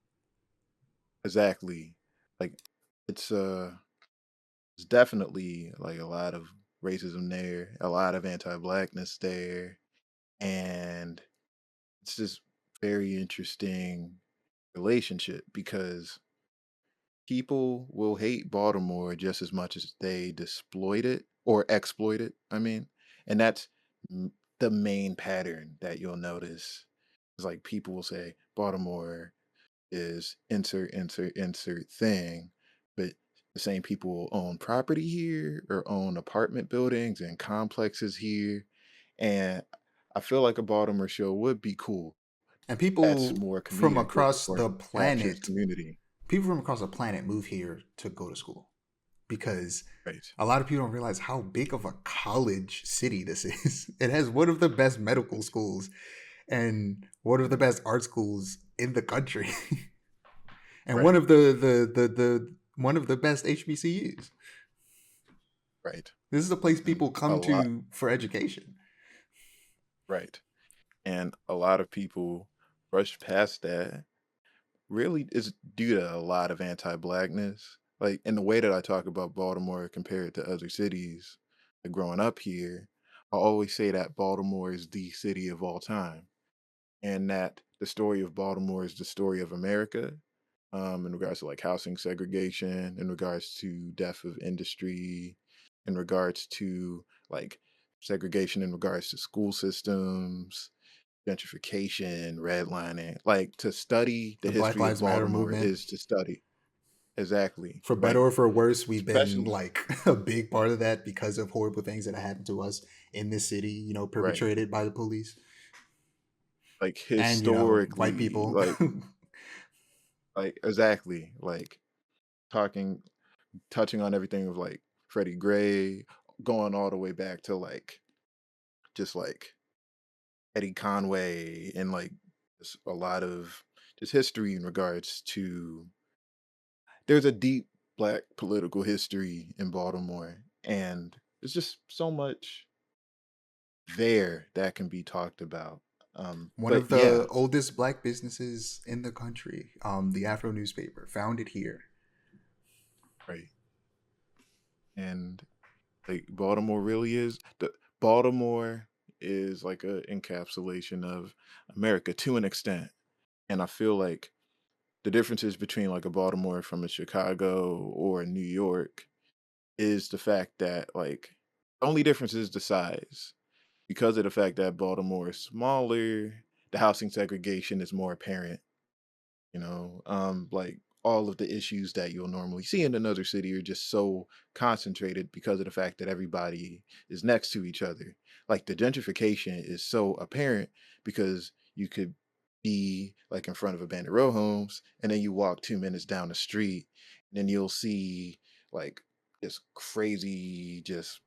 exactly. like it's it's definitely like a lot of racism there, a lot of anti-blackness there, and it's just very interesting relationship because people will hate Baltimore just as much as they exploit it or exploit it. I mean, and that's the main pattern that you'll notice. Is like people will say Baltimore is insert thing, but the same people will own property here or own apartment buildings and complexes here, and I feel like a Baltimore show would be cool. And That's people more from comedic across or the captures planet, community. people from across the planet move here to go to school because Right. a lot of people don't realize how big of a college city this is. It has one of the best medical schools and one of the best art schools in the country, and one Right. of the one of the best HBCUs. Right. This is a place And people a come lot, to for education. right. And a lot of people rush past that. Really is due to a lot of anti-blackness. Like in the way that I talk about Baltimore compared to other cities, like growing up here, I always say that Baltimore is the city of all time, and that the story of Baltimore is the story of America, in regards to like housing segregation, in regards to death of industry, in regards to like segregation in regards to school systems, gentrification, redlining. Like to study the The Black history of Lives Matter Baltimore movement, is to study exactly for better like or for worse, we've been especially like a big part of that because of horrible things that happened to us in this city, right perpetrated by the police like and, white historically people. like exactly like talking touching on everything of like Freddie Gray, going all the way back to like just like Eddie Conway and like just a lot of just history in regards to there's a deep black political history in Baltimore, and there's just so much there that can be talked about. One But of yeah, the oldest black businesses in the country, the Afro newspaper, founded here. right. And like Baltimore really is the Baltimore is like a encapsulation of America to an extent. And I feel like the differences between like a Baltimore from a Chicago or a New York is the fact that like the only difference is the size. Because of the fact that Baltimore is smaller, the housing segregation is more apparent, like all of the issues that you'll normally see in another city are just so concentrated because of the fact that everybody is next to each other. Like the gentrification is so apparent because you could be like in front of abandoned row homes and then you walk 2 minutes down the street and then you'll see like this crazy just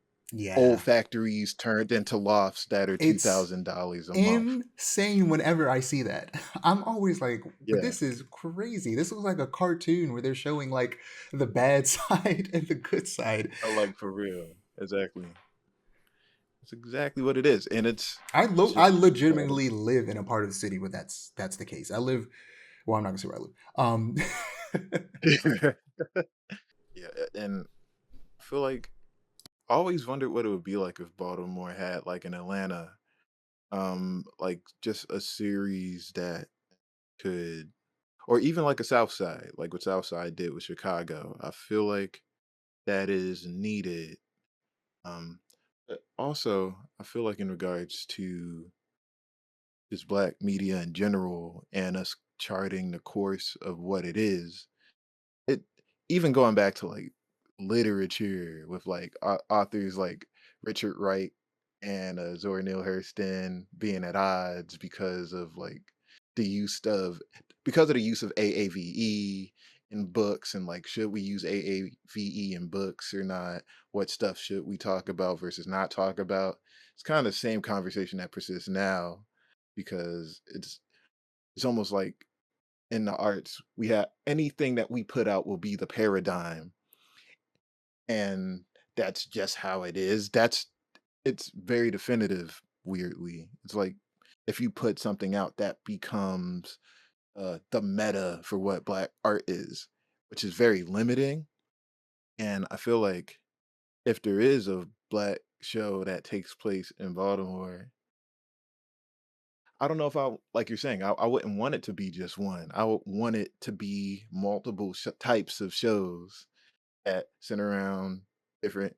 old Yeah. factories turned into lofts that are It's $2,000 a month. insane whenever I see that. I'm always like, but Yeah, this is crazy. This looks like a cartoon where they're showing like the bad side and the good side. like for real. Exactly. It's exactly what it is, and it's I just legitimately live in a part of the city where that's the case. I live, well, I'm not gonna say where I live. yeah, and I feel like I always wondered what it would be like if Baltimore had like an Atlanta, like just a series that could, or even like a South Side, like what South Side did with Chicago. I feel like that is needed. Um, but also I feel like in regards to just black media in general and us charting the course of what it is. It even going back to like literature with like authors like Richard Wright and Zora Neale Hurston being at odds the use of because of the use of AAVE in books and like should we use AAVE in books or not? What stuff should we talk about versus not talk about? It's kind of the same conversation that persists now because it's almost like in the arts, we have anything that we put out will be the paradigm, and that's just how it is. It's very definitive, weirdly. It's like if you put something out that becomes the meta for what black art is, which is very limiting. And I feel like if there is a black show that takes place in Baltimore, I don't know if like you're saying, I wouldn't want it to be just one. I would want it to be multiple types of shows that center around different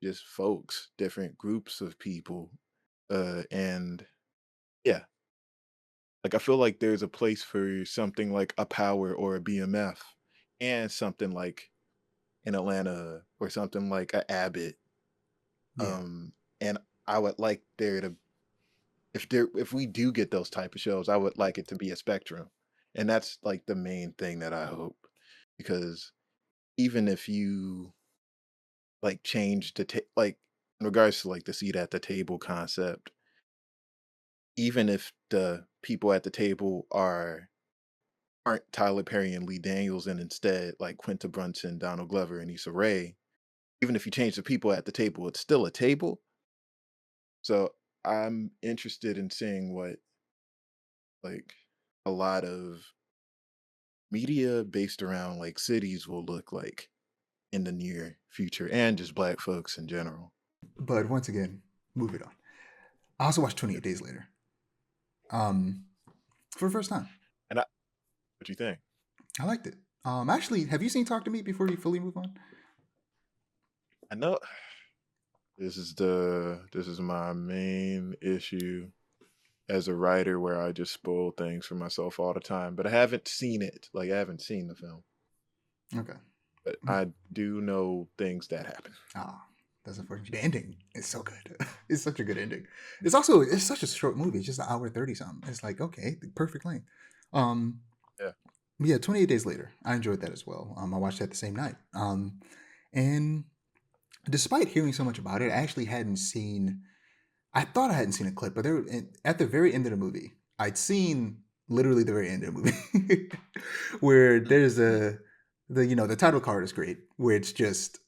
just folks, different groups of people. And yeah, like I feel like there's a place for something like a Power or a BMF and something like in Atlanta or something like a Abbott. Yeah. Um, and I would like there to if we do get those type of shows, I would like it to be a spectrum. And that's like the main thing that I hope. Because even if you like change the like in regards to like the seat at the table concept, even if the people at the table aren't Tyler Perry and Lee Daniels and instead like Quinta Brunson, Donald Glover, and Issa Rae, even if you change the people at the table, it's still a table. So I'm interested in seeing what like a lot of media based around like cities will look like in the near future and just black folks in general. But once again, moving on. I also watched 28 Days Later. For the first time. And what do you think? I liked it. Actually, have you seen Talk to Me before you fully move on? I know this is my main issue as a writer where I just spoil things for myself all the time. But I haven't seen it. Like I haven't seen the film. Okay. But I do know things that happen. Ah, that's unfortunate. The ending is so good. It's such a good ending. It's such a short movie. It's just an hour 30 something. It's like, okay, the perfect length. Yeah. Yeah, 28 Days Later. I enjoyed that as well. I watched that the same night. And despite hearing so much about it, I actually hadn't seen. I thought I hadn't seen a clip, but at the very end of the movie, I'd seen literally the very end of the movie, where there's the title card is great, where it's just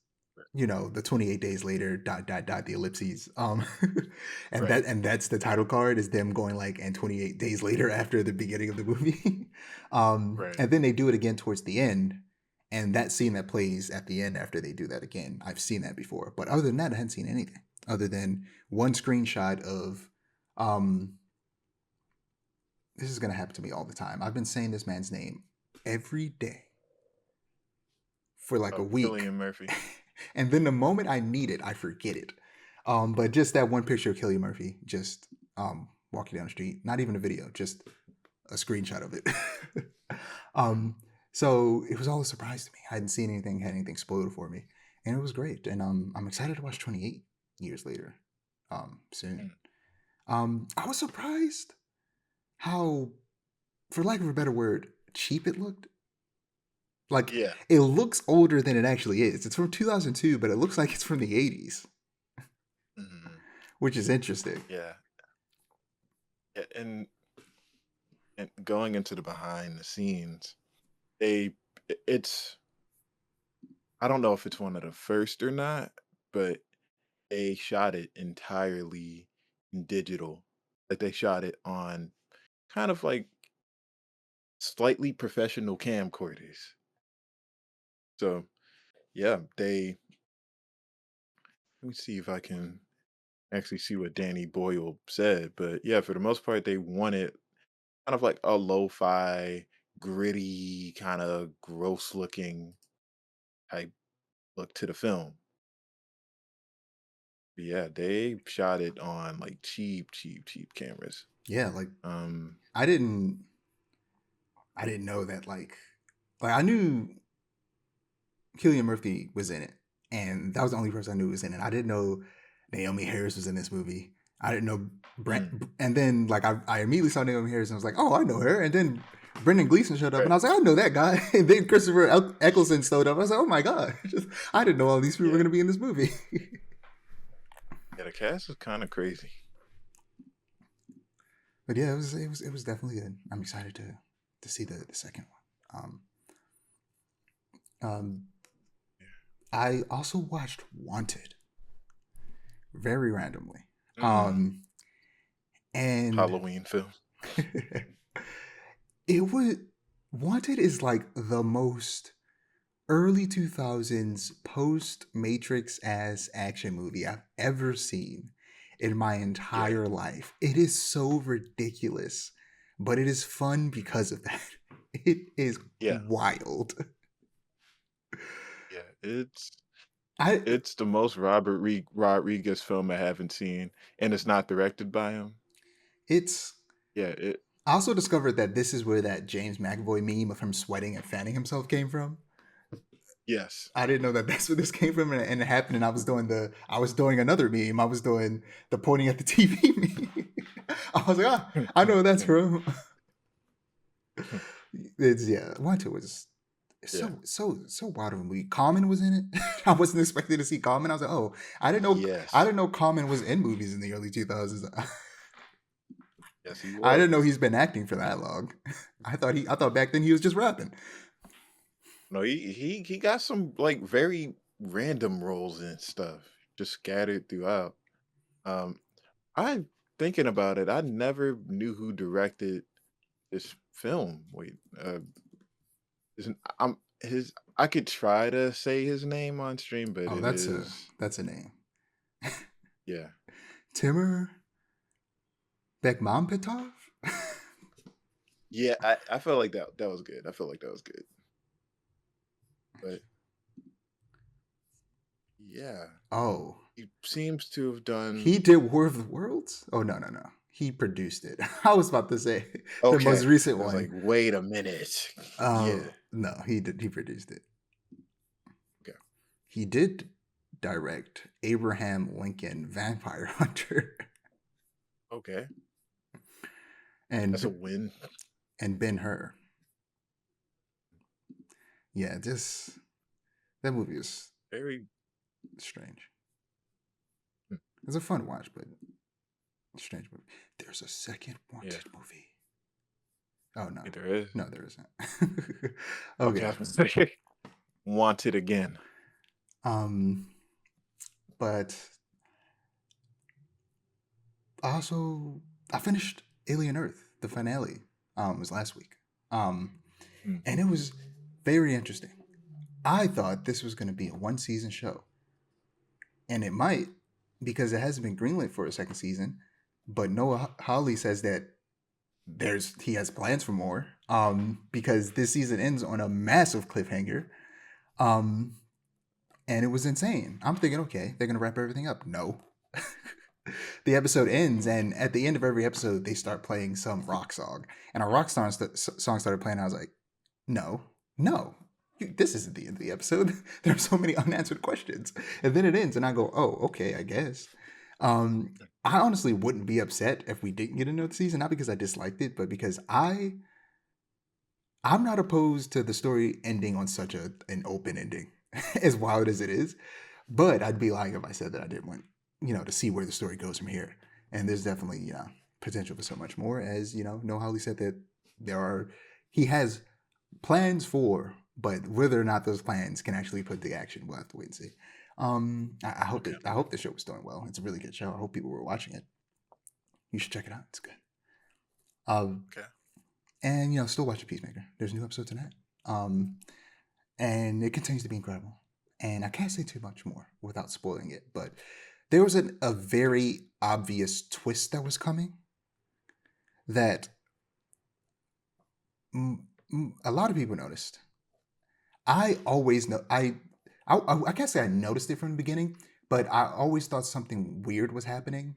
the 28 days later the ellipses and Right. that's the title card is them going like and 28 days later after the beginning of the movie. Right. And then they do it again towards the end, and that scene that plays at the end after they do that again, I've seen that before, but other than that I hadn't seen anything other than one screenshot of this is going to happen to me all the time. I've been saying this man's name every day for like a week. Cillian Murphy. And then the moment I need it, I forget it. But just that one picture of Cillian Murphy just walking down the street, not even a video, just a screenshot of it. So it was all a surprise to me. I hadn't seen anything, had anything spoiled for me, and it was great. And I'm excited to watch 28 years later soon. I was surprised how, for lack of a better word, cheap it looked. Like, Yeah. it looks older than it actually is. It's from 2002, but it looks like it's from the 80s, which is interesting. Yeah. And going into the behind the scenes, it's I don't know if it's one of the first or not, but they shot it entirely in digital. Like they shot it on kind of like slightly professional camcorders. So yeah, let me see if I can actually see what Danny Boyle said. But yeah, for the most part, they wanted kind of like a lo-fi, gritty, kind of gross looking type look to the film. But yeah, they shot it on like cheap cameras. Yeah, like Um, I didn't know that like I knew Cillian Murphy was in it, and that was the only person I knew was in it. I didn't know Naomi Harris was in this movie. I didn't know Brent, and then like I immediately saw Naomi Harris and was like, oh, I know her. And then Brendan Gleeson showed up, and I was like, I know that guy. And then Christopher Eccleston showed up. I was like, oh my god, I didn't know all these people were going to be in this movie. Yeah, the cast is kind of crazy. But yeah, it was definitely good. I'm excited to see the second one. I also watched Wanted very randomly. And Halloween film. It was Wanted is like the most early 2000s post Matrix ass action movie I've ever seen in my Yeah, entire life. It is so ridiculous, but it is fun because of that. It is yeah, wild. yeah. It's I it's the most Rodriguez film I haven't seen, and it's not directed by him. it's Yeah, it. I also discovered that this is where that James McAvoy meme of him sweating and fanning himself came from. Yes. I didn't know that that's where this came from, and it happened. And I was doing another meme. I was doing the pointing at the TV meme. I was like, ah, I know where that's from. It's yeah, Wanted was Yeah. so wild of a movie. Common was in it. I wasn't expecting to see Common. I was like, oh, I Yes. didn't know Common was in movies in the early 2000s. Yes, he I didn't know was. he's been acting for that long. I thought back then he was just rapping. No, he got some like very random roles and stuff just scattered throughout. Um, I thinking about it, I never knew who directed this film. Wait, his. I could try to say his name on stream, but Oh, it is that's a name. yeah. Timur Bekmambetov? Yeah, I felt like that was good. I felt like that was good. But yeah, Oh, he seems to have done he did War of the Worlds? Oh, no. He produced it. I was about to say the most okay. recent I was one. like, wait a minute. Yeah. No, he produced it. Okay. He did direct Abraham Lincoln Vampire Hunter Okay. That's a and win. and Ben-Hur. Yeah, just that movie is Very strange. hmm, It's a fun watch, but strange movie. There's a second yeah. Wanted movie. Oh no, There is. no, there isn't. Okay, I Okay, was gonna say wanted again. um, but also I finished Alien Earth. The finale was last week. Um, Hmm. and it was very interesting. I thought this was going to be a one season show, and it might because it hasn't been greenlit for a second season. But Noah Hawley says that he has plans for more. Because this season ends on a massive cliffhanger. Um, and it was insane. I'm thinking, okay, they're gonna wrap everything up. No. The episode ends, and at the end of every episode, they start playing some rock song, and a song started playing. I was like, no, no, this isn't the end of the episode. There are so many unanswered questions, and then it ends, and I go, oh, okay, I guess. I honestly wouldn't be upset if we didn't get another season, not because I disliked it, but because I'm not opposed to the story ending on such an open ending, as wild as it is. But I'd be lying if I said that I didn't want, to see where the story goes from here. And there's definitely, potential for so much more. As Noah Hawley said that he has plans for, but whether or not those plans can actually put the action, we'll have to wait and see. Okay. I hope the show was doing well. It's a really good show. I hope people were watching it. You should check it out. It's good. Okay. And still watching Peacemaker. There's a new episode tonight. And it continues to be incredible. And I can't say too much more without spoiling it, but there was a very obvious twist that was coming that a lot of people noticed. I always know I can't say I noticed it from the beginning, but I always thought something weird was happening,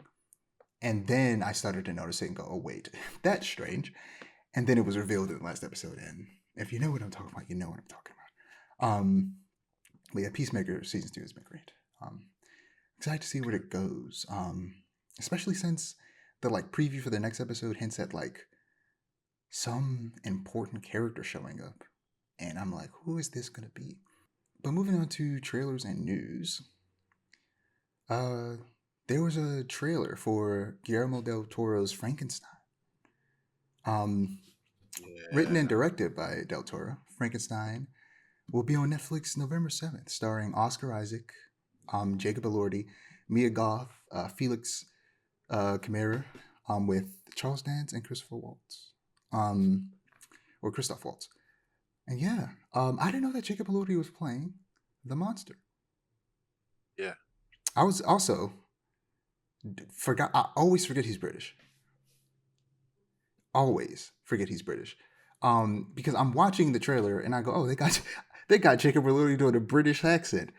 and then I started to notice it and go, "Oh wait, that's strange." And then it was revealed in the last episode. And if you know what I'm talking about, you know what I'm talking about. But yeah, Peacemaker season 2 has been great. Excited to see where it goes. Especially since the preview for the next episode hints at some important character showing up, and I'm like, who is this gonna be? But moving on to trailers and news, uh, there was a trailer for Guillermo del Toro's Frankenstein. Um, Written and Yeah. directed by Del Toro, Frankenstein will be on Netflix November 7th, starring Oscar Isaac, Jacob Elordi, Mia Goth, Felix Chimera, with Charles Dance and Christopher Waltz, or Christoph Waltz. And yeah, I didn't know that Jacob Elordi was playing the monster. Yeah. I was also forgot. I always forget he's British. Always forget he's British. Because I'm watching the trailer and I go, oh, they got Jacob Elordi doing a British accent.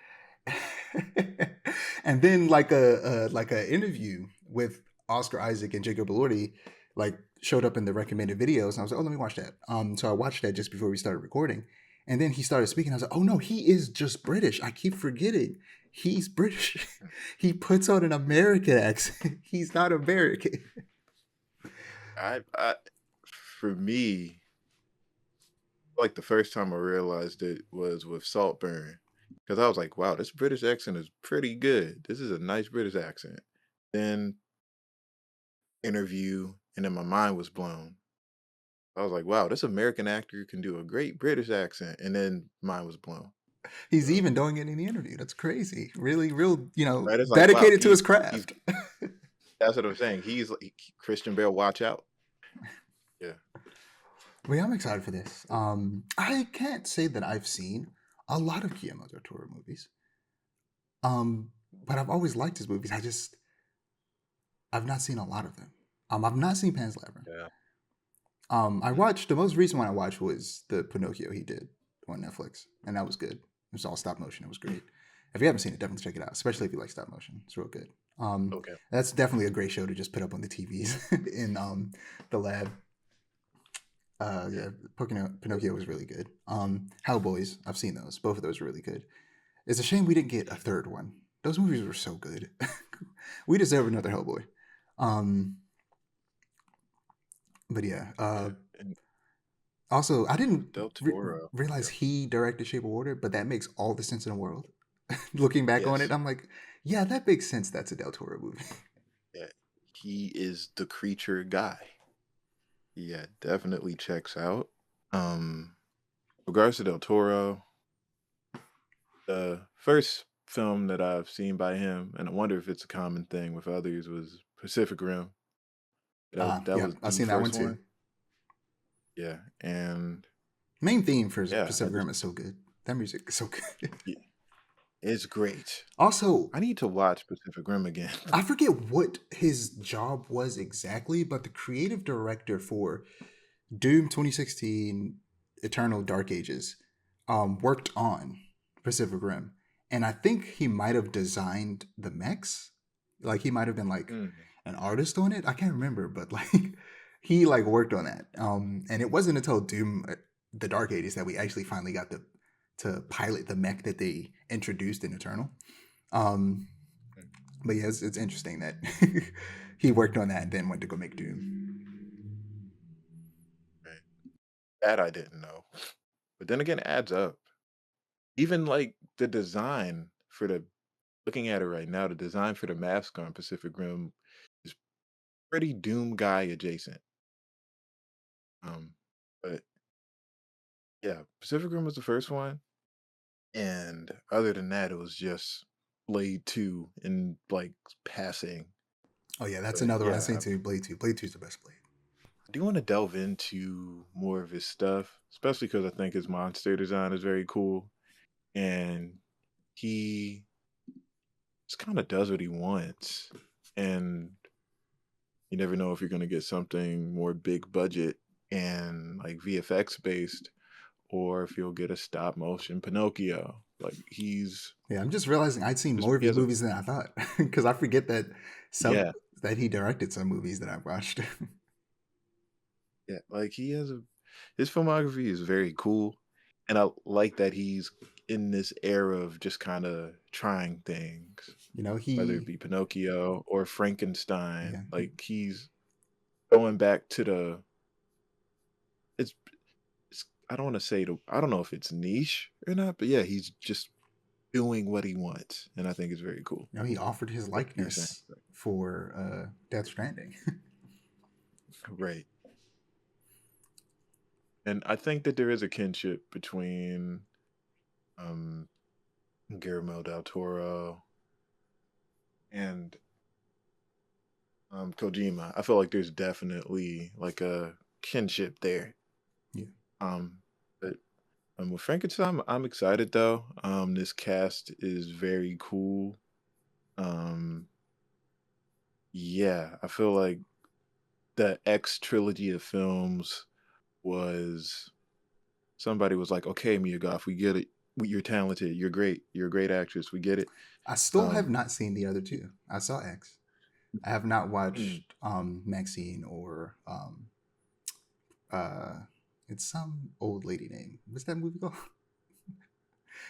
And then like a interview with Oscar Isaac and Jacob Elordi like showed up in the recommended videos, and I was like, oh, let me watch that. So I watched that just before we started recording, and then he started speaking. I was like, oh no, he is just British. I keep forgetting he's British. He puts on an American accent. He's not American. I for me, like the first time I realized it was with Saltburn, because I was like, wow, this British accent is pretty good. This is a nice British accent. Then interview, and then my mind was blown. I was like, wow, this American actor can do a great British accent, and then mine was blown. He's So even doing it in the interview. That's crazy. Really, real, right, it's like, wow, dedicated to his he's craft. that's what I'm saying. He's like Christian Bale, watch out. Yeah. Well, yeah, I'm excited for this. I can't say that I've seen a lot of Guillermo del Toro movies. But I've always liked his movies. I've not seen a lot of them. I've not seen Pan's Labyrinth. Yeah. I watched the most recent one I watched was the Pinocchio he did on Netflix, and that was good. It was all stop motion. It was great. If you haven't seen it, definitely check it out, especially if you like stop motion. It's real good. Okay. That's definitely a great show to just put up on the TVs in the lab. Yeah, Pinocchio was really good. Hellboys, I've seen those. Both of those are really good. It's a shame we didn't get a third one. Those movies were so good. We deserve another Hellboy. Um, but yeah. Yeah. And Also, I didn't Del Toro. realize Yeah. he directed Shape of Water, but that makes all the sense in the world. Looking back on it, Yes. I'm like, yeah, that makes sense. That's a Del Toro movie. Yeah. He is the creature guy. Yeah, definitely checks out. Regards to Del Toro, the first film that I've seen by him, and I wonder if it's a common thing with others, was Pacific Rim. That Yeah, was I've the seen that one first too. one. Yeah, and Main theme for yeah, Pacific Rim is so good. That music is so good. yeah, it's great. Also, I need to watch Pacific Rim again. I forget what his job was exactly, but the creative director for Doom 2016, Eternal Dark Ages, worked on Pacific Rim, and I think he might have designed the mechs. Like he might have been like Mm, an artist on it. I can't remember, but like he like worked on that. And it wasn't until Doom, the Dark Ages, that we actually finally got to pilot the mech that they introduced in Eternal. Um, mm, but yeah, it's interesting that he worked on that and then went to go make Doom. right. That I didn't know, but then again, it adds up. Even like the design for the looking at it right now, the design for the mask on Pacific Rim is pretty Doom guy adjacent. Um, but yeah, Pacific Rim was the first one, and other than that, it was just Blade 2 in like passing. Oh yeah, that's But another one I yeah, seen too. Blade 2. Blade 2 is the best Blade. I do want to delve into more of his stuff, especially because I think his monster design is very cool, and he just kind of does what he wants, and you never know if you're going to get something more big budget and like VFX based, or if you'll get a stop motion Pinocchio. Like Yeah, I'm just realizing I'd seen more of he his has a movies than I thought because I forget that some yeah, that he directed some movies that I've watched. yeah, like he has a his filmography is very cool, and I like that he's in this era of just kind of trying things, You know, whether it he be Pinocchio or yeah, Frankenstein. Like he's going back to the it's, it's I don't want to say I don't know if it's niche or not, but yeah, he's just doing what he wants, and I think it's very cool. he offered his Like you were saying, likeness for Death Stranding. right? And I think that there is a kinship between um Guillermo del Toro and Kojima. I feel like there's definitely like a kinship there. Yeah. Um, but With Frankenstein, I'm excited though. This cast is very cool. Um, yeah, I feel like the X trilogy of films was somebody was like, "Okay, Mia Goth, we get it. You're talented. You're great. You're a great actress. We get it." I still have Um, not seen the other two. I saw X. I have not mm, watched Maxine or uh it's some old lady name. What's that movie called?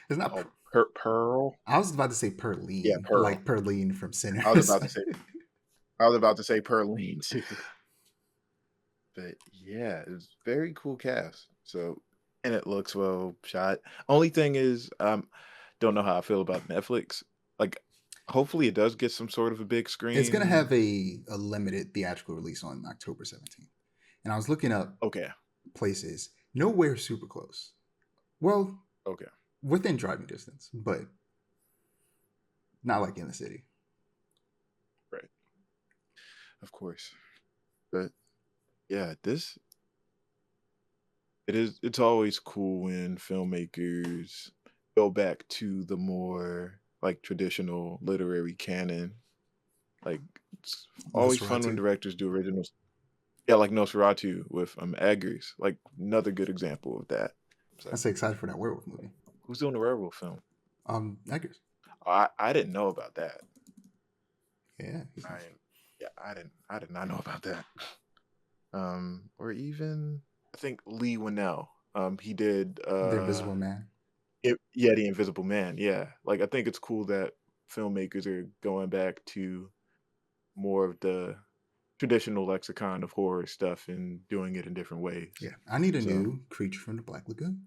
It's not oh, Pearl. I was about to say Yeah, Perline, Pearl. like Perline from I was Sinners. about to say. I was about to say Pearline too. But yeah, it's very cool cast. So, and it looks well shot. Only thing is, don't know how I feel about Netflix. Like, hopefully it does get some sort of a big It's gonna screen. have a limited theatrical release on October 17th. And I was looking up Okay, places. Nowhere super close. Well, okay, within driving distance, but not like in the city. right, of course. But yeah, this it is. It's always cool when filmmakers go back to the more like traditional literary canon. Like, it's always fun when Nosferatu. directors do originals. Yeah, like Nosferatu with Eggers, like another good example of that. I'm So, so excited for that werewolf movie. who's doing the werewolf film? Eggers. I didn't know about that. Yeah, he's I yeah, I did not know about that. Or even I think Lee Winnell. He did the Invisible Man. yeah, The Invisible Man. Yeah, like I think it's cool that filmmakers are going back to more of the traditional lexicon of horror stuff and doing it in different ways. Yeah, I need a So new creature from the Black Lagoon.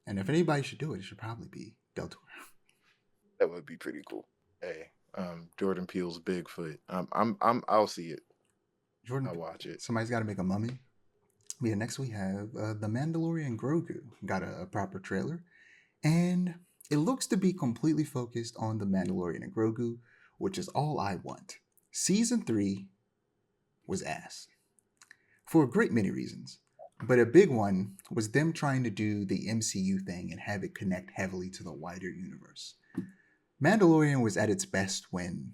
And if anybody should do it, it should probably be Del Toro. that would be pretty cool. Hey, Jordan Peele's Bigfoot. I'll see it. Jordan, I'll watch it. somebody's got to make a mummy. Yeah, next we have the Mandalorian Grogu got a proper trailer, and it looks to be completely focused on the Mandalorian and Grogu, which is all I want. Season 3 was ass for a great many reasons, but a big one was them trying to do the MCU thing and have it connect heavily to the wider universe. Mandalorian was at its best when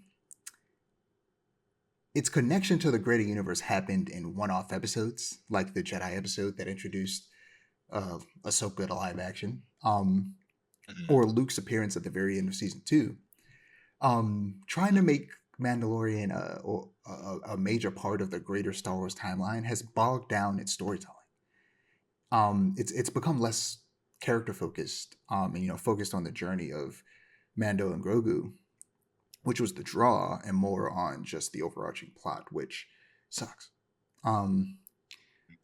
its connection to the greater universe happened in one-off episodes, like the Jedi episode that introduced Ahsoka to live action, Mhm. or Luke's appearance at the very end of season 2. Trying to make Mandalorian a major part of the greater Star Wars timeline has bogged down its storytelling. It's become less character focused, and focused on the journey of Mando and Grogu, which was the draw, and more on just the overarching plot, which sucks. Um,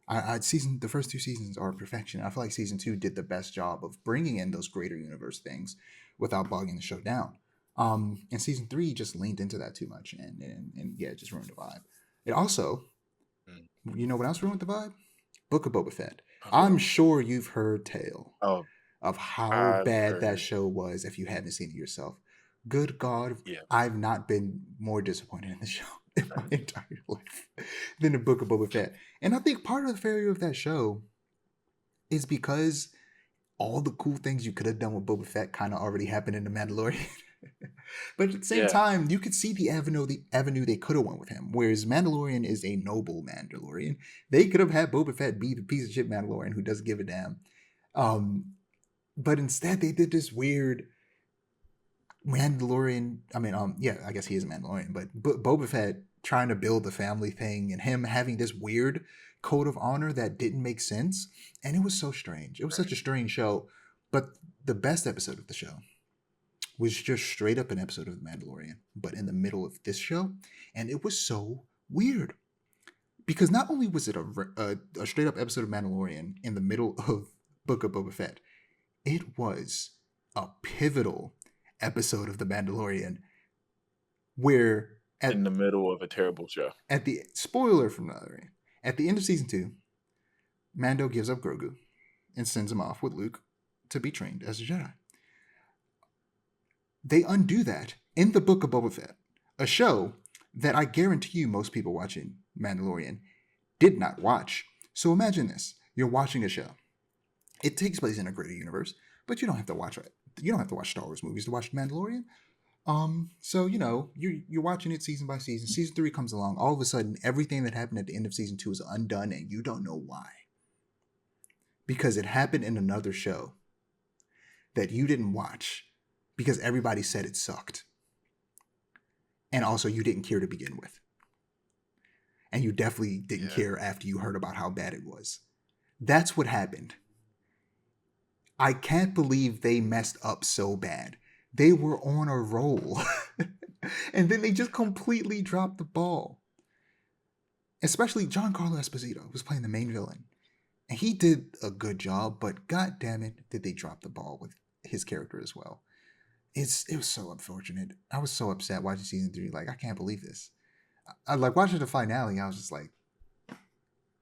the first 2 seasons are perfection. I feel like season 2 did the best job of bringing in those greater universe things without bogging the show down. And season 3 just leaned into that too much, and yeah, it just ruined the vibe. It also, Mm. what else ruined the vibe? Book of Boba Fett. What? I'm sure you've heard tale Oh, of how I've bad that heard. show was if you haven't seen it yourself. Good God, Yeah, I've not been more disappointed in the show in my entire life than the Book of Boba Fett. And I think part of the failure of that show is because all the cool things you could have done with Boba Fett kind of already happened in The Mandalorian. But at the same yeah, time, you could see the avenue they could have went with him. Whereas Mandalorian is a noble Mandalorian. They could have had Boba Fett be the piece of shit Mandalorian who doesn't give a damn. But instead they did this weird Mandalorian. I mean, yeah, I guess he is a Mandalorian, but Boba Fett trying to build the family thing and him having this weird code of honor that didn't make sense, and it was so strange. It was such right. a strange show. But the best episode of the show was just straight up an episode of The Mandalorian, but in the middle of this show, and it was so weird because not only was it a straight up episode of Mandalorian in the middle of Book of Boba Fett, it was a pivotal episode of The Mandalorian where In the middle of a terrible show. at the spoiler from Mandalorian, at the end of season 2, Mando gives up Grogu and sends him off with Luke to be trained as a Jedi. They undo that in the Book of Boba Fett, a show that I guarantee you most people watching Mandalorian did not watch. So imagine this. You're watching a show. It takes place in a greater universe, but you don't have to watch it. You don't have to watch Star Wars movies to watch The Mandalorian. So you know, you're watching it season by season. Season 3 comes along. All of a sudden, everything that happened at the end of season 2 is undone, and you don't know why. Because it happened in another show that you didn't watch because everybody said it sucked. And also you didn't care to begin with. And you definitely didn't care after you heard about how bad it was. That's what happened. I can't believe they messed up so bad. They were on a roll. And then they just completely dropped the ball. Especially Giancarlo Esposito was playing the main villain. And he did a good job, but god damn it, did they drop the ball with his character as well. It was so unfortunate. I was so upset watching season 3. Like, I can't believe this. I like watching the finale. I was just like,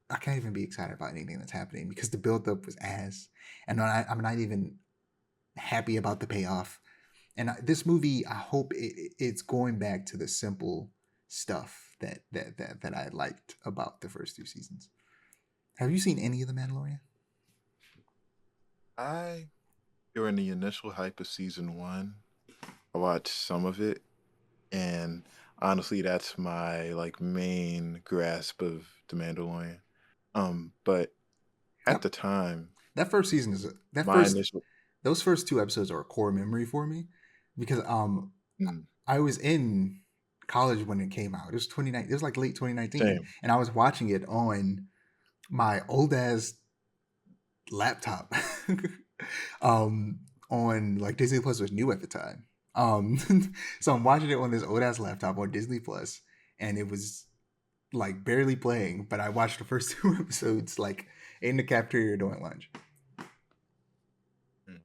I can't even be excited about anything that's happening because the buildup was ass, and I'm not even happy about the payoff. And this movie, I hope it's going back to the simple stuff that I liked about the first 2 seasons. Have you seen any of The Mandalorian? I during the initial hype of season 1, I watched some of it, and honestly, that's my like main grasp of the Mandalorian. But at That, the time, that first season is my initial those first 2 episodes are a core memory for me because mm, I was in college when it came out. It was 29. It was like late 2019, same, and I was watching it on my old ass laptop. um, on like Disney Plus was new at the time. So I'm watching it on this old ass laptop on Disney Plus, and it was like barely playing. But I watched the first 2 episodes like in the cafeteria during lunch. mm,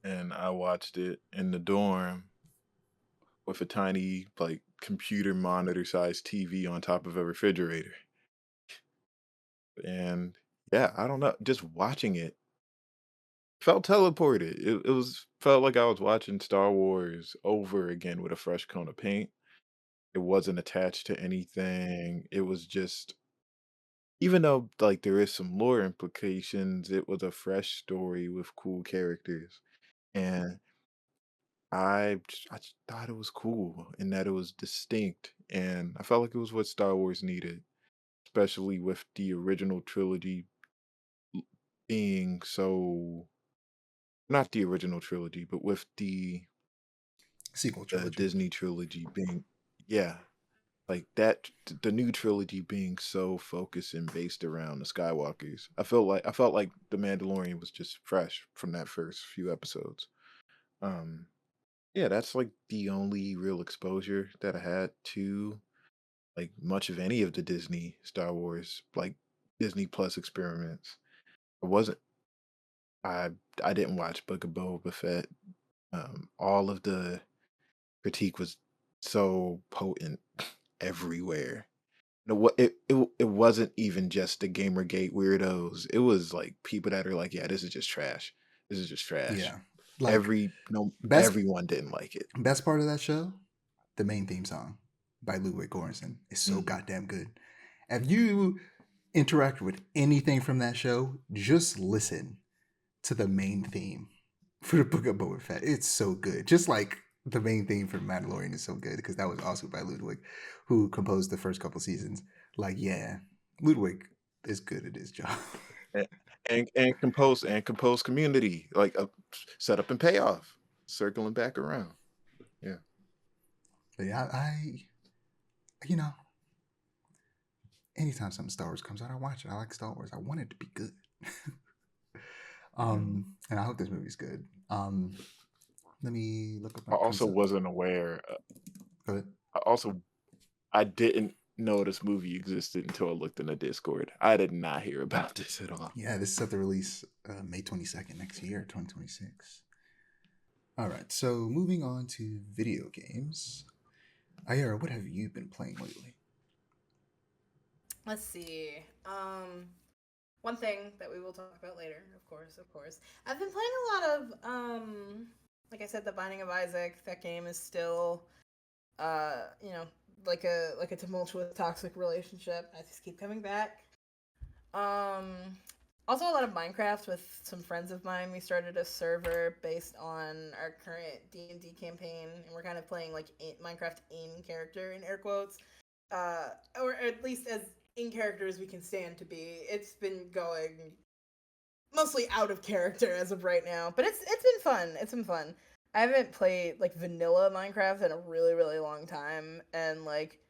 and I watched it in the dorm with a tiny like computer monitor sized TV on top of a refrigerator. And yeah, I don't know, just watching it felt teleported. It was felt like I was watching Star Wars over again with a fresh coat of paint. It wasn't attached to anything. It was just even though like there is some lore implications, it was a fresh story with cool characters. And I just thought it was cool and that it was distinct. And I felt like it was what Star Wars needed, especially with the original trilogy being so not the original trilogy, but with Sequel the trilogy. Disney trilogy being yeah, like that the new trilogy being so focused and based around the Skywalkers. I felt like The Mandalorian was just fresh from that first few episodes. Um yeah, that's like the only real exposure that I had to like much of any of the Disney Star Wars like Disney Plus experiments. I wasn't I I didn't watch Book of Boba Fett. All of the critique was so potent everywhere. No, what it wasn't even just the Gamergate weirdos. It was like people that are like, yeah, this is just trash. This is just trash. Yeah, like best Everyone didn't like it. best part of that show, the main theme song by Ludwig Göransson is so Mm. goddamn good. If you interact with anything from that show, just listen to the main theme for the Book of Boba Fett. It's so good. Just like the main theme for Mandalorian is so good because that was also by Ludwig, who composed the first couple seasons. Like, yeah, Ludwig is good at his job. A- and compose community like set up and payoff, circling back around. Yeah. But yeah, you know, anytime something Star Wars comes out, I watch it. I like Star Wars. I want it to be good. Mm. And I hope this movie's good. Let me look up my I also concept. wasn't aware. Go ahead. I didn't know this movie existed until I looked in the Discord. I did not hear about this at all. Yeah, this is set to release May 22nd next year, 2026. All right, so moving on to video games. Ayara, what have you been playing lately? Let's see. One thing that we will talk about later, of course, of course. I've been playing a lot of, like I said, The Binding of Isaac. That game is still, you know, like a tumultuous, toxic relationship. I just keep coming back. Um, Also, a lot of Minecraft with some friends of mine. We started a server based on our current D&D campaign, and we're kind of playing like Minecraft in character in air quotes, or at least as in character as we can stand to be. It's been going mostly out of character as of right now, but it's been fun. It's been fun. I haven't played like vanilla Minecraft in a really really long time, and like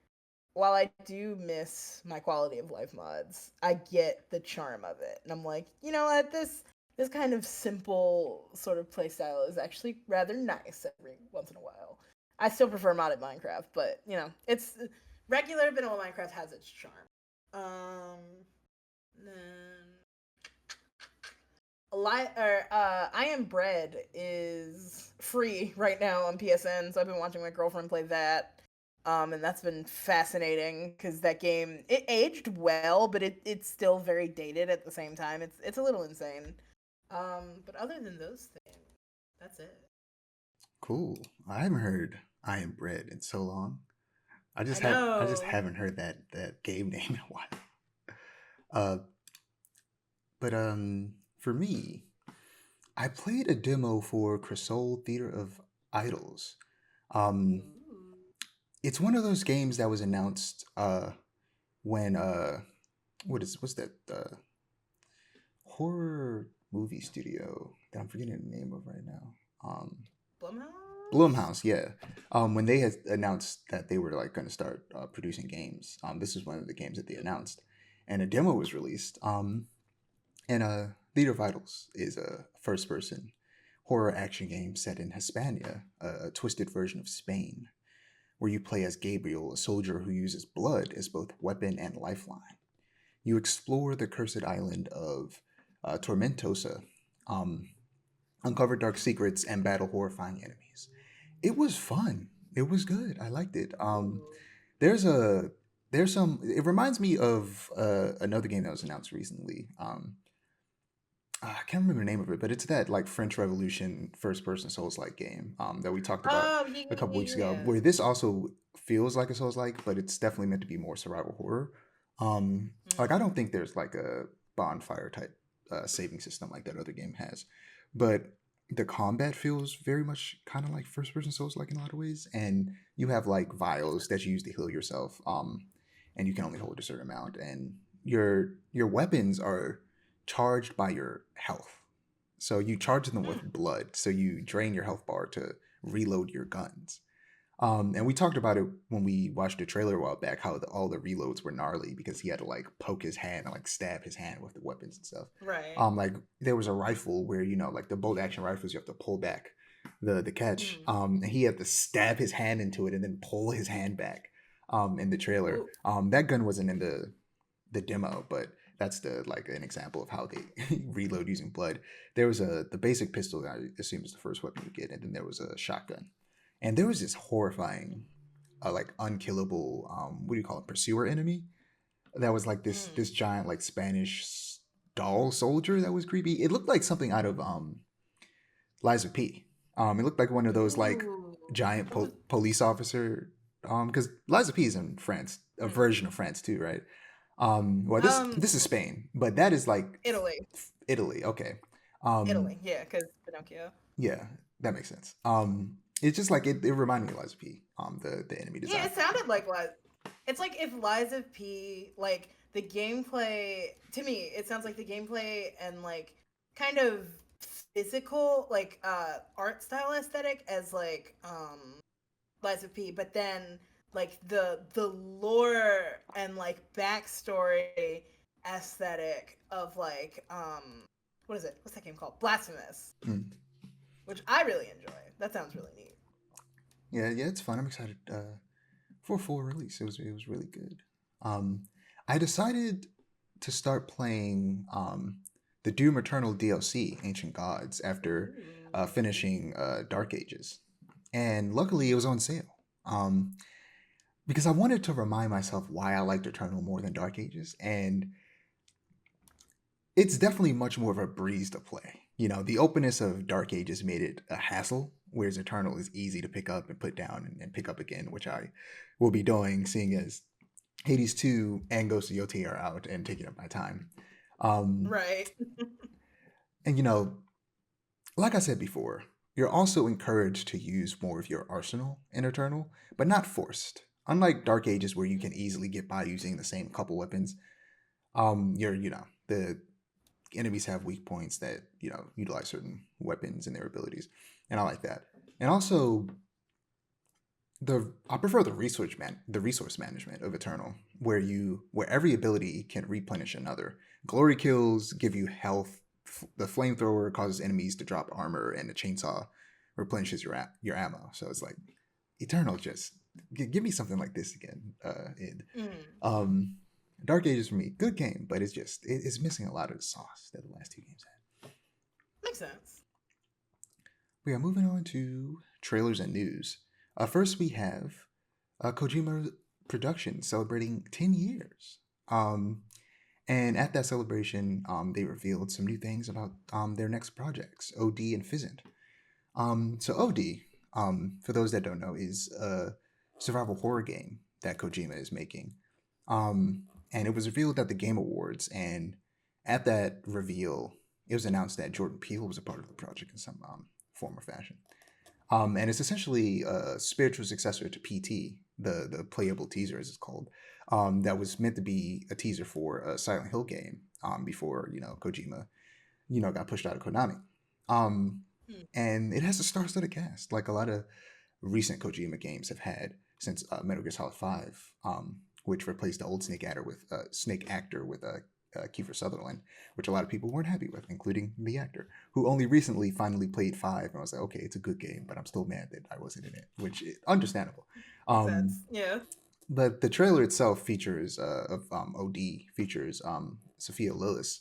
while I do miss my quality of life mods, I get the charm of it. And I'm like, you know what, this kind of simple sort of playstyle is actually rather nice every once in a while. I still prefer modded Minecraft, but you know, it's regular vanilla Minecraft has its charm. Then I Am Bread is free right now on PSN, so I've been watching my girlfriend play that. And that's been fascinating because that game it aged well, but it's still very dated at the same time. It's a little insane. But other than those things, that's it. Cool. I haven't heard I Am Bread in so long. I I just know. haven't heard that game name in a while. Uh, but for me, I played a demo for Crisol Theater of Idols. Um, Ooh. it's one of those games that was announced when what's that horror movie studio that I'm forgetting the name of right now. Blumhouse? Blumhouse, yeah. When they had announced that they were like going to start producing games, this is one of the games that they announced, and a demo was released. And Theater of Idols is a first-person horror action game set in Hispania, a twisted version of Spain, where you play as Gabriel, a soldier who uses blood as both weapon and lifeline. You explore the cursed island of Tormentosa, um, uncover dark secrets, and battle horrifying enemies. It was fun. It was good. I liked it. Ooh. There's a there's some. It reminds me of another game that was announced recently. I can't remember the name of it, but it's that like French Revolution first person Souls like game that we talked about Oh, yeah, a yeah, couple yeah, weeks ago. yeah. Where this also feels like a Souls like, but it's definitely meant to be more survival horror. Like I don't Mm. think there's like a bonfire type saving system like that other game has, but the combat feels very much kind of like first person Souls like in a lot of ways, and you have like vials that you use to heal yourself, and you can only hold a certain amount, and your weapons are charged by your health. So you charge them Mm. with blood. So you drain your health bar to reload your guns. And we talked about it when we watched the trailer a while back, how all the reloads were gnarly because he had to like poke his hand and like stab his hand with the weapons and stuff. Right. Like there was a rifle where like the bolt action rifles, you have to pull back the catch. Mm. And he had to stab his hand into it and then pull his hand back. In the trailer, Ooh. that gun wasn't in the demo, but that's the like an example of how they reload using blood. There was the basic pistol that I assume is the first weapon you get, and then there was a shotgun, and there was this horrifying, like unkillable, what do you call it, pursuer enemy that was like this Mm. giant like Spanish doll soldier that was creepy. It looked like something out of Liza P. It looked like one of those like Ooh. giant What was police officer, because Liza P is in France, a mm. version of France too, right? Well, this is Spain, but that is like Italy. Italy. Okay. Italy, yeah, because Pinocchio. Yeah, that makes sense. It's just like it reminded me of Liza P. The enemy Yeah, design. it sounded like Liza. It's like if Liza P. like the gameplay to me, it sounds like the gameplay and like kind of physical like art style aesthetic as like Liza P. But then like the lore and like backstory aesthetic of like what is it? What's that game called? Blasphemous, Mm. which I really enjoy. That sounds really neat. Yeah, it's fun. I'm excited for full release. It was really good. Um, I decided to start playing the Doom Eternal DLC, Ancient Gods, after Ooh. finishing Dark Ages, and luckily it was on sale. Because I wanted to remind myself why I liked Eternal more than Dark Ages, and it's definitely much more of a breeze to play. The openness of Dark Ages made it a hassle, whereas Eternal is easy to pick up and put down and pick up again, which I will be doing, seeing as Hades 2 and Ghost of Yotei are out and taking up my time. Um, Right. and you know, like I said before, you're also encouraged to use more of your arsenal in Eternal, but not forced. Unlike Dark Ages, where you can easily get by using the same couple weapons, the enemies have weak points that utilize certain weapons and their abilities, and I like that. And also, the I prefer the resource management of Eternal, where every ability can replenish another. Glory kills give you health. The flamethrower causes enemies to drop armor, and the chainsaw replenishes your ammo. So it's like Eternal. Just give me something like this again. Mm. Um, Dark Ages for me, good game, but it's missing a lot of the sauce that the last two games had. Makes sense. We are moving on to trailers and news. First, we have Kojima production celebrating 10 years. And at that celebration, they revealed some new things about their next projects, OD and Fizzent. So OD, for those that don't know, is a survival horror game that Kojima is making. And it was revealed at the Game Awards, and at that reveal, it was announced that Jordan Peele was a part of the project in some form or fashion. And it's essentially a spiritual successor to PT, the playable teaser, as it's called, that was meant to be a teaser for a Silent Hill game before Kojima got pushed out of Konami. Um, Hmm. and it has a star-studded cast, like a lot of recent Kojima games have had since Metal Gear Solid 5, which replaced the old Snake actor with Kiefer Sutherland, which a lot of people weren't happy with, including the actor, who only recently finally played 5, and I was like, okay, it's a good game, but I'm still mad that I wasn't in it, which is understandable. That's Um, yeah. but the trailer itself features of OD features Sophia Lillis,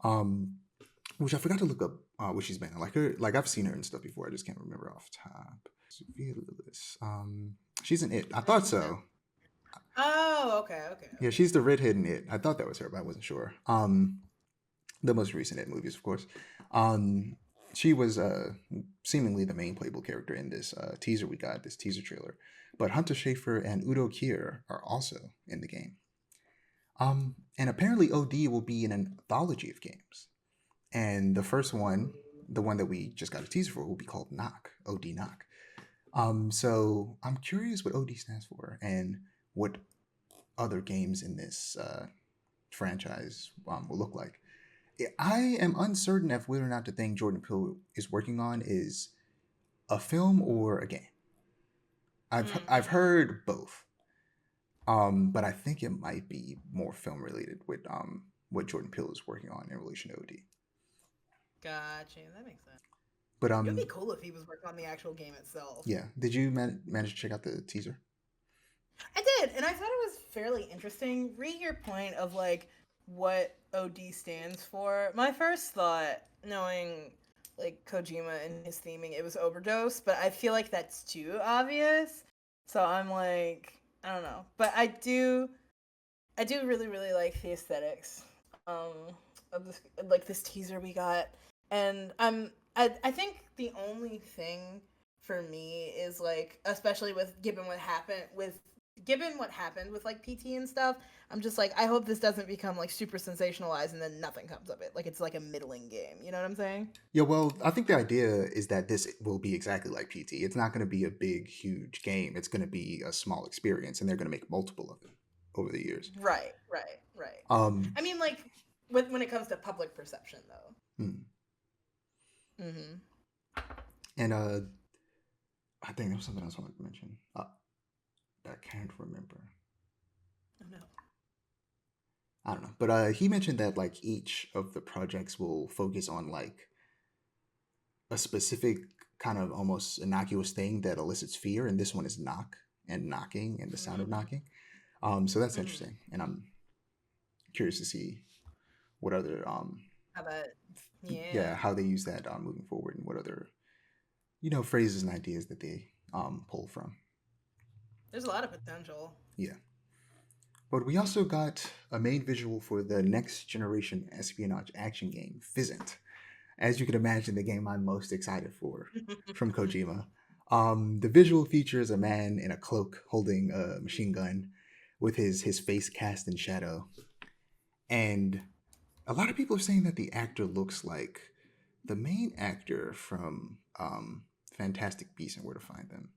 um, which I forgot to look up what she's been in. Like I've seen her and stuff before. I just can't remember off the top. Sophia Lillis. She's in It. I thought so. Oh, okay, okay, Yeah, okay. she's the redhead in It. I thought that was her, but I wasn't sure. The most recent It movies, of course. Um, she was seemingly the main playable character in this teaser we got, this teaser trailer. But Hunter Schafer and Udo Kier are also in the game. And apparently OD will be in an anthology of games. And the first one, the one that we just got a teaser for, will be called Knock, OD Knock. So I'm curious what OD stands for and what other games in this franchise will look like. I am uncertain of whether or not the thing Jordan Peele is working on is a film or a game. I've Mm-hmm. heard both, but I think it might be more film related with what Jordan Peele is working on in relation to OD. Gotcha. That makes sense. But It would be cool if he was working on the actual game itself. yeah. Did you manage to check out the teaser? I did, and I thought it was fairly interesting. Read your point of like what OD stands for. My first thought, knowing like Kojima and his theming, it was overdose, but I feel like that's too obvious. So I'm like, I don't know, but I do really really like the aesthetics of this like this teaser we got, and I think the only thing for me is like, especially with given what happened with like PT and stuff, I'm just like, I hope this doesn't become like super sensationalized and then nothing comes of it. Like it's like a middling game. You know what I'm saying? Yeah, well, I think the idea is that this will be exactly like PT. It's not going to be a big, huge game. It's going to be a small experience, and they're going to make multiple of it over the years. Right, right, right. Um, I mean, like when it comes to public perception, though. hmm. Mm-hmm. And I think there was something else I wanted to mention. I can't remember. Oh no. I don't know, but he mentioned that like each of the projects will focus on like a specific kind of almost innocuous thing that elicits fear, and this one is knock and knocking and the sound of Mm-hmm. knocking. So that's Mm-hmm. interesting, and I'm curious to see what other How about yeah, yeah? how they use that moving forward, and what other phrases and ideas that they pull from. There's a lot of potential. Yeah, but we also got a main visual for the next generation espionage action game, Fizzent. As you can imagine, the game I'm most excited for from Kojima. The visual features a man in a cloak holding a machine gun with his face cast in shadow. And A lot of people are saying that the actor looks like the main actor from Fantastic Beasts and Where to Find Them.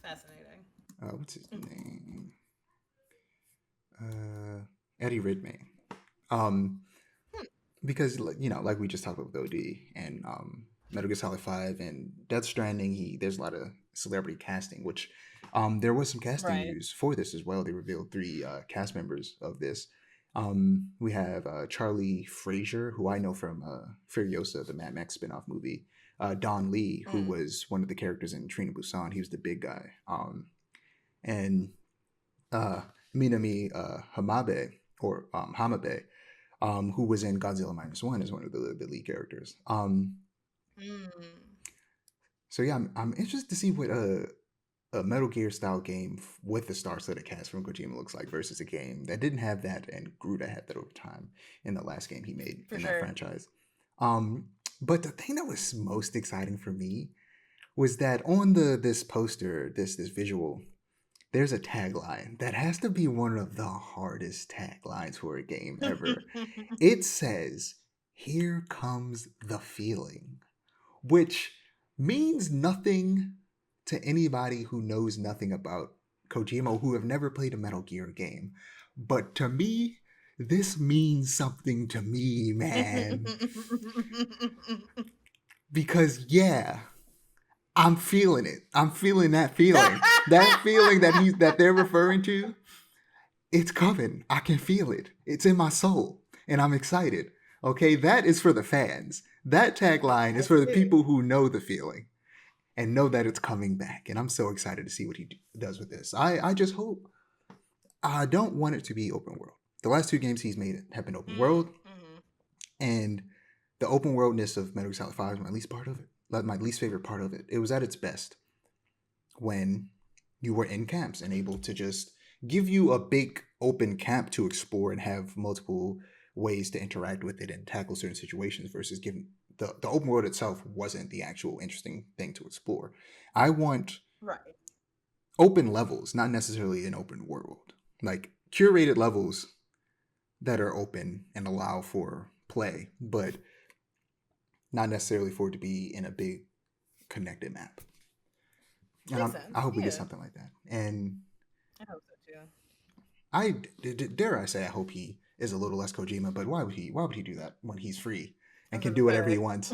Fascinating. What's his name? Eddie Redmayne. Um, because like we just talked about with OD and Metal Gear Solid 5 and Death Stranding, there's a lot of celebrity casting, which there was some casting Right. news for this as well. They revealed 3 cast members of this. We have Charlie Frazier, who I know from Furiosa, the Mad Max spin-off movie. Don Lee, who was one of the characters in Train to Busan. He was the big guy. And Minami Hamabe, or Hamabe, who was in Godzilla Minus One, is one of the lead characters. So yeah, I'm interested to see what a Metal Gear style game with the star-studded cast from Kojima looks like versus a game that didn't have that, and Gruda had that over time in the last game he made For in sure. that franchise. But the thing that was most exciting for me was that on this poster, this visual, there's a tagline that has to be one of the hardest taglines for a game ever. It says, "Here comes the feeling," which means nothing to anybody who knows nothing about Kojima, who have never played a Metal Gear game. But to me, this means something to me, man. Because yeah, I'm feeling it. I'm feeling that feeling. That feeling that they're referring to, it's coming. I can feel it. It's in my soul. And I'm excited. Okay, that is for the fans. That tagline is for the people who know the feeling and know that it's coming back. And I'm so excited to see what he does with this. I just hope. I don't want it to be open world. The last 2 games he's made have been open world. And the open worldness of Metal Gear Solid 5 is my least part of it. My least favorite part of it. It was at its best when you were in camps and able to just give you a big open camp to explore and have multiple ways to interact with it and tackle certain situations versus giving the open world itself wasn't the actual interesting thing to explore. I want open levels, not necessarily an open world. Like curated levels that are open and allow for play, but not necessarily for it to be in a big connected map. And I hope we get something like that. And I hope so too. Dare I say, I hope he is a little less Kojima, but why would he do that when he's free and can do whatever he wants?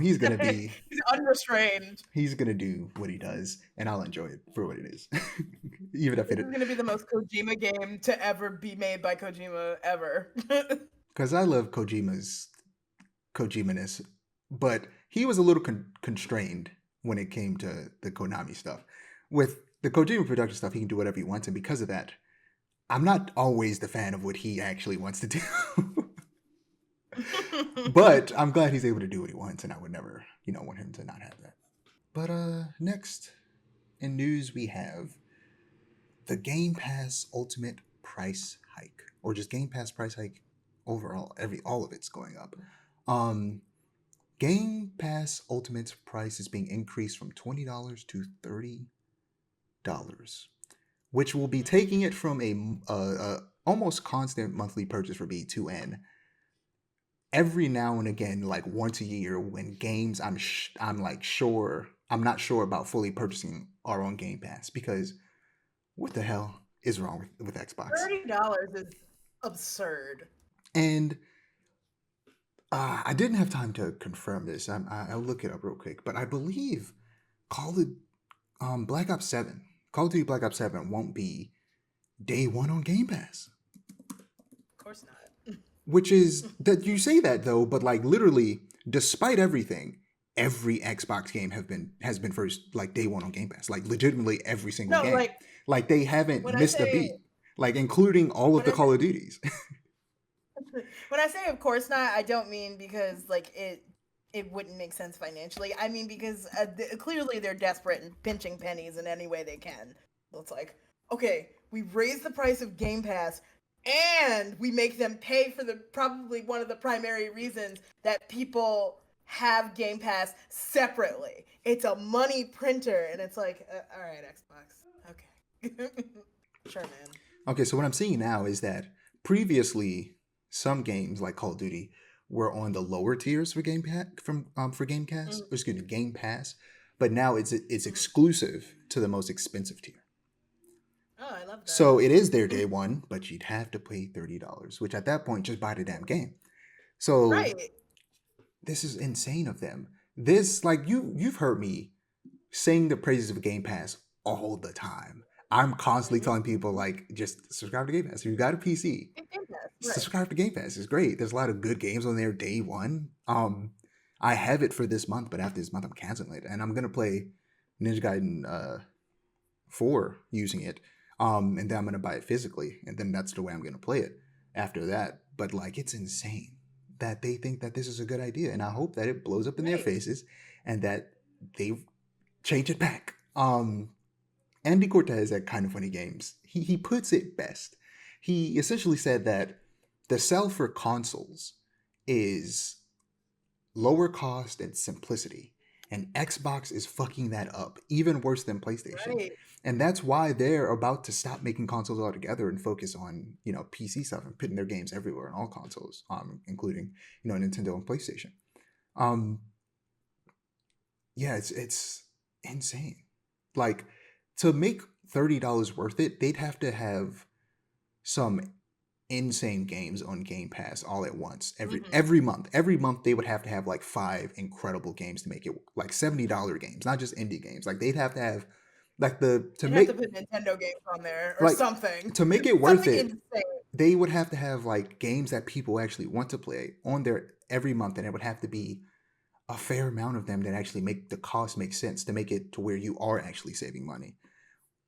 He's gonna be he's unrestrained. He's gonna do what he does, and I'll enjoy it for what it is. Even if it's gonna be the most Kojima game to ever be made by Kojima ever. Because I love Kojima's Kojimaness, but he was a little constrained when it came to the Konami stuff. With the Kojima production stuff, he can do whatever he wants, and because of that, I'm not always the fan of what he actually wants to do. But I'm glad he's able to do what he wants, and I would never, want him to not have that. But next in news, we have the Game Pass Ultimate price hike, or just Game Pass price hike overall. All of it's going up. Game Pass Ultimate's price is being increased from $20 to $30, which will be taking it from a almost constant monthly purchase for B2N. Every now and again, like once a year, when games I'm not sure about fully purchasing are on Game Pass, because what the hell is wrong with Xbox? $30 is absurd. And I didn't have time to confirm this. I'll look it up real quick, but I believe Call of Duty Black Ops 7 won't be day one on Game Pass. Of course not. Which is that you say that though, but like literally, despite everything, every Xbox game has been first like day one on Game Pass. Like legitimately every single game. Like they haven't missed a beat. Like including all of the Call of Duties. When I say of course not, I don't mean because like it wouldn't make sense financially. I mean because clearly they're desperate and pinching pennies in any way they can. So it's like, okay, we raise the price of Game Pass and we make them pay for probably one of the primary reasons that people have Game Pass separately. It's a money printer, and it's like, all right, Xbox, okay, sure, man. Okay, so what I'm seeing now is that previously some games like Call of Duty were on the lower tiers for for Gamecast, Mhm. or excuse me, Game Pass, but now it's Mhm. exclusive to the most expensive tier. Oh, I love So that. it is their day one, but you'd have to pay $30, which at that point just buy the damn game. So Right. this is insane of them. This like you've heard me sing the praises of Game Pass all the time. I'm constantly Mhm. telling people like just subscribe to Game Pass. If you got a PC, It Game Pass, right. subscribe to Game Pass. It's great. There's a lot of good games on there day one. I have it for this month, but after this month I'm canceling it. And I'm gonna play Ninja Gaiden 4 using it. And then I'm gonna buy it physically, and then that's the way I'm gonna play it after that. But like it's insane that they think that this is a good idea. And I hope that it blows up in their Right. faces and that they change it back. Andy Cortez at Kind of Funny Games, he puts it best. He essentially said that the sell for consoles is lower cost and simplicity, and Xbox is fucking that up even worse than PlayStation. Right. And that's why they're about to stop making consoles altogether and focus on PC stuff and putting their games everywhere on all consoles, including Nintendo and PlayStation. Um, yeah, it's insane. Like to make $30 worth it, they'd have to have some insane games on Game Pass all at once Mhm. every month. Every month they would have to have like 5 incredible games to make it like $70 games, not just indie games. Like they'd have to have like the to They'd have to make put Nintendo games on there or like something. to make it worth Something it, insane. they would have to have like games that people actually want to play on there every month, and it would have to be a fair amount of them that actually make the cost make sense to make it to where you are actually saving money.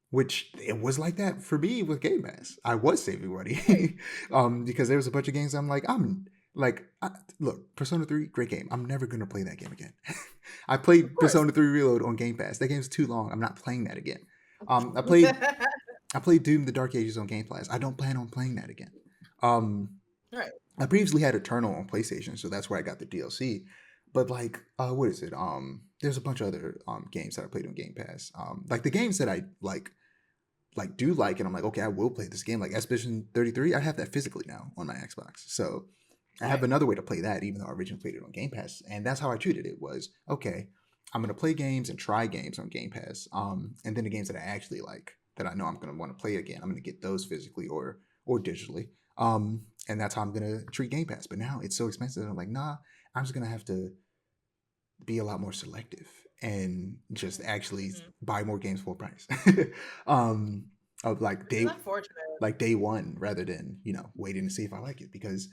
Which it was like that for me with Game Pass. I was saving Right. money because there was a bunch of games I'm like, look, Persona 3, great game. I'm never going to play that game again. I Of played course. Persona 3 Reload on Game Pass. That game's too long. I'm not playing that again. I played Doom: The Dark Ages on Game Pass. I don't plan on playing that again. Um, Right. I previously had Eternal on PlayStation, so that's where I got the DLC. But like, what is it? There's a bunch of other games that I played on Game Pass. Like the games that I do like, and I'm like, okay, I will play this game. Like Expedition 33, I have that physically now on my Xbox, so I have Right. another way to play that, even though I originally played it on Game Pass, and that's how I treated it. Was okay, I'm gonna play games and try games on Game Pass, and then the games that I actually like, that I know I'm gonna want to play again, I'm gonna get those physically or digitally, and that's how I'm gonna treat Game Pass. But now it's so expensive, I'm like, nah, I'm just gonna have to be a lot more selective and just actually Mhm. buy more games full price. um, of Which is unfortunate. day one, rather than waiting to see if I like it, because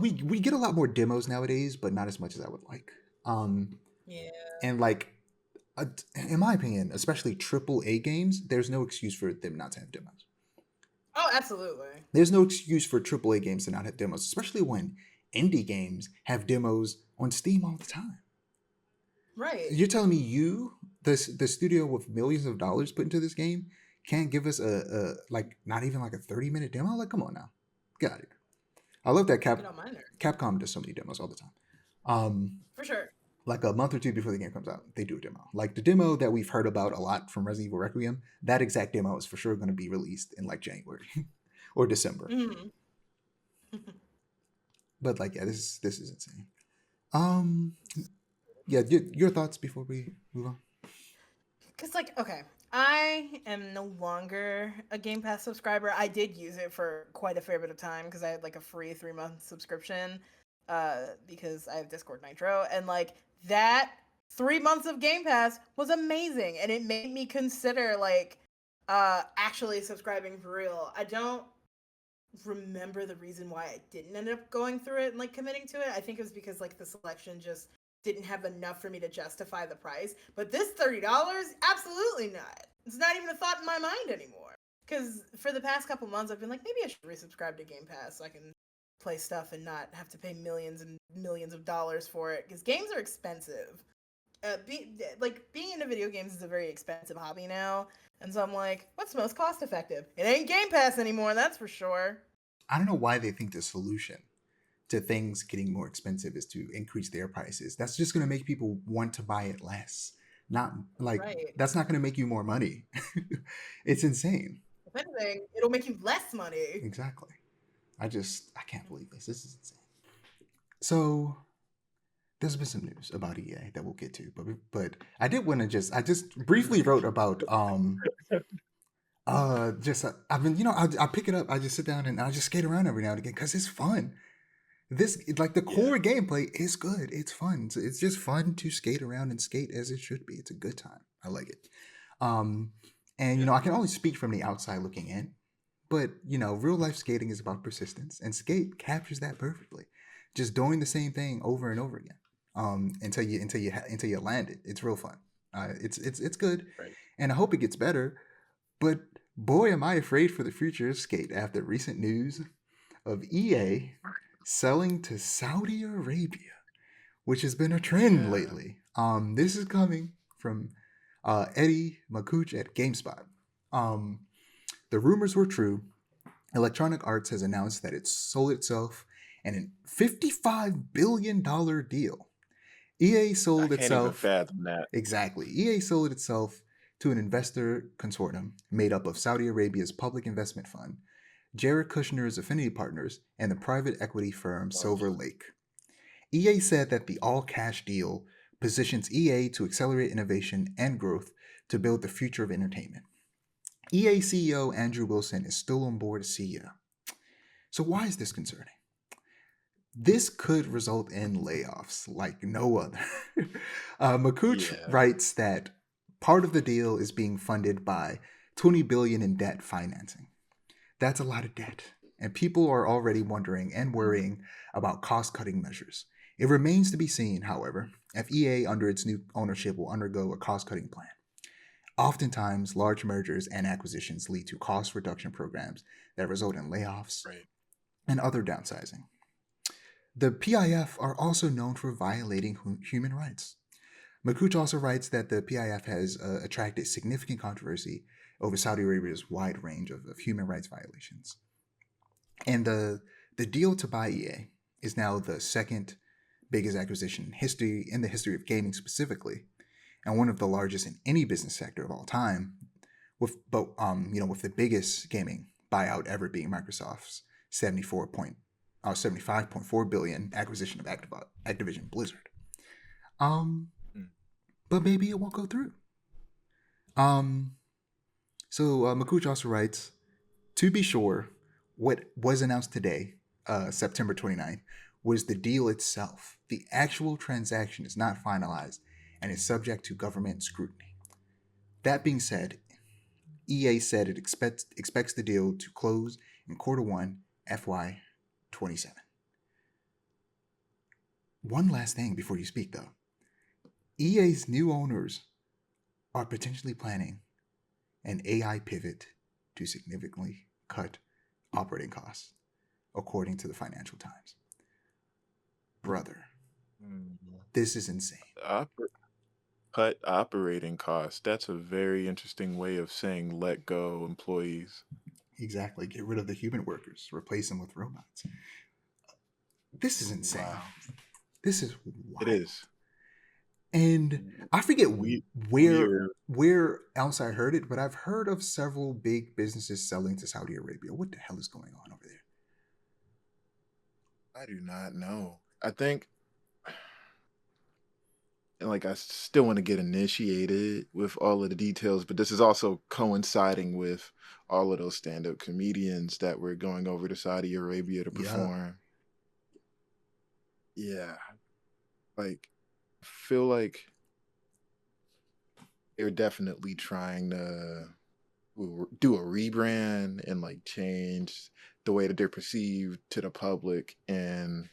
we get a lot more demos nowadays, but not as much as I would like. Um, Yeah. and like in my opinion, especially triple A games, there's no excuse for them not to have demos. Oh, absolutely. There's no excuse for triple A games to not have demos, especially when indie games have demos on Steam all the time. Right. You're telling me the studio with millions of dollars put into this game, can't give us a like not even like a 30-minute demo? Like, come on now, got it. I love that Get on my nerves. Capcom does so many demos all the time. Um, For sure. like a month or two before the game comes out, they do a demo. Like the demo that we've heard about a lot from Resident Evil Requiem, that exact demo is for sure going to be released in like January or December. Mhm. But like, yeah, this is insane. Um, yeah, your thoughts before we move on. Cause like, okay, I am no longer a Game Pass subscriber. I did use it for quite a fair bit of time because I had like a free 3 month subscription, because I have Discord Nitro, and like that 3 months of Game Pass was amazing, and it made me consider like actually subscribing for real. I don't remember the reason why I didn't end up going through it and like committing to it. I think it was because like the selection just didn't have enough for me to justify the price. But this $30, absolutely not. It's not even a thought in my mind anymore. Because for the past couple months, I've been like, maybe I should resubscribe to Game Pass so I can play stuff and not have to pay millions and millions of dollars for it. Because games are expensive. Being into video games is a very expensive hobby now. And so I'm like, what's most cost effective? It ain't Game Pass anymore, that's for sure. I don't know why they think the solution to things getting more expensive is to increase their prices. That's just going to make people want to buy it less. Not like Right. that's not going to make you more money. It's insane. If anything, it'll make you less money. Exactly. I can't believe this. This is insane. So there's been some news about EA that we'll get to, but I did want to I just briefly wrote about just I've been I pick it up, I just sit down and I just skate around every now and again because it's fun. This like the Yeah. core gameplay is good. It's fun. It's just fun to skate around and skate as it should be. It's a good time. I like it. Um, and Yeah. I can only speak from the outside looking in, but real life skating is about persistence, and skate captures that perfectly. Just doing the same thing over and over again, until you land it. It's real fun. It's good, Right. and I hope it gets better. But boy, am I afraid for the future of skate after recent news of EA selling to Saudi Arabia, which has been a trend Yeah. lately. This is coming from Eddie Makuch at GameSpot. The rumors were true. Electronic Arts has announced that it sold itself in a $55 billion deal. EA I sold can't even itself fathom that. exactly. EA sold itself to an investor consortium made up of Saudi Arabia's Public Investment Fund, Jared Kushner's affinity partners, and the private equity firm Oh, Silver Lake. EA said that the all cash deal positions EA to accelerate innovation and growth to build the future of entertainment. EA CEO Andrew Wilson is still on board as CEO. So, why is this concerning? This could result in layoffs like no other. Makuch yeah. writes that part of the deal is being funded by $20 billion in debt financing. That's a lot of debt, and people are already wondering and worrying about cost-cutting measures. It remains to be seen, however, if EA under its new ownership will undergo a cost-cutting plan. Oftentimes, large mergers and acquisitions lead to cost reduction programs that result in layoffs Right. and other downsizing. The PIF are also known for violating human rights. Makuch also writes that the PIF has attracted significant controversy over Saudi Arabia's wide range of human rights violations. And the deal to buy EA is now the second biggest acquisition in the history of gaming specifically, and one of the largest in any business sector of all time. With the biggest gaming buyout ever being Microsoft's 75.4 billion acquisition of Activision Blizzard. Mm. But maybe it won't go through. So Makuch also writes, to be sure, what was announced today, September 29th, was the deal itself. The actual transaction is not finalized and is subject to government scrutiny. That being said, EA said it expects the deal to close in Q1 FY27. One last thing before you speak, though. EA's new owners are potentially planning an AI pivot to significantly cut operating costs, according to the Financial Times. Brother, this is insane. Cut operating costs. That's a very interesting way of saying let go employees. Exactly. Get rid of the human workers, replace them with robots. This is insane. Wow. This is It wild. is. And I forget We where are else I heard it, but I've heard of several big businesses selling to Saudi Arabia. What the hell is going on over there? I do not know. I think and like I still want to get initiated with all of the details, but this is also coinciding with all of those stand-up comedians that were going over to Saudi Arabia to Yeah. perform. Yeah. Like I feel like they're definitely trying to do a rebrand and like change the way that they're perceived to the public, and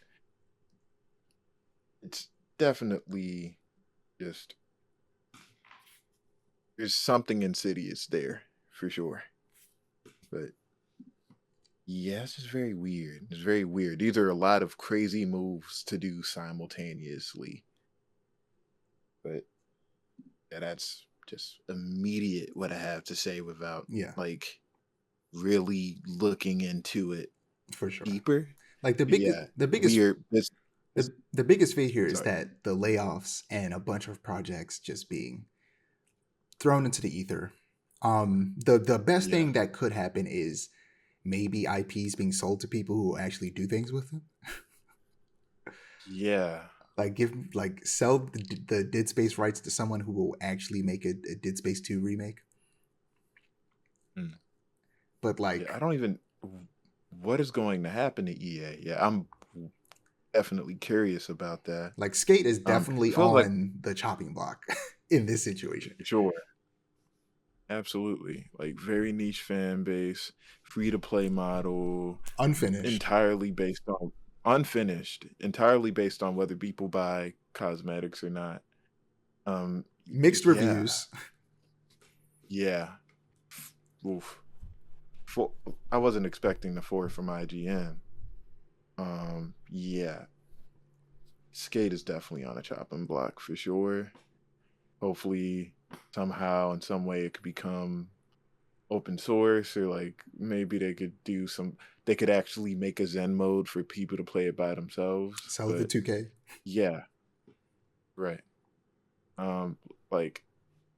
it's definitely just there's something insidious there for sure. But yeah, it's just very weird. It's very weird. These are a lot of crazy moves to do simultaneously. But yeah, that's just immediate what I have to say without Yeah, like really looking into it for sure. deeper. Like But yeah, the biggest weird. This the biggest fate here is sorry. that the layoffs and a bunch of projects just being thrown into the ether. The best Yeah. thing that could happen is maybe IPs being sold to people who actually do things with them. Yeah. Like sell the Dead Space rights to someone who will actually make a Dead Space 2 remake. Mm. But like, Yeah, I don't even. What is going to happen to EA? Yeah, I'm definitely curious about that. like Skate is I definitely feel like on the chopping block in this situation. sure, absolutely, like very niche fan base, free to play model, Unfinished, entirely based on unfinished, entirely based on whether people buy cosmetics or not. mixed Yeah, reviews. yeah. Oof. For, I wasn't expecting the 4 from IGN. Yeah, Skate is definitely on a chopping block for sure. Hopefully, somehow in some way it could become open source, or like maybe they could do some. They could actually make a Zen mode for people to play it by themselves. Sell it to But 2K. yeah, right. Um, like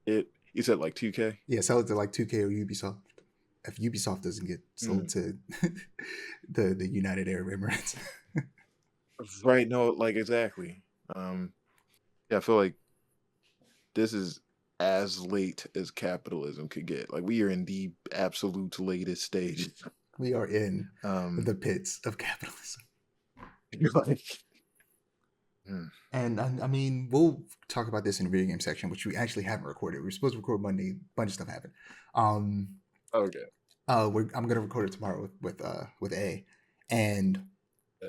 it. You said like 2K. Yeah, sell it to like 2K or Ubisoft. If Ubisoft doesn't get sold Mm. to the United Arab Emirates. Right. No. Like exactly. Yeah. I feel like this is as late as capitalism could get. Like we are in the absolute latest stage. We are in Um, the pits of capitalism. like, mm, And I mean, we'll talk about this in the video game section, which we actually haven't recorded. We were supposed to record Monday. A bunch of stuff happened. Um, okay. I'm gonna record it tomorrow with A, and Uh,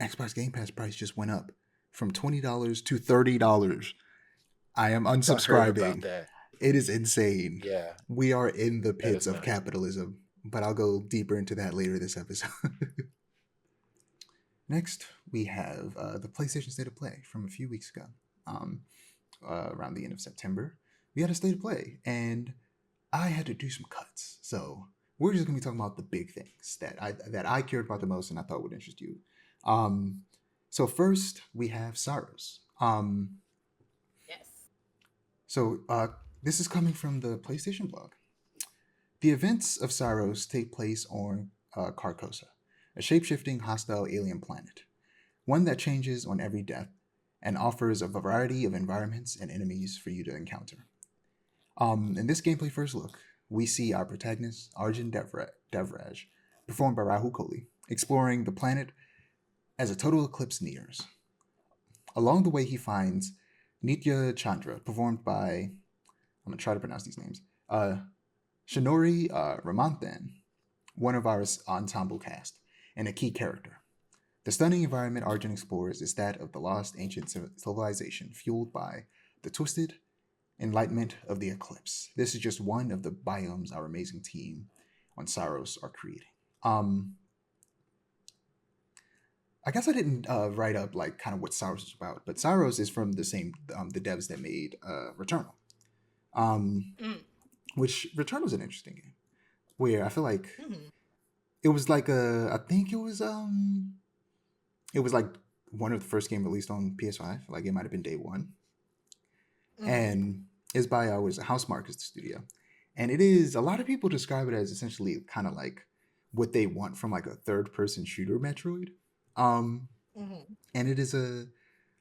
Xbox Game Pass price just went up from $20 to $30. I am I heard about unsubscribing. that. It is insane. Yeah, We are in the that pits is of nuts. capitalism, but I'll go deeper into that later this episode. Next, we have the PlayStation State of Play from a few weeks ago, around the end of September. We had a State of Play, and I had to do some cuts. So we're just gonna be talking about the big things that I cared about the most, and I thought would interest you. Um, so first, we have Sorrows. Yes. So this is coming from the PlayStation blog. The events of Sorrows take place on Carcosa, a shapeshifting hostile alien planet, one that changes on every death and offers a variety of environments and enemies for you to encounter. In this gameplay first look, we see our protagonist, Arjun Devraj, performed by Rahul Kohli, exploring the planet as a total eclipse nears. Along the way, he finds Nitya Chandra, performed by, I'm going to try to pronounce these names, Shinori Ramanthan, one of our ensemble cast, and a key character. The stunning environment Arjun explores is that of the lost ancient civilization fueled by the twisted enlightenment of the eclipse. This is just one of the biomes our amazing team on Saros are creating. I guess I didn't write up like kind of what Saros is about, but Saros is from the same the devs that made Returnal, Mm. which Returnal is an interesting game where I feel like Mhm. it was like I think it was like one of the first game released on PS5. Like it might have been day one, Mhm. and it's by was Housemarque is the studio, and it is a lot of people describe it as essentially kind of like what they want from like a third person shooter Metroid. Um, Mhm. and it is a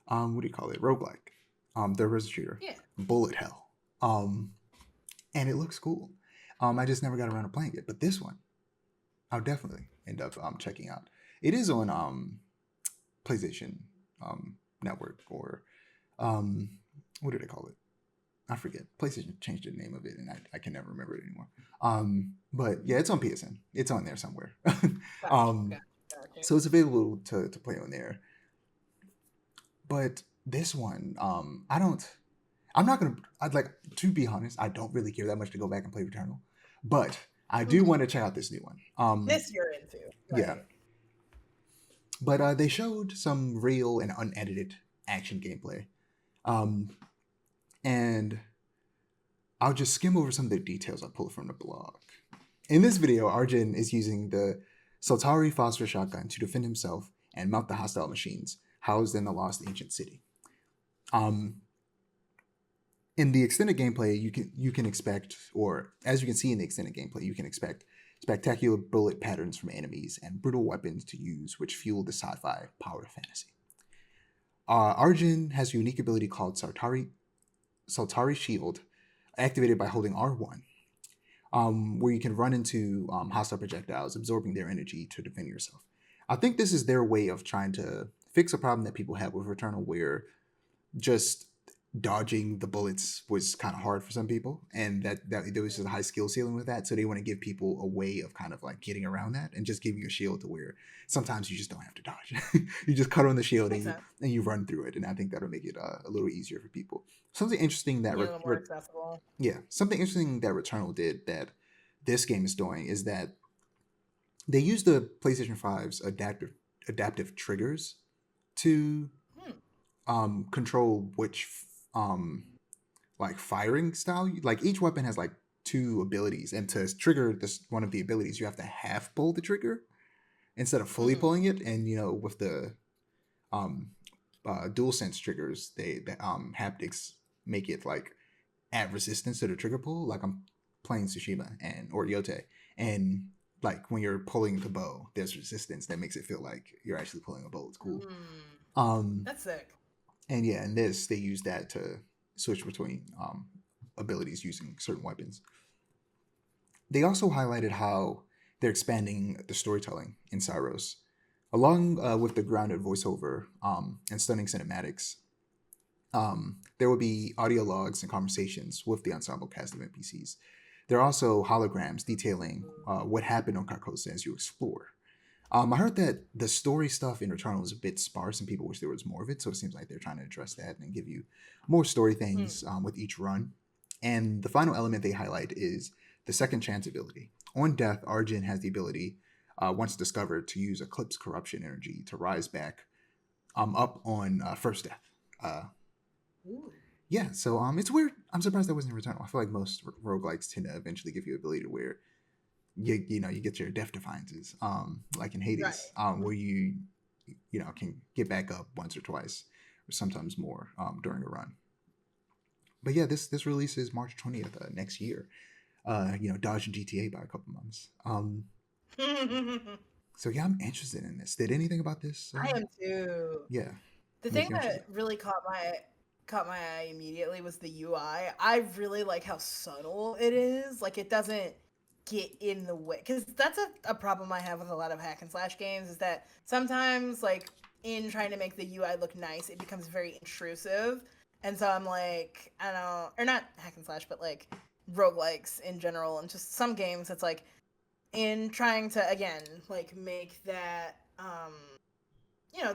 what do you call it, roguelike, third person shooter, Yeah. bullet hell, and it looks cool. I just never got around to playing it, but this one I'll definitely end up checking out. It is on PlayStation Network, or um, what do they call it? I forget. PlayStation changed the name of it, and I can never remember it anymore. But yeah, it's on PSN. It's on there somewhere. Gotcha. um, Gotcha. so it's available to play on there. But this one, I don't. I'm not gonna. I'd like to be honest. I don't really care that much to go back and play Returnal, but I do Mhm. want to check out this new one. This you're into. Yeah. Right. But they showed some real and unedited action gameplay, and I'll just skim over some of the details I pulled from the blog. In this video, Arjun is using the Soltari phosphor shotgun to defend himself and mount the hostile machines housed in the lost ancient city. In the extended gameplay, you can expect, or as you can see in the extended gameplay, you can expect spectacular bullet patterns from enemies, and brutal weapons to use, which fuel the sci-fi power of fantasy. Arjun has a unique ability called Saltari Shield, activated by holding R1, where you can run into hostile projectiles, absorbing their energy to defend yourself. I think this is their way of trying to fix a problem that people have with Returnal, where just dodging the bullets was kind of hard for some people, and that there was just a high skill ceiling with that. So they want to give people a way of kind of like getting around that, and just give you a shield to where sometimes you just don't have to dodge. You just cut on the shield Makes sense. and you run through it, and I think that'll make it a little easier for people. Something interesting that Yeah, a little more accessible. something interesting that Returnal did that this game is doing is that they use the PlayStation 5's adaptive triggers to Hmm. control which like firing style. Like each weapon has like two abilities, and to trigger this one of the abilities, you have to half pull the trigger instead of fully Mm. pulling it. And with the um dual sense triggers, the haptics make it like add resistance to the trigger pull. Like I'm playing Tsushima or Yotei, and like when you're pulling the bow, there's resistance that makes it feel like you're actually pulling a bow. It's cool. That's sick. And yeah, in this they use that to switch between abilities using certain weapons. They also highlighted how they're expanding the storytelling in Cyros, along with the grounded voiceover and stunning cinematics. There will be audio logs and conversations with the ensemble cast of NPCs. There are also holograms detailing what happened on Carcosa as you explore. I heard that the story stuff in Returnal is a bit sparse, and people wish there was more of it. So it seems like they're trying to address that and give you more story Hmm. things with each run. And the final element they highlight is the second chance ability. On death, Arjun has the ability, once discovered, to use Eclipse Corruption energy to rise back up on first death. Uh, Ooh. yeah, so it's weird. I'm surprised that wasn't in Returnal. I feel like most roguelikes tend to eventually give you ability to where you get your death defiances, like in Hades, Right. where you can get back up once or twice, or sometimes more during a run. But yeah, this release is March 20th next year. Dodging GTA by a couple months. So yeah, I'm interested in this. Did anything about this? I am too. Yeah, The make thing you interested. that really caught my eye immediately was the UI. I really like how subtle it is. Like it doesn't get in the way, because that's a problem I have with a lot of hack and slash games, is that sometimes like in trying to make the UI look nice, it becomes very intrusive. And so I'm like, I don't know, or not hack and slash, but like roguelikes in general, and just some games it's like in trying to again like make that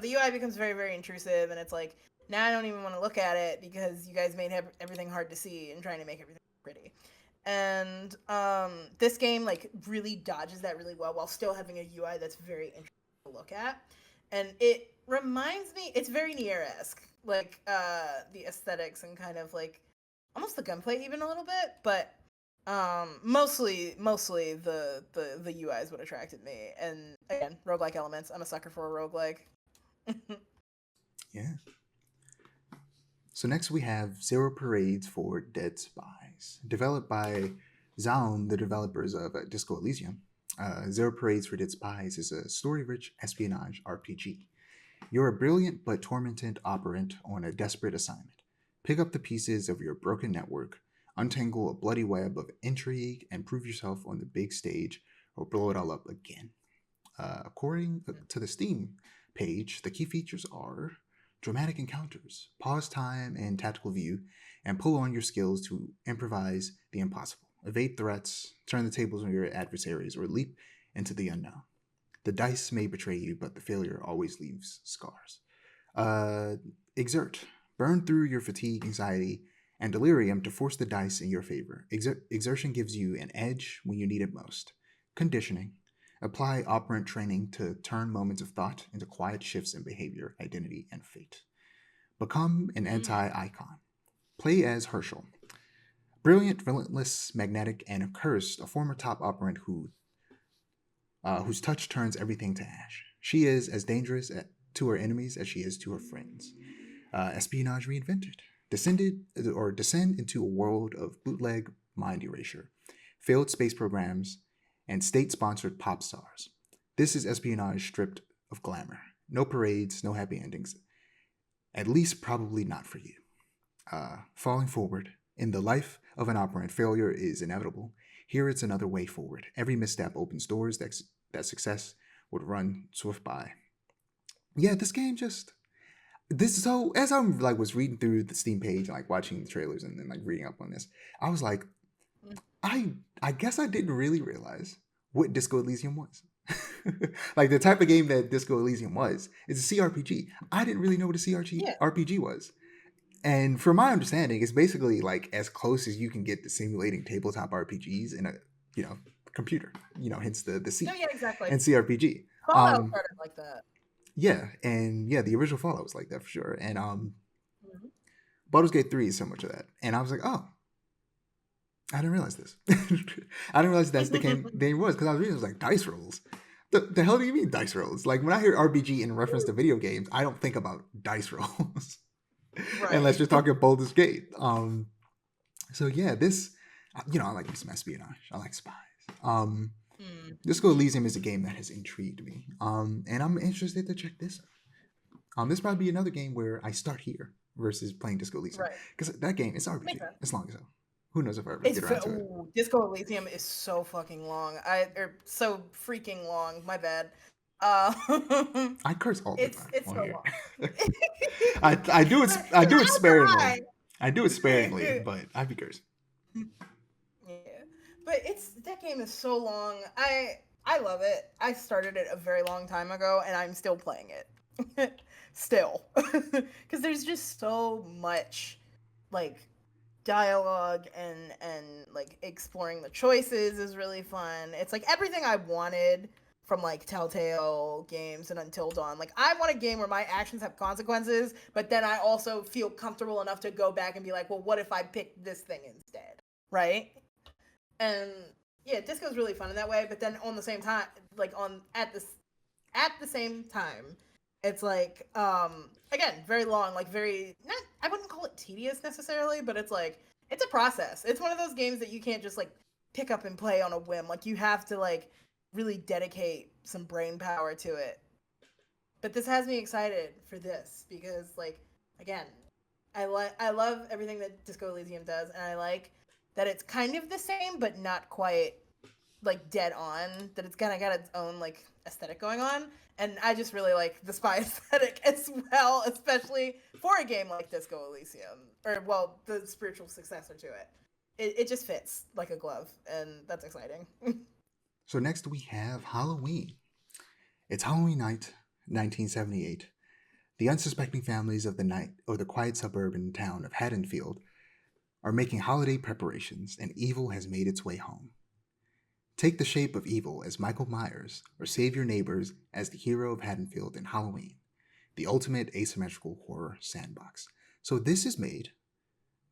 the UI becomes very, very intrusive, and it's like now I don't even want to look at it because you guys made everything hard to see and trying to make everything pretty. And this game like really dodges that really well while still having a UI that's very interesting to look at, and it reminds me, it's very Nier-esque, like the aesthetics and kind of like almost the gunplay even a little bit, but mostly the UI is what attracted me. And again, roguelike elements. I'm a sucker for a roguelike. Yeah. So next we have Zero Parades for Dead Spies, developed by Zaun, the developers of Disco Elysium. Zero Parades for Dead Spies is a story-rich espionage RPG. You're a brilliant but tormented operant on a desperate assignment. Pick up the pieces of your broken network, untangle a bloody web of intrigue, and prove yourself on the big stage, or blow it all up again. According to the Steam page, the key features are dramatic encounters, pause time and tactical view, and pull on your skills to improvise the impossible, evade threats, turn the tables on your adversaries, or leap into the unknown. The dice may betray you, but the failure always leaves scars. Uh, Exert. Burn through your fatigue, anxiety, and delirium to force the dice in your favor. Exertion gives you an edge when you need it most. Conditioning. Apply operant training to turn moments of thought into quiet shifts in behavior, identity, and fate. Become an anti icon. Play as Herschel. Brilliant, relentless, magnetic, and accursed, a former top operant whose touch turns everything to ash. She is as dangerous to her enemies as she is to her friends. Espionage reinvented. Descend into a world of bootleg mind erasure, failed space programs, and state-sponsored pop stars. This is espionage stripped of glamour. No parades, no happy endings. At least probably not for you. Falling forward. In the life of an operant, failure is inevitable. Here it's another way forward. Every misstep opens doors that success would run swift by. Yeah, this game just this so as I'm like was reading through the Steam page, like watching the trailers and then like reading up on this, I was like, I guess I didn't really realize what Disco Elysium was. Like the type of game that Disco Elysium was is a CRPG. I didn't really know what a CRPG was. And from my understanding, it's basically like as close as you can get to simulating tabletop RPGs in a computer. Hence the C No, yeah, exactly. and CRPG. Fallout started like that. Yeah, and yeah, the original Fallout was like that for sure. And Baldur's Gate 3 is so much of that. And I was like, oh, I didn't realize this. I didn't realize that's the game was because I was reading, it was like dice rolls. The hell do you mean dice rolls? Like when I hear RPG in reference to video games, I don't think about dice rolls. Right. Unless you're talking Baldur's Gate. So yeah, this, I like some espionage. I like spies. Disco Elysium is a game that has intrigued me. And I'm interested to check this out. This probably be another game where I start here versus playing Disco Elysium. Right. Because that game is RPG. It's long as hell. Who knows if I ever get around to it. Disco Elysium is so fucking long. So freaking long. My bad. I curse all the time. It's so long. I do it sparingly. I do it sparingly, but I be cursing. Yeah, but that game is so long. I love it. I started it a very long time ago, and I'm still playing it. Still, because there's just so much like dialogue and like exploring the choices is really fun. It's like everything I wanted from like Telltale games and Until Dawn. Like I want a game where my actions have consequences, but then I also feel comfortable enough to go back and be like, well, what if I picked this thing instead? Right? And yeah, Disco's really fun in that way, but then on the same time, like at the same time, it's like again, very long, like I wouldn't call it tedious necessarily, but it's like it's a process. It's one of those games that you can't just like pick up and play on a whim. Like you have to like really dedicate some brain power to it. But this has me excited for this because like again, I love everything that Disco Elysium does, and I like that it's kind of the same but not quite like dead on, that it's kind of got its own like aesthetic going on, and I just really like the spy aesthetic as well, especially for a game like Disco Elysium, or well, the spiritual successor to it. It just fits like a glove, and that's exciting. So next we have Halloween. It's Halloween night, 1978. The unsuspecting families of the quiet suburban town of Haddonfield are making holiday preparations, and evil has made its way home. Take the shape of evil as Michael Myers, or save your neighbors as the hero of Haddonfield in Halloween, the ultimate asymmetrical horror sandbox. So this is made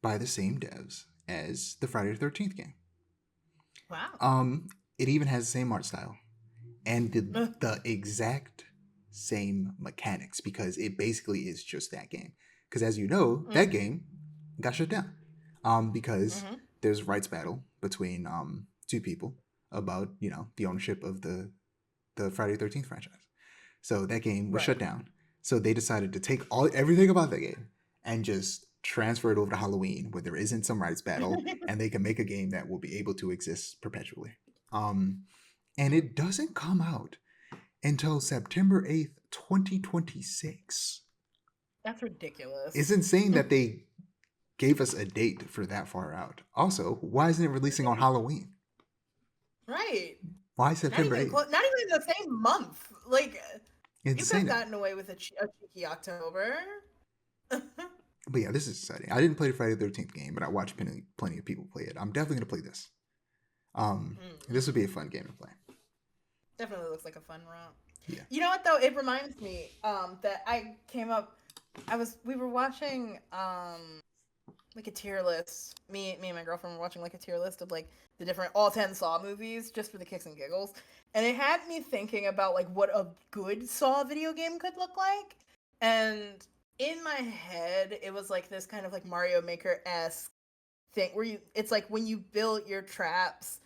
by the same devs as the Friday the 13th game. Wow. It even has the same art style and the exact same mechanics, because it basically is just that game. Because as you know, that game got shut down because there's a rights battle between two people about the ownership of the Friday the 13th franchise. So that game was shut down. So they decided to take everything about that game and just transfer it over to Halloween, where there isn't some rights battle, and they can make a game that will be able to exist perpetually. And it doesn't come out until September 8th, 2026. That's ridiculous. It's insane that they gave us a date for that far out. Also, why isn't it releasing on Halloween? Right. Why September 8th? Not even the same month. Like, it's you could have gotten away with a cheeky October. But yeah, this is exciting. I didn't play the Friday the 13th game, but I watched plenty of people play it. I'm definitely going to play this. This would be a fun game to play. Definitely looks like a fun route. Yeah. You know what though? It reminds me that I came up. We were watching like a tier list. Me and my girlfriend were watching like a tier list of like the different all 10 Saw movies just for the kicks and giggles, and it had me thinking about like what a good Saw video game could look like. And in my head, it was like this kind of like Mario Maker-esque thing where it's like when you build your traps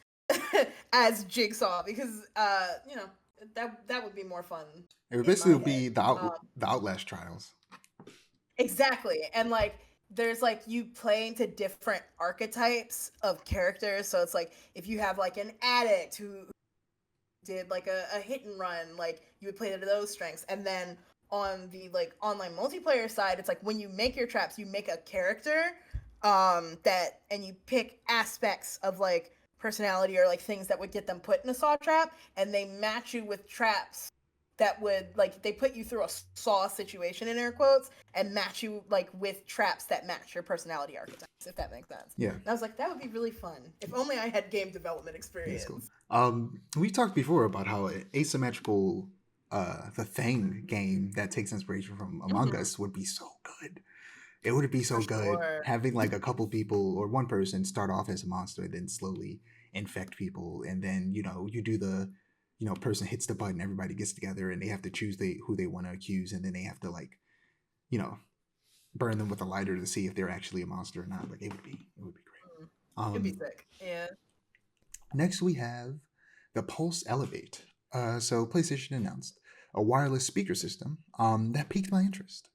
as Jigsaw because that would be more fun It would in my basically head. be the Outlast trials. Exactly. And like there's like you play into different archetypes of characters. So it's like if you have like an addict who did like a hit and run, like you would play to those strengths. And then on the like online multiplayer side, it's like when you make your traps, you make a character that and you pick aspects of like personality or like things that would get them put in a saw trap and they match you with traps that would like they put you through a saw situation in air quotes and match you like with traps that match your personality archetypes, if that makes sense. Yeah. And I was like, that would be really fun if only I had game development experience. Cool. We talked before about how asymmetrical the Thing game that takes inspiration from Among Us would be so good. It would be so good having like a couple people or one person start off as a monster, then slowly infect people, and then you do the person hits the button, everybody gets together, and they have to choose who they want to accuse, and then they have to like burn them with a lighter to see if they're actually a monster or not. Like it would be great. It'd be sick. Yeah. Next we have the Pulse Elevate. So PlayStation announced a wireless speaker system that piqued my interest.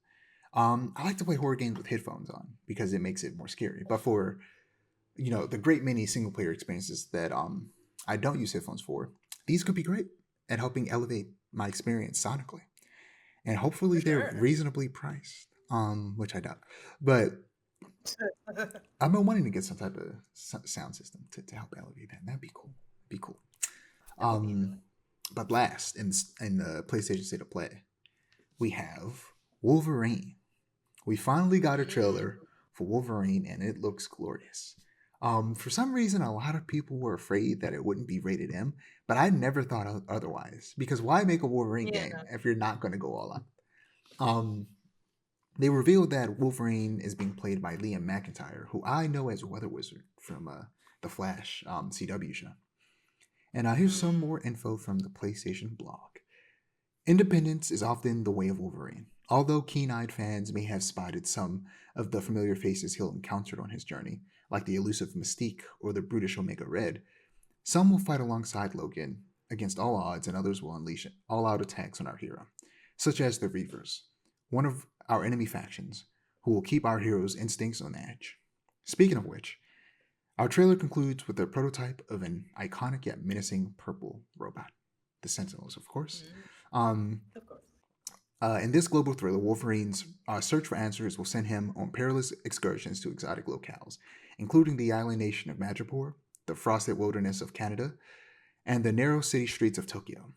I like to play horror games with headphones on because it makes it more scary. But for the great many single player experiences that I don't use headphones for, these could be great at helping elevate my experience sonically. And hopefully they're reasonably priced, which I doubt. But I've been wanting to get some type of sound system to help elevate that. That'd be cool. But last in the PlayStation State of Play, we have Wolverine. We finally got a trailer for Wolverine, and it looks glorious. For some reason, a lot of people were afraid that it wouldn't be rated M, but I never thought otherwise. Because why make a Wolverine game if you're not going to go all out? They revealed that Wolverine is being played by Liam McIntyre, who I know as Weather Wizard from the Flash CW show. And here's some more info from the PlayStation blog. Independence is often the way of Wolverine. Although keen-eyed fans may have spotted some of the familiar faces he'll encountered on his journey, like the elusive Mystique or the brutish Omega Red, some will fight alongside Logan against all odds, and others will unleash all-out attacks on our hero, such as the Reavers, one of our enemy factions, who will keep our hero's instincts on edge. Speaking of which, our trailer concludes with a prototype of an iconic yet menacing purple robot, the Sentinels, of course. Of course. In this global thriller, Wolverine's search for answers will send him on perilous excursions to exotic locales, including the island nation of Madripoor, the frosted wilderness of Canada, and the narrow city streets of Tokyo.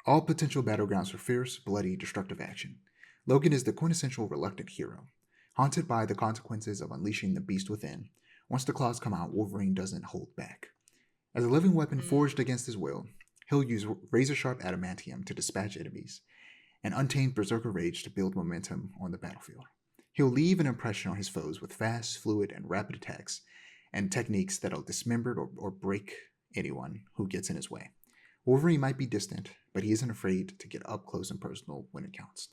All potential battlegrounds for fierce, bloody, destructive action. Logan is the quintessential reluctant hero. Haunted by the consequences of unleashing the beast within, once the claws come out, Wolverine doesn't hold back. As a living weapon forged against his will, he'll use razor-sharp adamantium to dispatch enemies, and untamed berserker rage to build momentum on the battlefield. He'll leave an impression on his foes with fast, fluid, and rapid attacks and techniques that'll dismember or break anyone who gets in his way. Wolverine might be distant, but he isn't afraid to get up close and personal when it counts.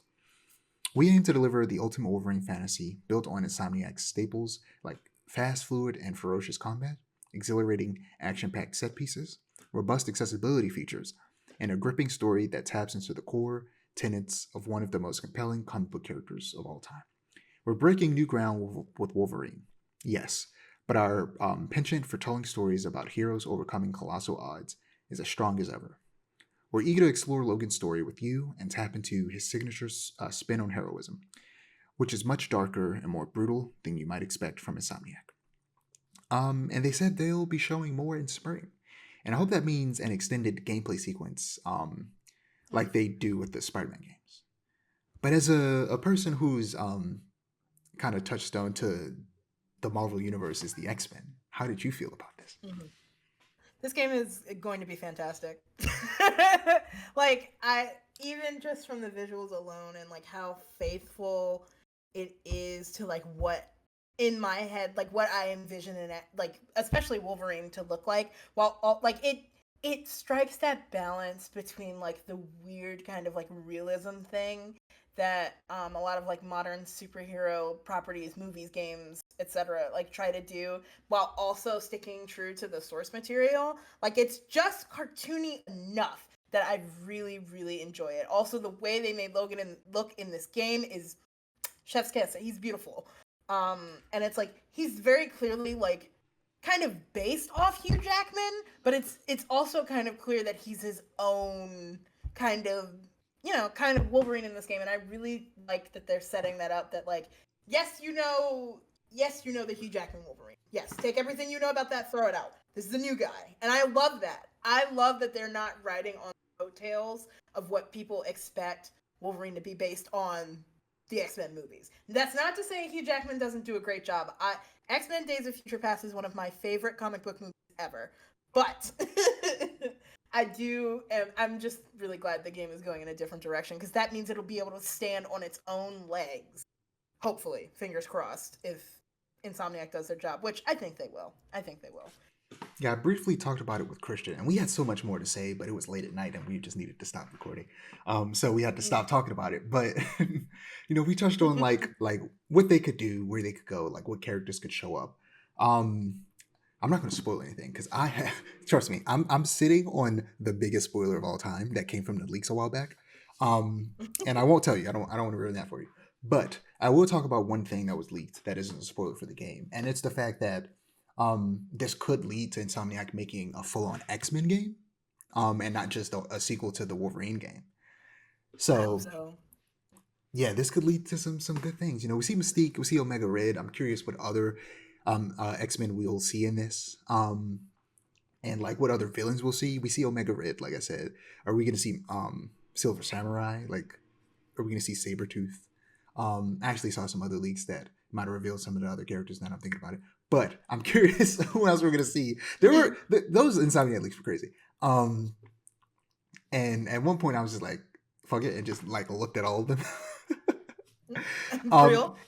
We aim to deliver the ultimate Wolverine fantasy built on Insomniac's staples like fast, fluid, and ferocious combat, exhilarating action-packed set pieces, robust accessibility features, and a gripping story that taps into the core tenets of one of the most compelling comic book characters of all time. We're breaking new ground with Wolverine, yes, but our penchant for telling stories about heroes overcoming colossal odds is as strong as ever. We're eager to explore Logan's story with you and tap into his signature spin on heroism, which is much darker and more brutal than you might expect from Insomniac. And they said they'll be showing more in spring. And I hope that means an extended gameplay sequence like they do with the Spider-Man games. But as a person who's kind of touchstone to the Marvel Universe is the X-Men, how did you feel about this? Mm-hmm. This game is going to be fantastic. Like, even just from the visuals alone and like how faithful it is to like what in my head, like what I envision in it, like especially Wolverine to look like, while like it strikes that balance between like the weird kind of like realism thing that a lot of like modern superhero properties, movies, games, etc. like try to do, while also sticking true to the source material. Like it's just cartoony enough that I really, really enjoy it. Also, the way they made Logan look in this game is chef's kiss. He's beautiful. And it's like he's very clearly like kind of based off Hugh Jackman, but it's also kind of clear that he's his own kind of, kind of Wolverine in this game. And I really like that they're setting that up, that like, yes, you know the Hugh Jackman Wolverine. Yes, take everything you know about that, throw it out. This is a new guy. And I love that. I love that they're not riding on the coattails of what people expect Wolverine to be based on the X-Men movies. That's not to say Hugh Jackman doesn't do a great job. X-Men Days of Future Past is one of my favorite comic book movies ever. But I'm just really glad the game is going in a different direction, because that means it'll be able to stand on its own legs. Hopefully, fingers crossed, if Insomniac does their job, which I think they will. Yeah, I briefly talked about it with Christian, and we had so much more to say, but it was late at night, and we just needed to stop recording. So we had to stop talking about it. But we touched on like what they could do, where they could go, like what characters could show up. I'm not going to spoil anything, because trust me, I'm sitting on the biggest spoiler of all time that came from the leaks a while back. And I won't tell you. I don't want to ruin that for you. But I will talk about one thing that was leaked that isn't a spoiler for the game, and it's the fact that this could lead to Insomniac making a full-on X-Men game, and not just a sequel to the Wolverine game. So yeah, this could lead to some good things. We see Mystique, we see Omega Red. I'm curious what other X-Men we'll see in this, and like what other villains we'll see. We see Omega Red, like I said. Are we going to see Silver Samurai? Like, are we going to see Sabretooth? I actually saw some other leaks that might have revealed some of the other characters now that I'm thinking about it. But I'm curious who else we're going to see. There were those Insomniac leaks were crazy. And at one point I was just like, fuck it, and just like looked at all of them.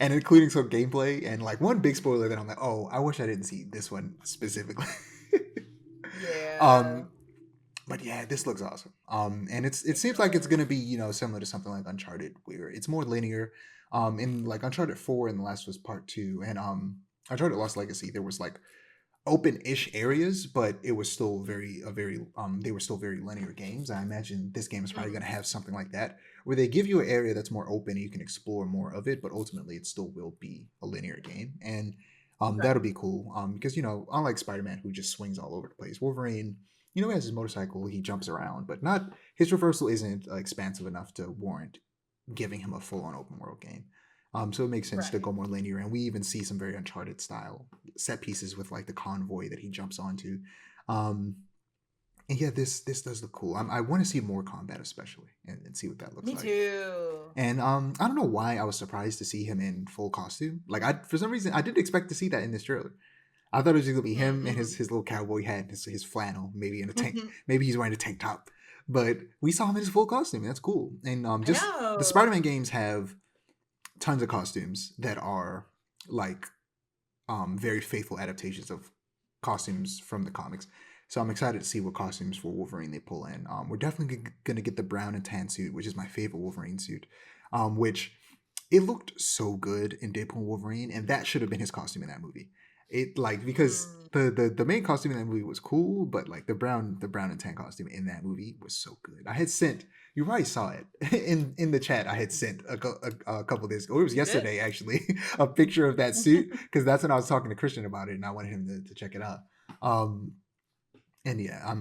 And including some gameplay, and like one big spoiler that I'm like, oh, I wish I didn't see this one specifically. Yeah. But yeah, this looks awesome. And it seems like it's gonna be similar to something like Uncharted, where it's more linear. In like Uncharted 4 and The Last was Part 2, and Uncharted Lost Legacy, there was like open-ish areas, but it was still they were still very linear games. I imagine this game is probably going to have something like that, where they give you an area that's more open and you can explore more of it, but ultimately it still will be a linear game. And that'll be cool, because unlike Spider-Man, who just swings all over the place, Wolverine, he has his motorcycle, he jumps around, but not his traversal isn't expansive enough to warrant giving him a full-on open world game. So it makes sense to go more linear, and we even see some very Uncharted style set pieces with like the convoy that he jumps onto. And yeah, this does look cool. I want to see more combat, especially, and see what that looks like. Me too. And I don't know why I was surprised to see him in full costume. Like for some reason I didn't expect to see that in this trailer. I thought it was just gonna be him and his little cowboy hat, his flannel, maybe in a tank. Maybe he's wearing a tank top. But we saw him in his full costume, and that's cool. And just the Spider-Man games have tons of costumes that are like very faithful adaptations of costumes from the comics. So I'm excited to see what costumes for Wolverine they pull in. We're definitely going to get the brown and tan suit, which is my favorite Wolverine suit, which it looked so good in Deadpool Wolverine, and that should have been his costume in that movie. It like, because the main costume in that movie was cool, but like the brown and tan costume in that movie was so good. I had sent, you probably saw it in the chat. I had sent a couple of days ago. It was yesterday actually, a picture of that suit, because that's when I was talking to Christian about it, and I wanted him to check it out. And yeah,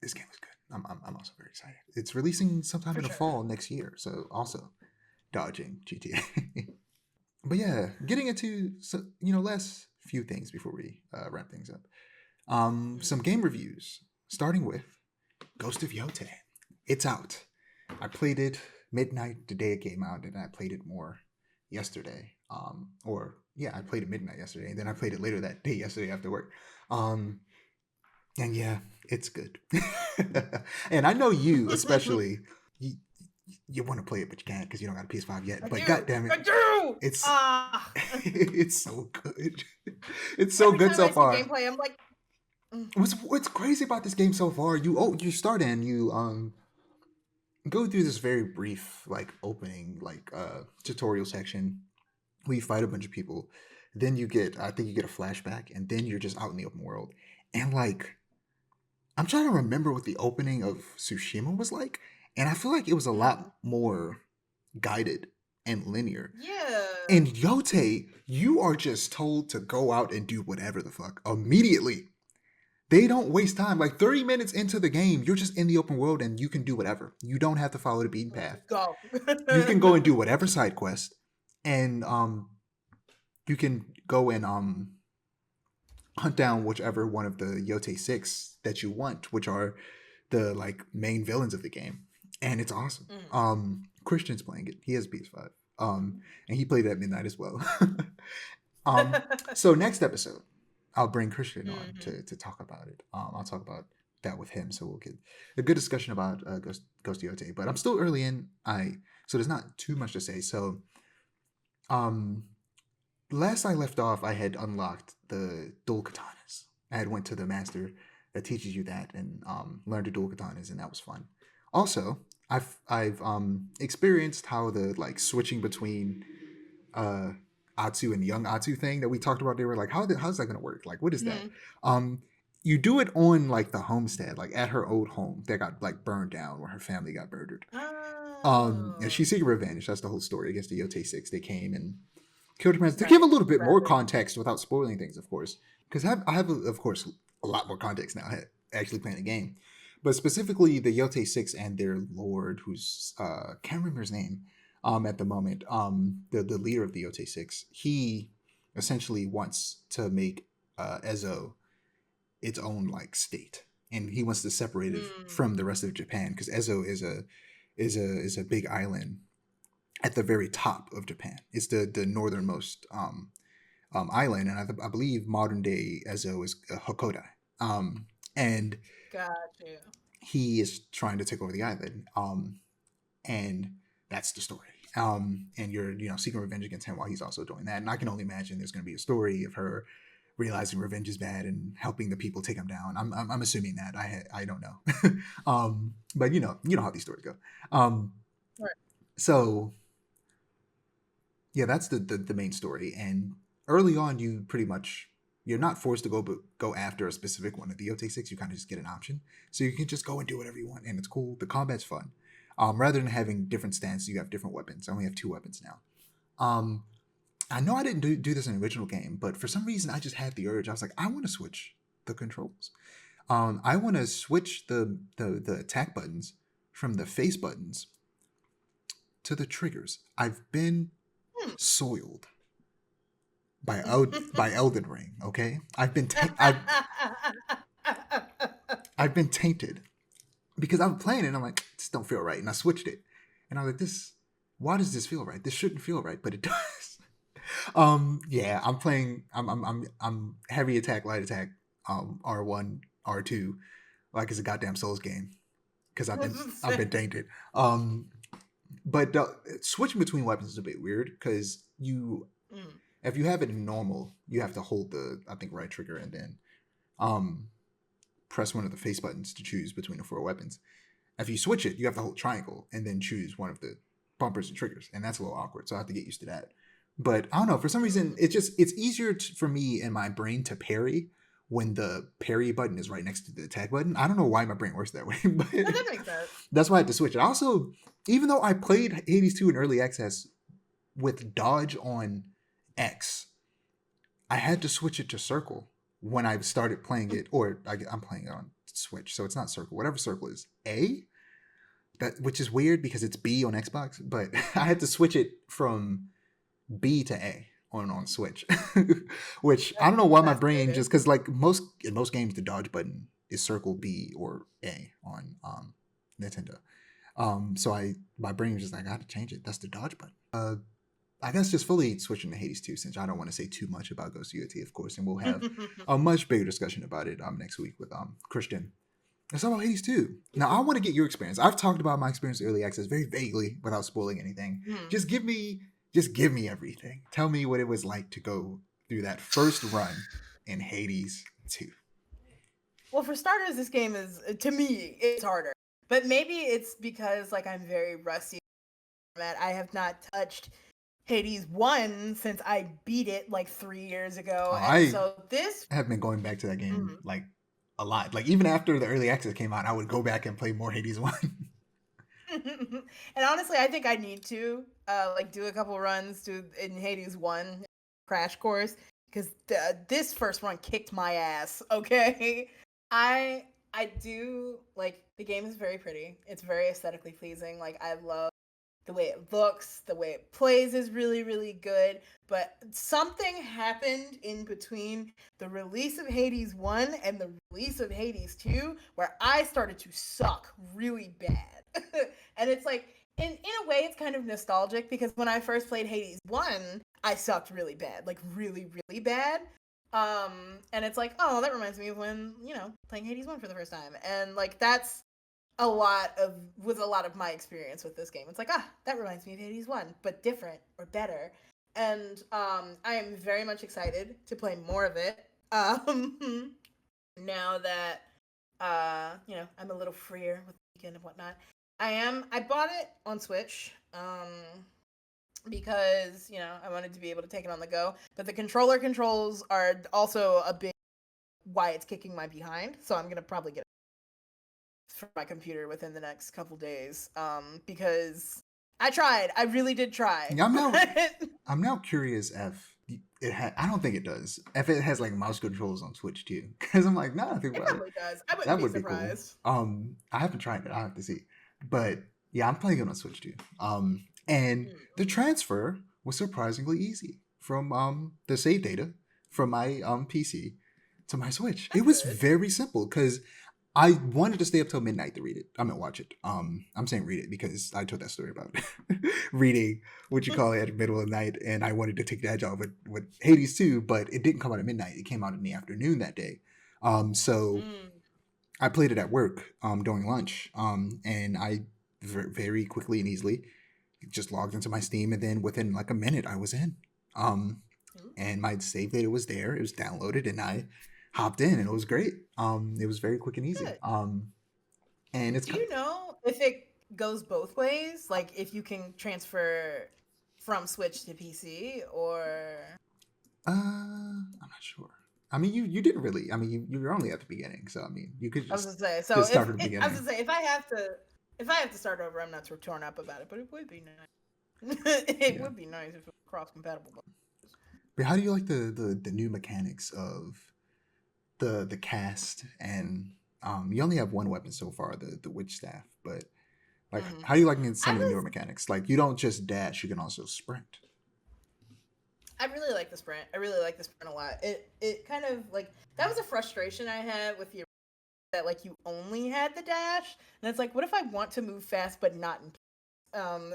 this game is good. I'm also very excited. It's releasing sometime in the fall next year, so also dodging GTA. But yeah, getting into last few things before we wrap things up. Some game reviews, starting with Ghost of Yotei. It's out. I played it midnight the day it came out, and I played it more yesterday. I played it midnight yesterday, and then I played it later that day yesterday after work. And yeah, it's good. And I know you, especially, you want to play it, but you can't because you don't got a PS5 yet. But goddamn it, I do. It's it's so good. It's so good so far. Gameplay, I'm like, what's crazy about this game so far? You start and you go through this very brief like opening like tutorial section where you fight a bunch of people. Then you get, I think you get a flashback, and then you're just out in the open world. And like, I'm trying to remember what the opening of Tsushima was like, and I feel like it was a lot more guided and linear. Yeah. In Yotei, you are just told to go out and do whatever the fuck immediately. They don't waste time. Like 30 minutes into the game, you're just in the open world and you can do whatever. You don't have to follow the beaten path. Go. You can go and do whatever side quest, and you can go and hunt down whichever one of the Yotei 6 that you want, which are the like main villains of the game. And it's awesome. Christian's playing it. He has PS5. And he played it at midnight as well. So next episode, I'll bring Christian on to talk about it. I'll talk about that with him, so we'll get a good discussion about Ghost of Yotei. But I'm still early in. So there's not too much to say. So, last I left off, I had unlocked the dual katanas. I had went to the master that teaches you that and learned the dual katanas, and that was fun. Also, I've experienced how the like switching between Atsu and young Atsu thing that we talked about. They were like, how's that gonna work? Like, what is that? You do it on like the homestead, like at her old home that got like burned down where her family got murdered. And she's seeking revenge. That's the whole story against the Yotei 6. They came and killed her parents. To give a little bit more context without spoiling things, of course, because I have of course a lot more context now actually playing the game. But specifically the Yotei 6 and their lord, who's can't remember his name at the moment, the leader of the Yotei 6, he essentially wants to make Ezo its own like state, and he wants to separate it from the rest of Japan, because Ezo is a big island at the very top of Japan. It's the northernmost island, and I believe modern day Ezo is Hokkaido. And Gotcha. he is trying to take over the island, and that's the story. And you're seeking revenge against him while he's also doing that. And I can only imagine there's going to be a story of her realizing revenge is bad and helping the people take him down. I'm assuming that. I don't know. But you know how these stories go. Right. So yeah, that's the main story. And early on, you're not forced to go after a specific one of the Yotei 6. You kind of just get an option, so you can just go and do whatever you want, and it's cool. The combat's fun. Rather than having different stances, you have different weapons. I only have 2 weapons now. I know I didn't do this in the original game, but for some reason I just had the urge. I was like, I want to switch the controls. I want to switch the attack buttons from the face buttons to the triggers. I've been soiled by Elden Ring. Okay, I've been I've been tainted because I'm playing it and I'm like, this don't feel right, and I switched it, and I was like, why does this feel right? This shouldn't feel right, but it does. Yeah, I'm playing. I'm heavy attack, light attack, R1, R2, like it's a goddamn Souls game, because I've been tainted. But switching between weapons is a bit weird, because if you have it in normal, you have to hold the right trigger and then press one of the face buttons to choose between the 4 weapons. If you switch it, you have to hold triangle and then choose one of the bumpers and triggers, and that's a little awkward. So I have to get used to that. But I don't know, for some reason, it's easier for me in my brain to parry when the parry button is right next to the attack button. I don't know why my brain works that way, but That makes sense. That's why I had to switch it. Also, even though I played Hades 2 in early access with dodge on X, I had to switch it to circle when I started playing it, or I'm playing it on Switch, so it's not circle. Whatever circle is, A, which is weird because it's B on Xbox, but I had to switch it from B to A on Switch, which I don't know why my brain just, because like in most games the dodge button is circle, B, or A on Nintendo. So my brain was just like, I have to change it. That's the dodge button. I guess just fully switching to Hades 2, since I don't want to say too much about Ghost of Yotei, of course, and we'll have a much bigger discussion about it next week with Christian. Let's talk about Hades 2. Now, I want to get your experience. I've talked about my experience with early access very vaguely without spoiling anything. Just give me everything. Tell me what it was like to go through that first run in Hades 2. Well, for starters, this game is, to me, it's harder. But maybe it's because like I'm very rusty. I have not touched Hades 1 since I beat it like 3 years ago, and I so this. have been going back to that game Mhm. like a lot. Like even after the early access came out, I would go back and play more Hades 1. And honestly, I think I need to like do a couple runs in Hades 1 crash course because this first run kicked my ass. Okay, I do like the game is very pretty. It's very aesthetically pleasing. Like I love the way it looks, the way it plays is really, really good. But something happened in between the release of Hades 1 and the release of Hades 2 where I started to suck really bad. And it's like, in a way, it's kind of nostalgic because when I first played Hades 1, I sucked really bad, like really, really bad. And it's like, oh, that reminds me of when, playing Hades 1 for the first time. And like, that's was a lot of my experience with this game. It's like, that reminds me of Hades 1, but different or better. And I am very much excited to play more of it. Now that I'm a little freer with the weekend and whatnot. I bought it on Switch. Because, I wanted to be able to take it on the go. But the controller controls are also a big why it's kicking my behind. So I'm gonna probably get for my computer within the next couple days because I tried. I really did try. Yeah, I'm now curious if I don't think it does. If it has like mouse controls on Switch too, because I'm like, nah, I think It about it. probably does. I wouldn't That be would be cool. surprised. I haven't tried it. I have to see. But yeah, I'm playing it on Switch too. And the transfer was surprisingly easy from the save data from my PC to my Switch. That's It was good. very simple because I wanted to stay up till midnight to read it. I mean, watch it. I'm saying read it because I told that story about reading what you call it at the middle of the night, and I wanted to take the edge off with Hades too, but it didn't come out at midnight. It came out in the afternoon that day. So I played it at work during lunch, and I very quickly and easily just logged into my Steam, and then within like a minute, I was in. And my save data was there. It was downloaded, and I hopped in, and it was great. It was very quick and easy. Good. And it's Do you know if it goes both ways? Like if you can transfer from Switch to PC or I'm not sure. I mean, you didn't really. I mean, you were only at the beginning, so I mean, you could I was just gonna say. So just if start at the I beginning. was gonna say if I have to start over, I'm not too torn up about it. But it would be nice. It would be nice if it was cross compatible. But how do you like the new mechanics of the cast? And you only have one weapon so far, the witch staff. But like, how do you like some of the newer mechanics? Like, you don't just dash; you can also sprint. I really like the sprint. I really like the sprint a lot. It kind of like that was a frustration I had with the that like you only had the dash, and it's like, what if I want to move fast but not in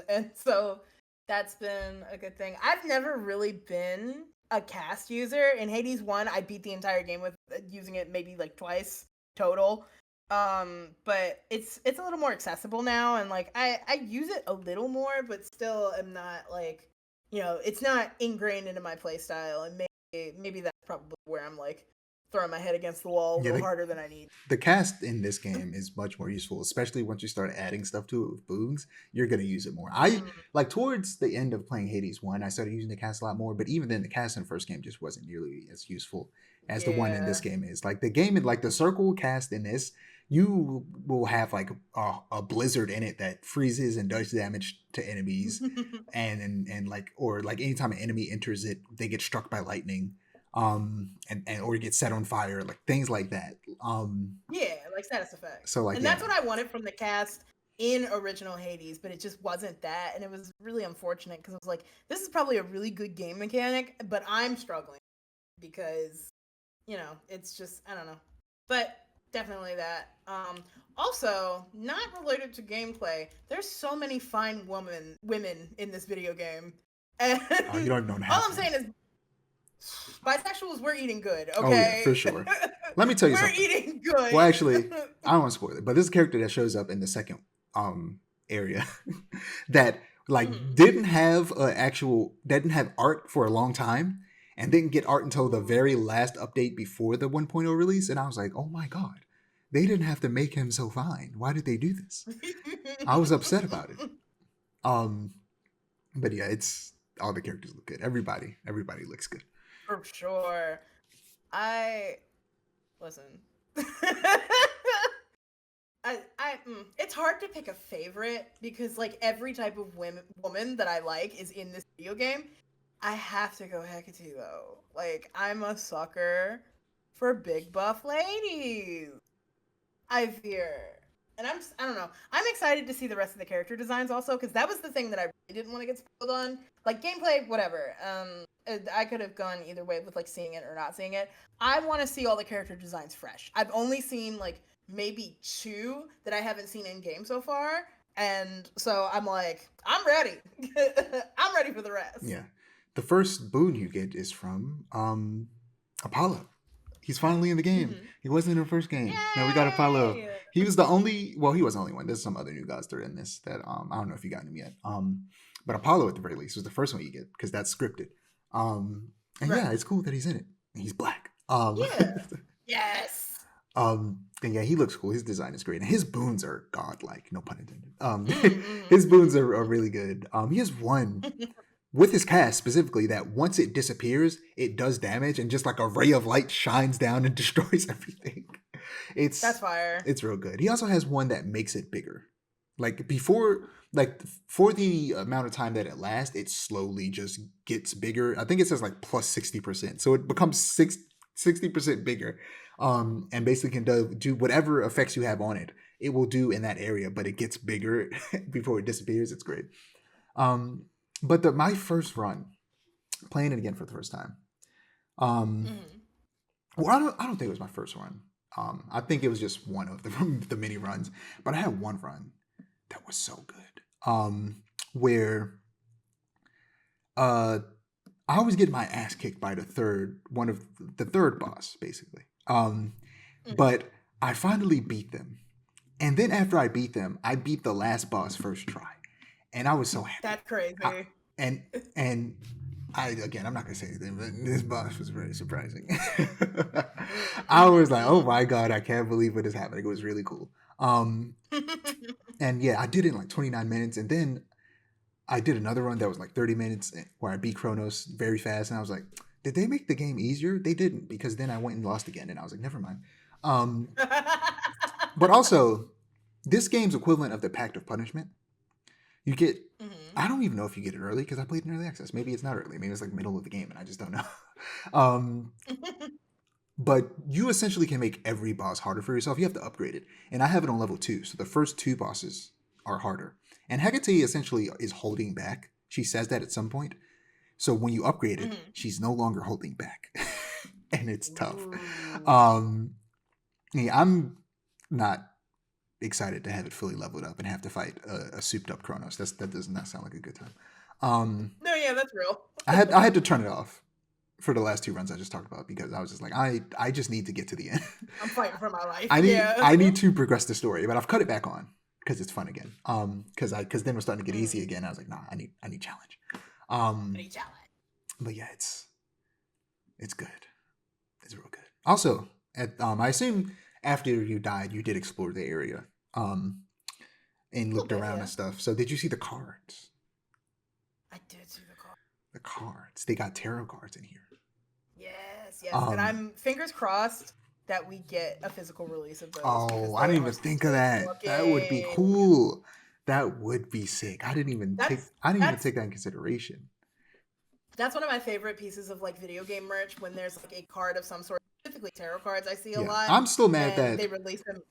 and so that's been a good thing. I've never really been a cast user. In Hades 1, I beat the entire game with using it maybe like twice total. But it's a little more accessible now, and like I use it a little more, but still am not like, it's not ingrained into my play style, and maybe that's probably where I'm like throwing my head against the wall a little harder than I need. The cast in this game is much more useful, especially once you start adding stuff to it with boogs. You're gonna use it more. I like towards the end of playing Hades 1, I started using the cast a lot more, but even then, the cast in the first game just wasn't nearly as useful as the one in this game is. Like the game, like the circle cast in this, you will have like a blizzard in it that freezes and does damage to enemies, and like, or like anytime an enemy enters it, they get struck by lightning, and or get set on fire, like things like that. Yeah, like status effects. So like, and that's what I wanted from the cast in original Hades, but it just wasn't that, and it was really unfortunate because I was like, this is probably a really good game mechanic, but I'm struggling because it's just, I don't know, but definitely that. Also, not related to gameplay, there's so many fine women in this video game, and you don't know all I'm saying is bisexuals, we're eating good, okay? Oh yeah, for sure. Let me tell you something. We're eating good. Well, actually, I don't want to spoil it, but this character that shows up in the second area that like didn't have art for a long time, and didn't get art until the very last update before the 1.0 release, and I was like, oh my god, they didn't have to make him so fine. Why did they do this? I was upset about it. But yeah, it's all the characters look good. Everybody looks good. For sure. Listen. It's hard to pick a favorite because like every type of woman that I like is in this video game. I have to go Hecate though. Like I'm a sucker for big buff ladies. I fear. And I don't know. I'm excited to see the rest of the character designs also because that was the thing that I really didn't want to get spoiled on. Like gameplay, whatever. I could have gone either way with like seeing it or not seeing it. I want to see all the character designs fresh. I've only seen like maybe 2 that I haven't seen in game so far, and so I'm like, I'm ready. I'm ready for the rest. Yeah, the first boon you get is from Apollo. He's finally in the game. Mm-hmm. He wasn't in the first game. Now we got Apollo. He was the only. Well, he wasn't the only one. There's some other new gods that are in this that I don't know if you got him yet. But Apollo at the very least was the first one you get because that's scripted. And Right. yeah, it's cool that he's in it. And he's black. Yeah. Yes. And yeah, he looks cool. His design is great, and his boons are godlike. No pun intended. His boons are really good. He has one with his cast specifically that once it disappears, it does damage, and just like a ray of light shines down and destroys everything. That's fire. It's real good. He also has one that makes it bigger. Like before, like for the amount of time that it lasts, it slowly just gets bigger. I think it says like plus 60%, so it becomes 60% bigger. And basically can do whatever effects you have on it. It will do in that area, but it gets bigger before it disappears. It's great. But my first run, playing it again for the first time. Well, I don't think it was my first run. I think it was just one of the many runs. But I had one run that was so good. Where I always get my ass kicked by the third boss, basically. But I finally beat them. And then after I beat them, I beat the last boss first try. And I was so happy. That's crazy. And I'm not gonna say anything, but this boss was very surprising. I was like, oh my god, I can't believe what is happening. It was really cool. And yeah, I did it in like 29 minutes, and then I did another run that was like 30 minutes where I beat Kronos very fast, and I was like, did they make the game easier? They didn't, because then I went and lost again, and I was like, never mind. But also, this game's equivalent of the Pact of Punishment. You get, I don't even know if you get it early because I played in early access. Maybe it's not early. Maybe it's like middle of the game and I just don't know. But you essentially can make every boss harder for yourself. You have to upgrade it. And I have it on level 2. So the first 2 bosses are harder. And Hecate essentially is holding back. She says that at some point. So when you upgrade it, she's no longer holding back. And it's tough. Yeah, I'm not excited to have it fully leveled up and have to fight a souped up Kronos. That does not sound like a good time. No, yeah, that's real. I had to turn it off for the last 2 runs I just talked about because I was just like, I just need to get to the end. I'm fighting for my life. I need to progress the story, but I've cut it back on because it's fun again. Because then we're starting to get easy again. I was like, nah, I need challenge. But yeah, it's good. It's real good. Also, I assume after you died, you did explore the area, and looked around and stuff. So did you see the cards? I did see the cards. The cards. They got tarot cards in here. Yes. And I'm fingers crossed that we get a physical release of those. Oh, I didn't even think of that. That would be cool. That would be sick. I didn't even take that in consideration. That's one of my favorite pieces of like video game merch when there's like a card of some sort. Specifically tarot cards I see a lot. I'm still mad that they release them.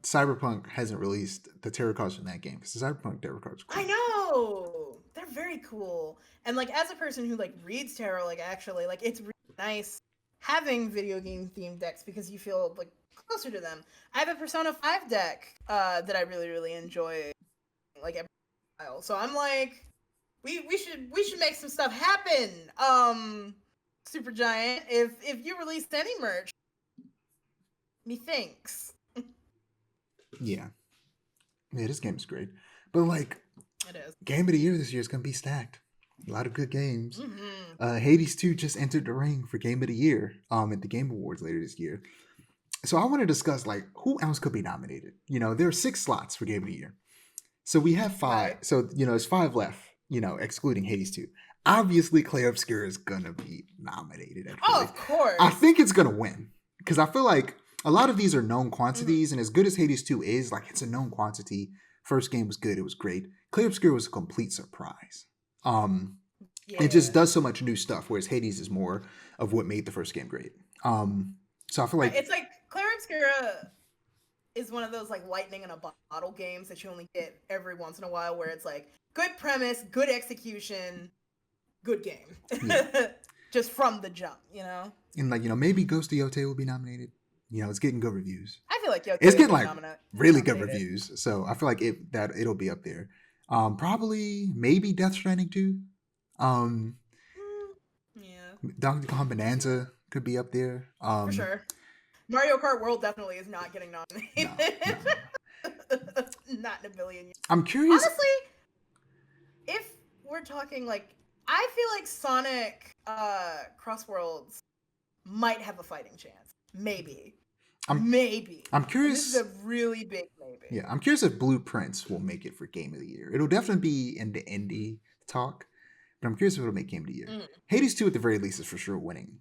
Cyberpunk hasn't released the tarot cards from that game because the Cyberpunk tarot cards are cool. I know, they're very cool. And like as a person who like reads tarot, like actually like it's really nice having video game themed decks because you feel like closer to them. I have a Persona 5 deck that I really enjoy like every while. So I'm like we should make some stuff happen. Supergiant, if you released any merch, methinks. Yeah, this game is great, but like, it is. Game of the Year this year is gonna be stacked. A lot of good games. Hades 2 just entered the ring for Game of the Year at the Game Awards later this year, So I want to discuss like who else could be nominated. There are 6 slots for Game of the Year. So we have 5. Right. So it's 5 left. Excluding Hades 2. Obviously, Clay Obscura is gonna be nominated. Oh, of course. I think it's gonna win because I feel like a lot of these are known Mm-hmm. quantities, and as good as Hades 2 is, like it's a known quantity. First game was good; it was great. Clay Obscura was a complete surprise. It just does so much new stuff, whereas Hades is more of what made the first game great. So I feel like it's like Claire Obscura is one of those like lightning in a bottle games that you only get every once in a while, where it's like good premise, good execution, good game, just from the jump, And like maybe Ghost of Yotei will be nominated. It's getting good reviews. I feel like It's getting like really good reviews, so I feel like it'll be up there. Probably maybe Death Stranding 2. Donkey Kong Bonanza could be up there. For sure. Mario Kart World definitely is not getting nominated. No. Not in a billion years. I'm curious. Honestly, if we're talking like, I feel like Sonic Cross Worlds might have a fighting chance. Maybe. Maybe. I'm curious. This is a really big maybe. Yeah, I'm curious if Blueprints will make it for Game of the Year. It'll definitely be in the indie talk, but I'm curious if it'll make Game of the Year. Hades 2 at the very least is for sure winning,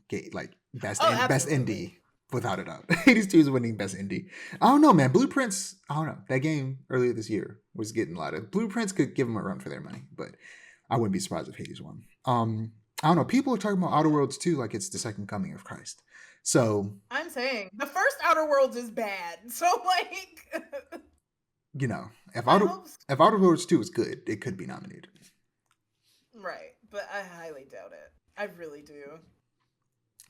best indie without a doubt. Hades 2 is winning best indie. I don't know, man. Blueprints. I don't know. That game earlier this year was getting a lot of Blueprints. Could give them a run for their money, but I wouldn't be surprised if Hades won. I don't know. People are talking about Outer Worlds too, like it's the second coming of Christ. So I'm saying the first Outer Worlds is bad. So like, if Outer Worlds 2 is good, it could be nominated. Right, but I highly doubt it. I really do.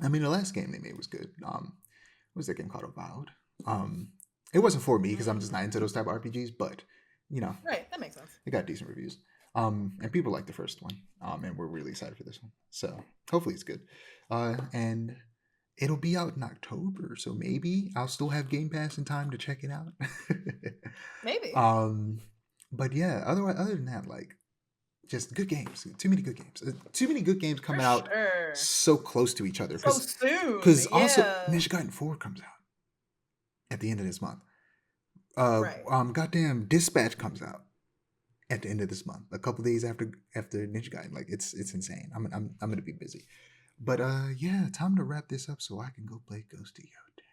I mean, the last game they made was good. What was that game called? Avowed. It wasn't for me because I'm just not into those type of RPGs, but right, that makes sense. It got decent reviews. And people like the first one. And we're really excited for this one. So hopefully it's good. And it'll be out in October, so maybe I'll still have Game Pass in time to check it out. Maybe. But yeah, other than that, like, just good games. Too many good games. Too many good games coming out so close to each other. So soon. Because also, Ninja Gaiden 4 comes out at the end of this month. Right. Goddamn Dispatch comes out at the end of this month, a couple days after Ninja Gaiden. Like, it's insane. I'm gonna be busy. But yeah, time to wrap this up so I can go play Ghost of Yotei.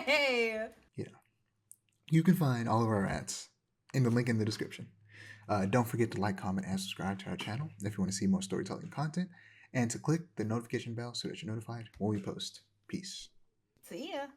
Yay! Yeah. You can find all of our ads in the link in the description. Don't forget to like, comment, and subscribe to our channel if you want to see more storytelling content, and to click the notification bell so that you're notified when we post. Peace. See ya.